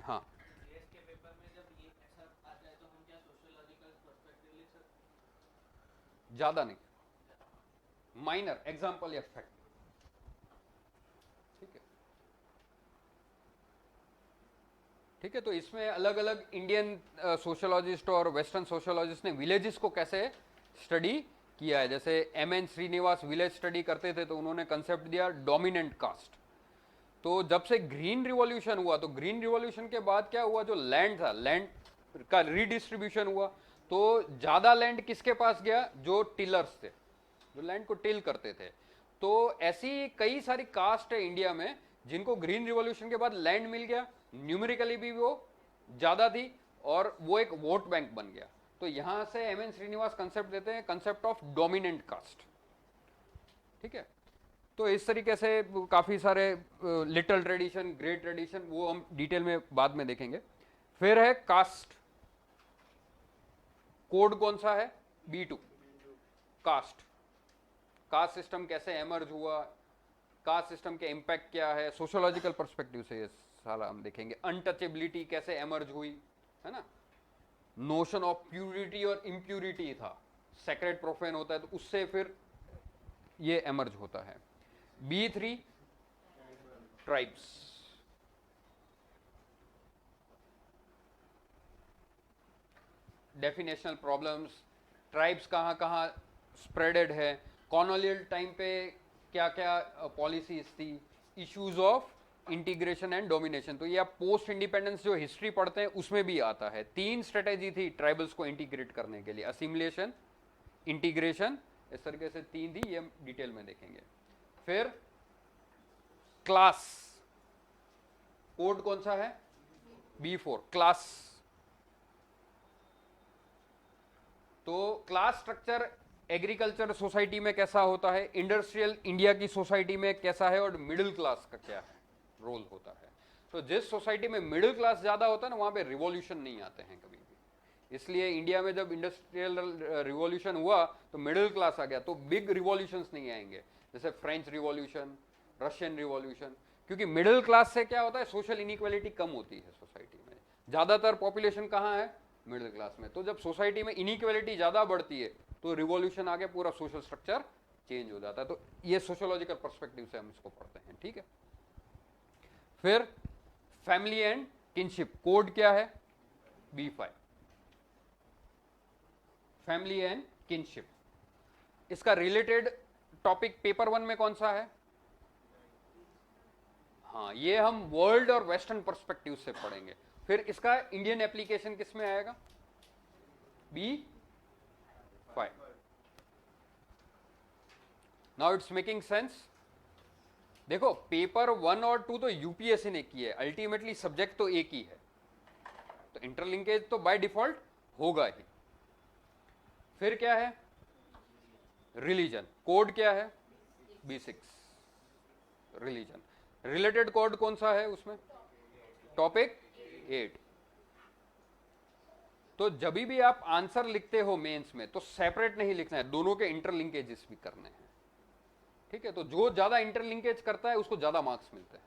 हाँ। जीएस के पेपर में जब ये ऐसा आता है तो हम क्या सोशियोलॉजिकल पर्सपेक्टिव लिख सकते? ज्यादा नहीं, माइनर एग्जाम्पल या फैक्ट। ठीक है, ठीक है। तो इसमें अलग अलग इंडियन सोशियोलॉजिस्ट और वेस्टर्न सोशियोलॉजिस्ट ने विलेजेस को कैसे स्टडी किया है। जैसे M.N. श्रीनिवास विलेज स्टडी करते थे तो उन्होंने कंसेप्ट दिया डोमिनेंट कास्ट। तो जब से ग्रीन रिवॉल्यूशन हुआ, तो ग्रीन रिवॉल्यूशन के बाद क्या हुआ, जो लैंड था, लैंड का रीडिस्ट्रीब्यूशन हुआ, तो ज्यादा लैंड किसके पास गया? जो टिलर्स थे, जो लैंड को टिल करते थे। तो ऐसी कई सारी कास्ट है इंडिया में जिनको ग्रीन रिवॉल्यूशन के बाद लैंड मिल गया, न्यूमेरिकली भी वो ज्यादा थी, और वो एक वोट बैंक बन गया। तो यहां से M.N. श्रीनिवास कंसेप्ट देते हैं, कंसेप्ट ऑफ डोमिनेंट कास्ट। ठीक है, तो इस तरीके से काफी सारे लिटिल ट्रेडिशन, ग्रेट ट्रेडिशन, वो हम डिटेल में बाद में देखेंगे। फिर है कास्ट। कोड कौन सा है? B2 caste. कास्ट सिस्टम कैसे एमर्ज हुआ, कास्ट सिस्टम के इंपैक्ट क्या है, सोशियोलॉजिकल पर्सपेक्टिव से ये सारा हम देखेंगे। अनटचेबिलिटी कैसे एमर्ज हुई, है ना। नोशन ऑफ प्यूरिटी और इम्प्यूरिटी था, सेक्रेट प्रोफेन होता है, तो उससे फिर ये एमर्ज होता है। B3 tribes. Definitional problems, tribes कहाँ कहाँ स्प्रेडेड है, कॉलोनियल टाइम पे क्या क्या पॉलिसीज थी, issues of integration and domination. तो ये आप पोस्ट इंडिपेंडेंस जो हिस्ट्री पढ़ते हैं उसमें भी आता है। 3 स्ट्रेटेजी थी ट्राइबल्स को इंटीग्रेट करने के लिए, असिमिलेशन, इंटीग्रेशन, इस तरीके से 3 थी, ये हम डिटेल में देखेंगे। फिर क्लास। कोड कौन सा है? B4 class. तो क्लास स्ट्रक्चर एग्रीकल्चर सोसाइटी में कैसा होता है, इंडस्ट्रियल इंडिया की सोसाइटी में कैसा है, और मिडिल क्लास का क्या है रोल होता है। तो जिस सोसाइटी में मिडिल क्लास ज्यादा होता है ना, वहां पे रिवॉल्यूशन नहीं आते हैं कभी भी। इसलिए इंडिया में जब इंडस्ट्रियल रिवॉल्यूशन हुआ तो मिडिल क्लास आ गया, तो बिग रिवॉल्यूशंस नहीं आएंगे, जैसे फ्रेंच रिवॉल्यूशन, रशियन रिवॉल्यूशन। क्योंकि मिडिल क्लास से क्या होता है, सोशल इनइक्वालिटी कम होती है सोसाइटी में। ज्यादातर पॉपुलेशन कहाँ है? मिडिल क्लास में। तो जब सोसाइटी में इनइक्वालिटी ज्यादा बढ़ती है तो रिवॉल्यूशन आके पूरा सोशल स्ट्रक्चर चेंज हो जाता है। तो ये सोशियोलॉजिकल पर्सपेक्टिव से हम इसको पढ़ते हैं, ठीक है। फिर फैमिली एंड किनशिप कोड क्या है? B5, family and kinship. इसका रिलेटेड टॉपिक पेपर 1 में कौन सा है? हाँ, ये हम वर्ल्ड और वेस्टर्न पर्सपेक्टिव से पढ़ेंगे। फिर इसका इंडियन एप्लीकेशन किस में आएगा? B5। Now it's making sense. देखो पेपर 1 और 2 तो यूपीएससी ने की है, अल्टीमेटली सब्जेक्ट तो एक ही है, तो इंटरलिंकेज तो बाय डिफॉल्ट होगा ही। फिर क्या है? रिलीजन। कोड क्या है? B6, religion. रिलेटेड कोड कौन सा है उसमें? टॉपिक 8। तो जब भी आप आंसर लिखते हो मेंस में तो सेपरेट नहीं लिखना है, दोनों के इंटरलिंकेजेस भी करने हैं, ठीक है। तो जो ज्यादा इंटरलिंकेज करता है उसको ज्यादा मार्क्स मिलते हैं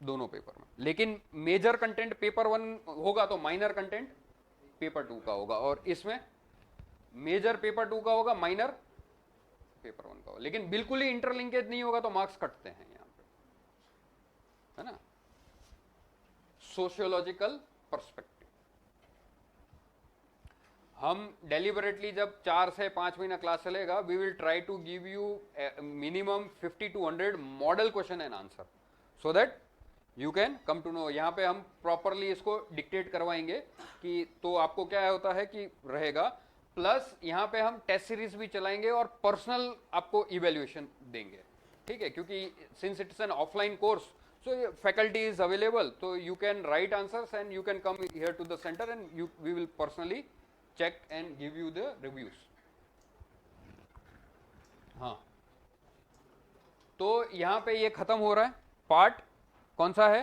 दोनों पेपर में। लेकिन मेजर कंटेंट पेपर 1 होगा तो माइनर कंटेंट पेपर 2 का होगा, और इसमें मेजर पेपर 2 का होगा, माइनर पेपर 1 का होगा। लेकिन बिल्कुल ही इंटरलिंकेज नहीं होगा तो मार्क्स कटते हैं यहां पे, है ना। सोशियोलॉजिकल पर्सपेक्टिव हम डेलिबरेटली जब 4 से 5 महीना क्लास चलेगा, we will try to give you minimum 50 to 100 model question and answer, so that you can come to know. यहाँ पे हम प्रॉपरली इसको डिक्टेट करवाएंगे कि, तो आपको क्या होता है कि रहेगा, प्लस यहाँ पे हम टेस्ट सीरीज भी चलाएंगे और पर्सनल आपको इवेल्युएशन देंगे, ठीक है। क्योंकि since it's an offline course, so faculty is available, so you can write answers and you can come here to the center and we will personally check and give you the reviews। हाँ, तो यहां पे ये खत्म हो रहा है। Part कौन सा है?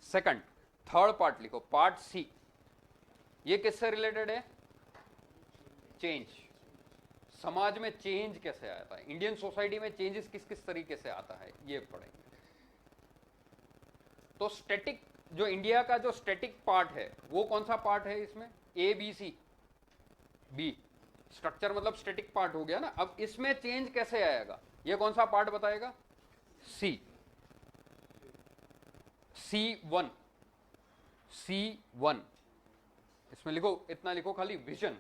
सेकंड। थर्ड पार्ट लिखो, पार्ट C। ये किससे रिलेटेड है? चेंज। समाज में चेंज कैसे आता है, इंडियन सोसाइटी में चेंजेस किस किस तरीके से आता है, ये पढ़ेंगे। तो स्टैटिक, जो इंडिया का जो स्टैटिक पार्ट है वो कौन सा पार्ट है इसमें? ABC। B स्ट्रक्चर मतलब स्टैटिक पार्ट हो गया ना। अब इसमें चेंज कैसे आएगा, ये कौन सा पार्ट बताएगा? C1। इसमें लिखो, इतना लिखो खाली, विजन।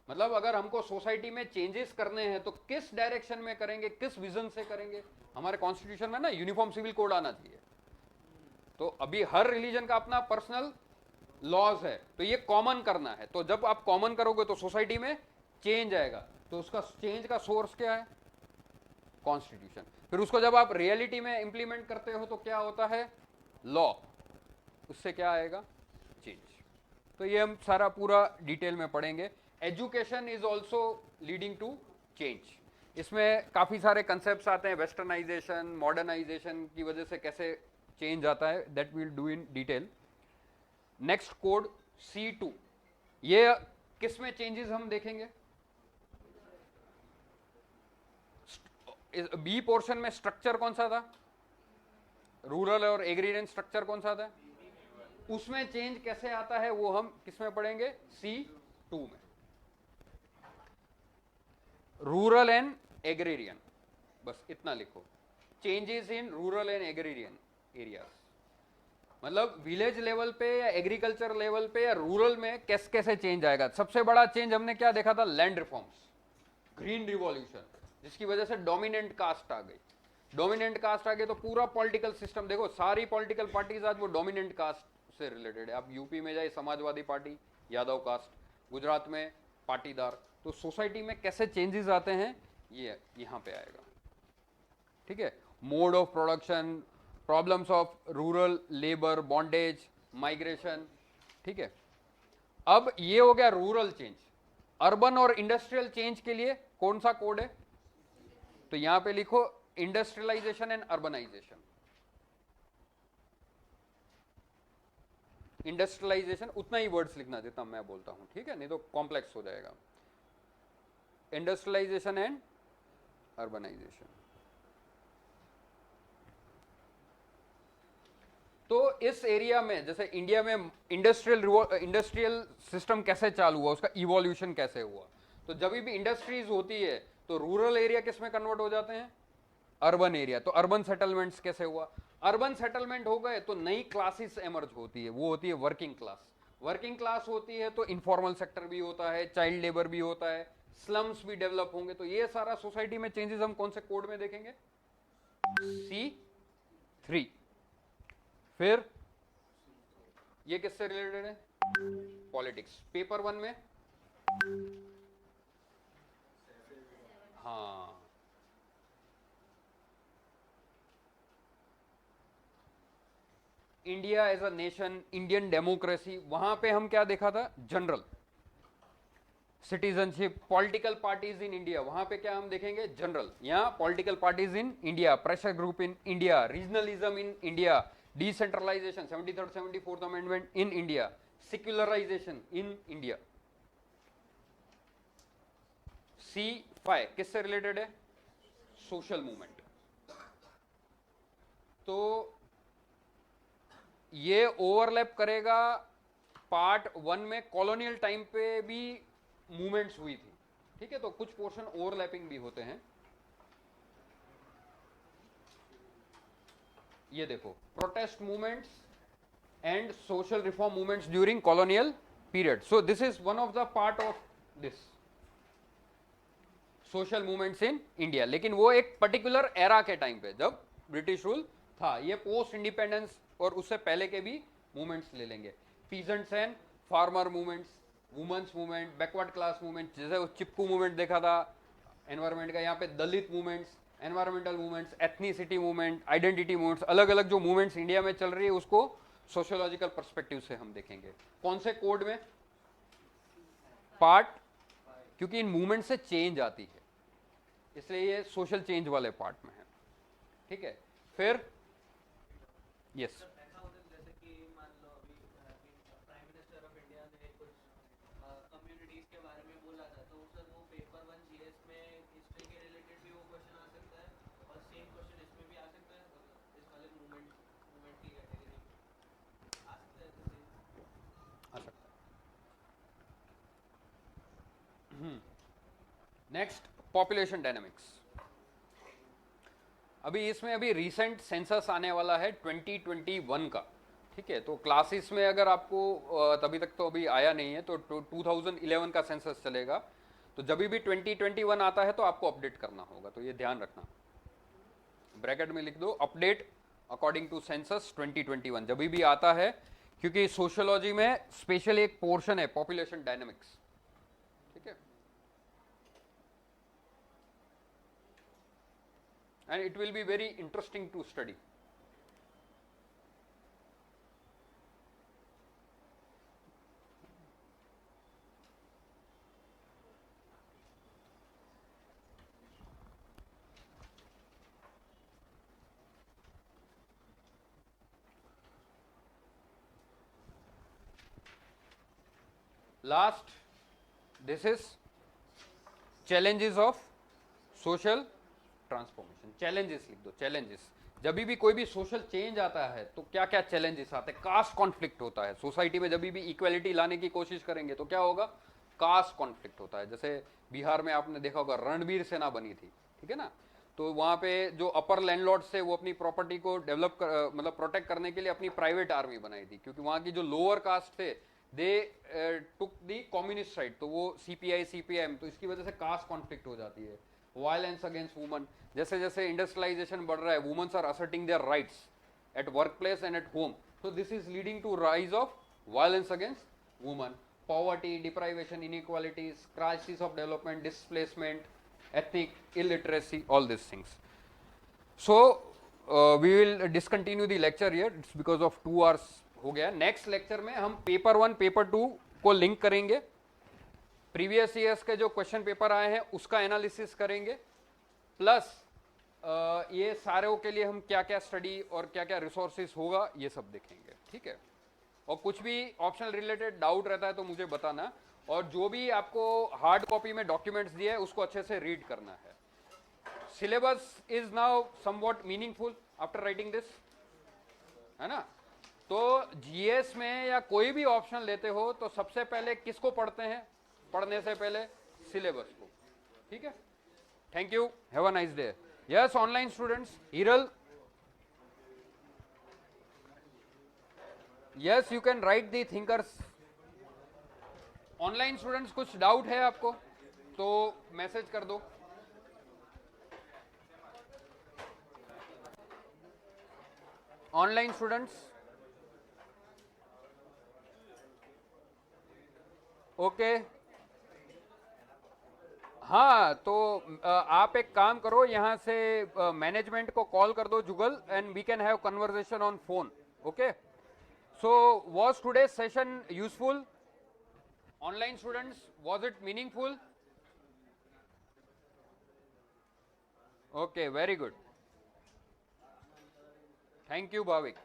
मतलब अगर हमको सोसाइटी में चेंजेस करने हैं तो किस डायरेक्शन में करेंगे, किस विजन से करेंगे। हमारे कॉन्स्टिट्यूशन में ना यूनिफॉर्म सिविल कोड आना चाहिए। तो अभी हर रिलीजन का अपना पर्सनल लॉज है, तो ये कॉमन करना है। तो जब आप कॉमन करोगे तो सोसाइटी में चेंज आएगा। तो उसका चेंज का सोर्स क्या है? कॉन्स्टिट्यूशन। फिर उसको जब आप रियलिटी में इंप्लीमेंट करते हो तो क्या होता है? लॉ। उससे क्या आएगा? चेंज। तो ये हम सारा पूरा डिटेल में पढ़ेंगे। Education is also leading to change. इसमें काफी सारे कंसेप्ट आते हैं, वेस्टर्नाइजेशन, मॉडर्नाइजेशन की वजह से कैसे चेंज आता है, that will do in detail. Next code C2, ये किस में चेंजेस हम देखेंगे? बी पोर्शन में स्ट्रक्चर कौन सा था? रूरल और एग्रीरियन स्ट्रक्चर कौन सा था? उसमें चेंज कैसे आता है वो हम किस में पढ़ेंगे? C2 में। रूरल एंड एग्रीरियन, बस इतना लिखो, changes in rural and agrarian areas. मतलब विलेज लेवल पे या एग्रीकल्चर लेवल पे या रूरल में कैसे कैसे चेंज आएगा। सबसे बड़ा चेंज हमने क्या देखा था? लैंड रिफॉर्म्स, ग्रीन रिवॉल्यूशन, जिसकी वजह से डोमिनेंट कास्ट आ गई। डोमिनेंट कास्ट आ गई तो पूरा पॉलिटिकल सिस्टम, देखो सारी पॉलिटिकल पार्टीज आज वो डोमिनेंट कास्ट से रिलेटेड है। आप यूपी में जाए, समाजवादी पार्टी, यादव कास्ट, गुजरात में पाटीदार। तो सोसाइटी में कैसे चेंजेस आते हैं ये यहां पे आएगा, ठीक है। Mode of production, problems of rural labour, bondage, migration, ठीक है। अब ये हो गया रूरल चेंज। अर्बन और इंडस्ट्रियल चेंज के लिए कौन सा कोड है? तो यहां पे लिखो इंडस्ट्रियलाइजेशन एंड अर्बनाइजेशन। इंडस्ट्रियलाइजेशन उतना ही वर्ड्स लिखना जितना मैं बोलता हूं, ठीक है, नहीं तो कॉम्प्लेक्स हो जाएगा। Industrialization and urbanization. तो इस एरिया में जैसे इंडिया में इंडस्ट्रियल सिस्टम कैसे चालू हुआ, उसका इवोल्यूशन कैसे हुआ, तो जब भी इंडस्ट्रीज होती है तो रूरल एरिया किस में कन्वर्ट हो जाते हैं, अर्बन एरिया। तो अर्बन सेटलमेंट्स कैसे हुआ, अर्बन सेटलमेंट हो गए तो नई क्लासेस एमर्ज होती है, वो होती है वर्किंग क्लास। वर्किंग क्लास होती है तो इनफॉर्मल सेक्टर भी होता है, चाइल्ड लेबर भी होता है, स्लम्स भी डेवलप होंगे। तो ये सारा सोसाइटी में चेंजेस हम कौन से कोड में देखेंगे, C3। फिर ये किससे रिलेटेड है, पॉलिटिक्स। पेपर 1 में हाँ, India as a nation, Indian democracy, वहां पे हम क्या देखा था, general citizenship, political parties in India, वहां पे क्या हम देखेंगे, जनरल। यहां political parties in India, pressure group in India, regionalism in India, decentralization 73rd 74th amendment in India, secularization in India. C5 किससे रिलेटेड है, सोशल मूवमेंट। तो ये ओवरलैप करेगा पार्ट 1 में, कॉलोनियल टाइम पे भी मूवमेंट्स हुई थी, ठीक है। तो कुछ पोर्शन ओवरलैपिंग भी होते हैं। ये देखो, protest movements and social reform movements during colonial period. So this is one of the part of this social movements in India. लेकिन वो एक पर्टिकुलर एरा के टाइम पे जब ब्रिटिश रूल था। ये पोस्ट इंडिपेंडेंस और उससे पहले के भी मूवमेंट्स ले लेंगे, peasants and farmer movements, women's movement, backward class movement, जैसे वो चिपकू मूवमेंट देखा था एनवायरमेंट का, यहाँ पे Dalit movements, environmental movements, ethnicity movement, identity movements, अलग अलग जो मूवमेंट्स इंडिया में चल रही है उसको सोशियोलॉजिकल पर्सपेक्टिव से हम देखेंगे। कौन से कोड में, पार्ट, क्योंकि इन मूवमेंट से चेंज आती है, इसलिए ये सोशल चेंज वाले पार्ट में है, ठीक है। फिर यस, ऐसा होता है जैसे कि मान लो अभी प्राइम मिनिस्टर ऑफ इंडिया ने कुछ कम्युनिटीज के बारे में बोला था, तो सर वो पेपर 1 जीएस में हिस्ट्री के रिलेटेड भी वो क्वेश्चन आ सकता है और सेम क्वेश्चन इसमें भी आ सकता है, इस वाले मूवमेंट की कैटेगरी में आ सकता है, तो सेम आ सकता है। Next, population dynamics. अभी इसमें अभी रिसेंट सेंसस आने वाला है 2021 का, ठीक है। तो क्लासेस में अगर आपको तभी तक तो अभी आया नहीं है, तो 2011 का सेंसस चलेगा। तो जब भी 2021 आता है तो आपको अपडेट करना होगा, तो ये ध्यान रखना, ब्रैकेट में लिख दो अपडेट अकॉर्डिंग टू सेंसस 2021 जब भी आता है, क्योंकि सोशियोलॉजी में स्पेशल एक पोर्शन है पॉपुलेशन डायनामिक्स, ठीक है। And it will be very interesting to study. Last, this is challenges of social transformation. Challenges लिख दो, चैलेंजेस। जब भी कोई भी सोशल चेंज आता है तो क्या क्या चैलेंजेस आते हैं, कास्ट कॉन्फ्लिक्ट होता है सोसाइटी में। जब भी इक्वालिटी लाने की कोशिश करेंगे तो क्या होगा, कास्ट कॉन्फ्लिक्ट होता है। जैसे बिहार में आपने देखा होगा रणबीर सेना बनी थी, ठीक है ना। तो वहाँ पे जो अपर लैंडलॉर्ड्स थे वो अपनी प्रॉपर्टी को डेवलप मतलब प्रोटेक्ट करने के लिए अपनी प्राइवेट आर्मी बनाई थी, क्योंकि वहाँ की जो लोअर कास्ट थे दे टुक दी कम्युनिस्ट साइड, तो वो CPI CPM, तो इसकी वजह से कास्ट कॉन्फ्लिक्ट हो जाती है। वायलेंस अगेंस्ट वुमन, जैसे जैसे इंडस्ट्रियलाइजेशन बढ़ रहा है, women's are asserting their rights at work place and at home, so this is leading to rise of violence against women, poverty, deprivation, inequalities, crisis of development, displacement, ethnic illiteracy, all these things. So we will discontinue the lecture here, it's because of 2 hours हो गया। Next lecture में हम paper 1 paper 2 को link करेंगे, previous years के जो question paper आए हैं उसका एनालिसिस करेंगे, प्लस ये सारों के लिए हम क्या क्या स्टडी और क्या क्या रिसोर्सेज होगा ये सब देखेंगे, ठीक है। और कुछ भी ऑप्शनल रिलेटेड डाउट रहता है तो मुझे बताना, और जो भी आपको हार्ड कॉपी में डॉक्यूमेंट्स दिए है उसको अच्छे से रीड करना है। Syllabus is now somewhat meaningful after writing this, है ना। तो जीएस में या कोई भी ऑप्शन लेते हो तो सबसे पहले किसको पढ़ते हैं? पढ़ने से पहले सिलेबस को। ठीक है, thank you, have a nice day. Yes online students, Hiral, yes you can write the thinkers. Online students कुछ डाउट है आपको तो मैसेज कर दो। Online students, okay. हाँ तो आप एक काम करो, यहाँ से मैनेजमेंट को कॉल कर दो Jugal, and we can have conversation on phone. Okay, so was today session useful? Online students, was it meaningful? Okay, very good, thank you Bhavik.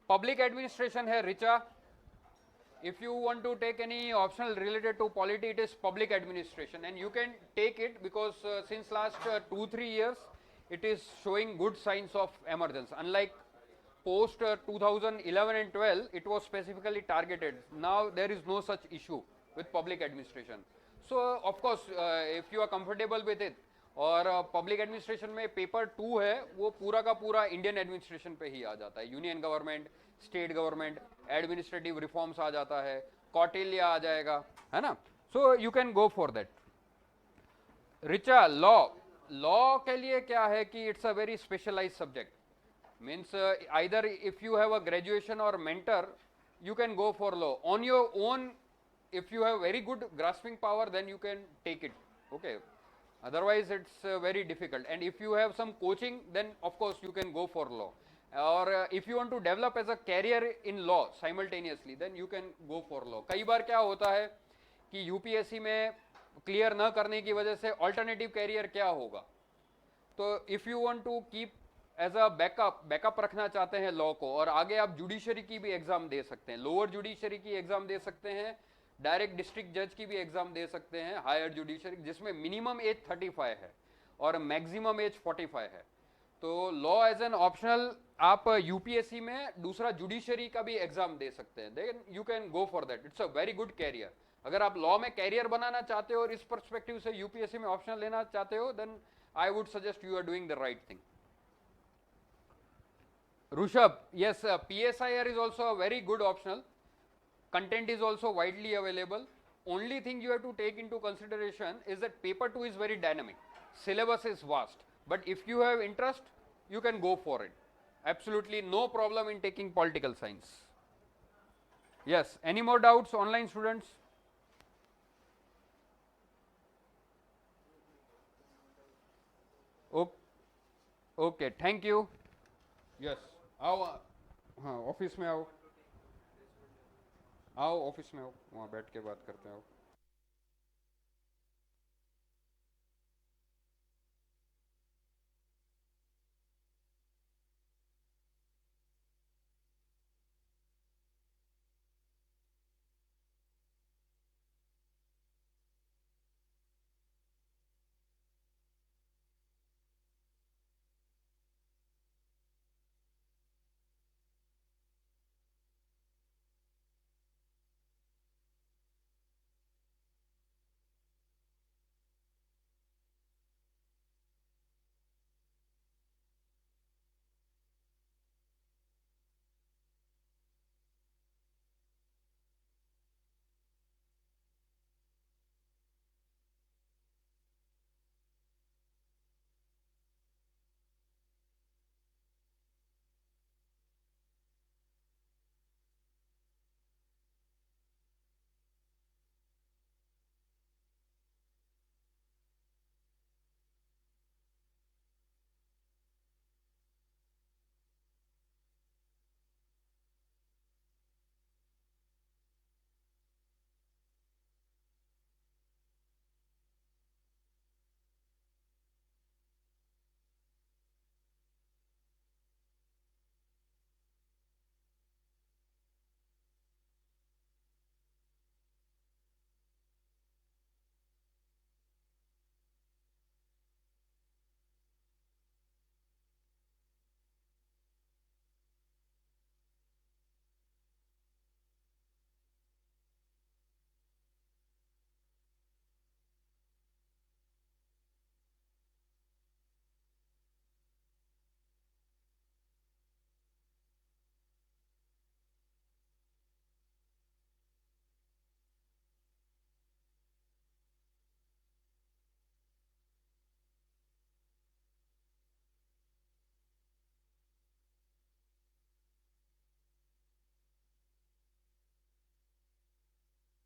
Public administration है Richa. If you want to take any optional related to polity, it is public administration, and you can take it because since last 2-3 years it is showing good signs of emergence. Unlike post 2011 and 12, it was specifically targeted. Now there is no such issue with public administration. So of course if you are comfortable with it, और public administration में paper 2 है वो पूरा का पूरा Indian administration पे ही आ जाता है। Union government, state government, administrative reforms आ जाता है, कौटिल्य आ जाएगा, है ना। So you can go for that. Richa, law के लिए क्या है कि it's a very specialise subject, means either if you have a graduation और mentor you can go for law on your own. If you have very good grasping power, then you can take it, okay. Otherwise it's very difficult, and if you have some coaching, then of course you can go for law. Or if you want to develop as a career in law simultaneously, then you can go for law. कई बार क्या होता है कि UPSC में clear न करने की वजह से ऑल्टरनेटिव कैरियर क्या होगा, तो if you want to keep as a backup रखना चाहते हैं लॉ को, और आगे आप जुडिशरी की भी एग्जाम दे सकते हैं, लोअर जुडिशरी की एग्जाम दे सकते हैं, डायरेक्ट डिस्ट्रिक्ट जज की भी एग्जाम दे सकते हैं, हायर जुडिशरी जिसमें मिनिमम एज 35 है और मैक्सिमम एज 45 है। तो लॉ एज एन ऑप्शनल आप यूपीएससी में दूसरा जुडिशरी का भी एग्जाम दे सकते हैं, then you can go for that, it's a very good career. अगर आप लॉ में कैरियर बनाना चाहते हो और इस पर्सपेक्टिव से यूपीएससी में ऑप्शनल लेना चाहते हो, then I would suggest you are doing the right thing. Rushabh, yes, PSIR is also a very good optional. Content is also widely available. Only thing you have to take into consideration is that paper 2 is very dynamic. Syllabus is vast. But if you have interest, you can go for it. Absolutely no problem in taking political science. Yes, any more doubts, online students? Okay, thank you. Yes, आओ, हाँ office में आओ, आओ office में आओ, वहाँ बैठ के बात करते हैं। आओ।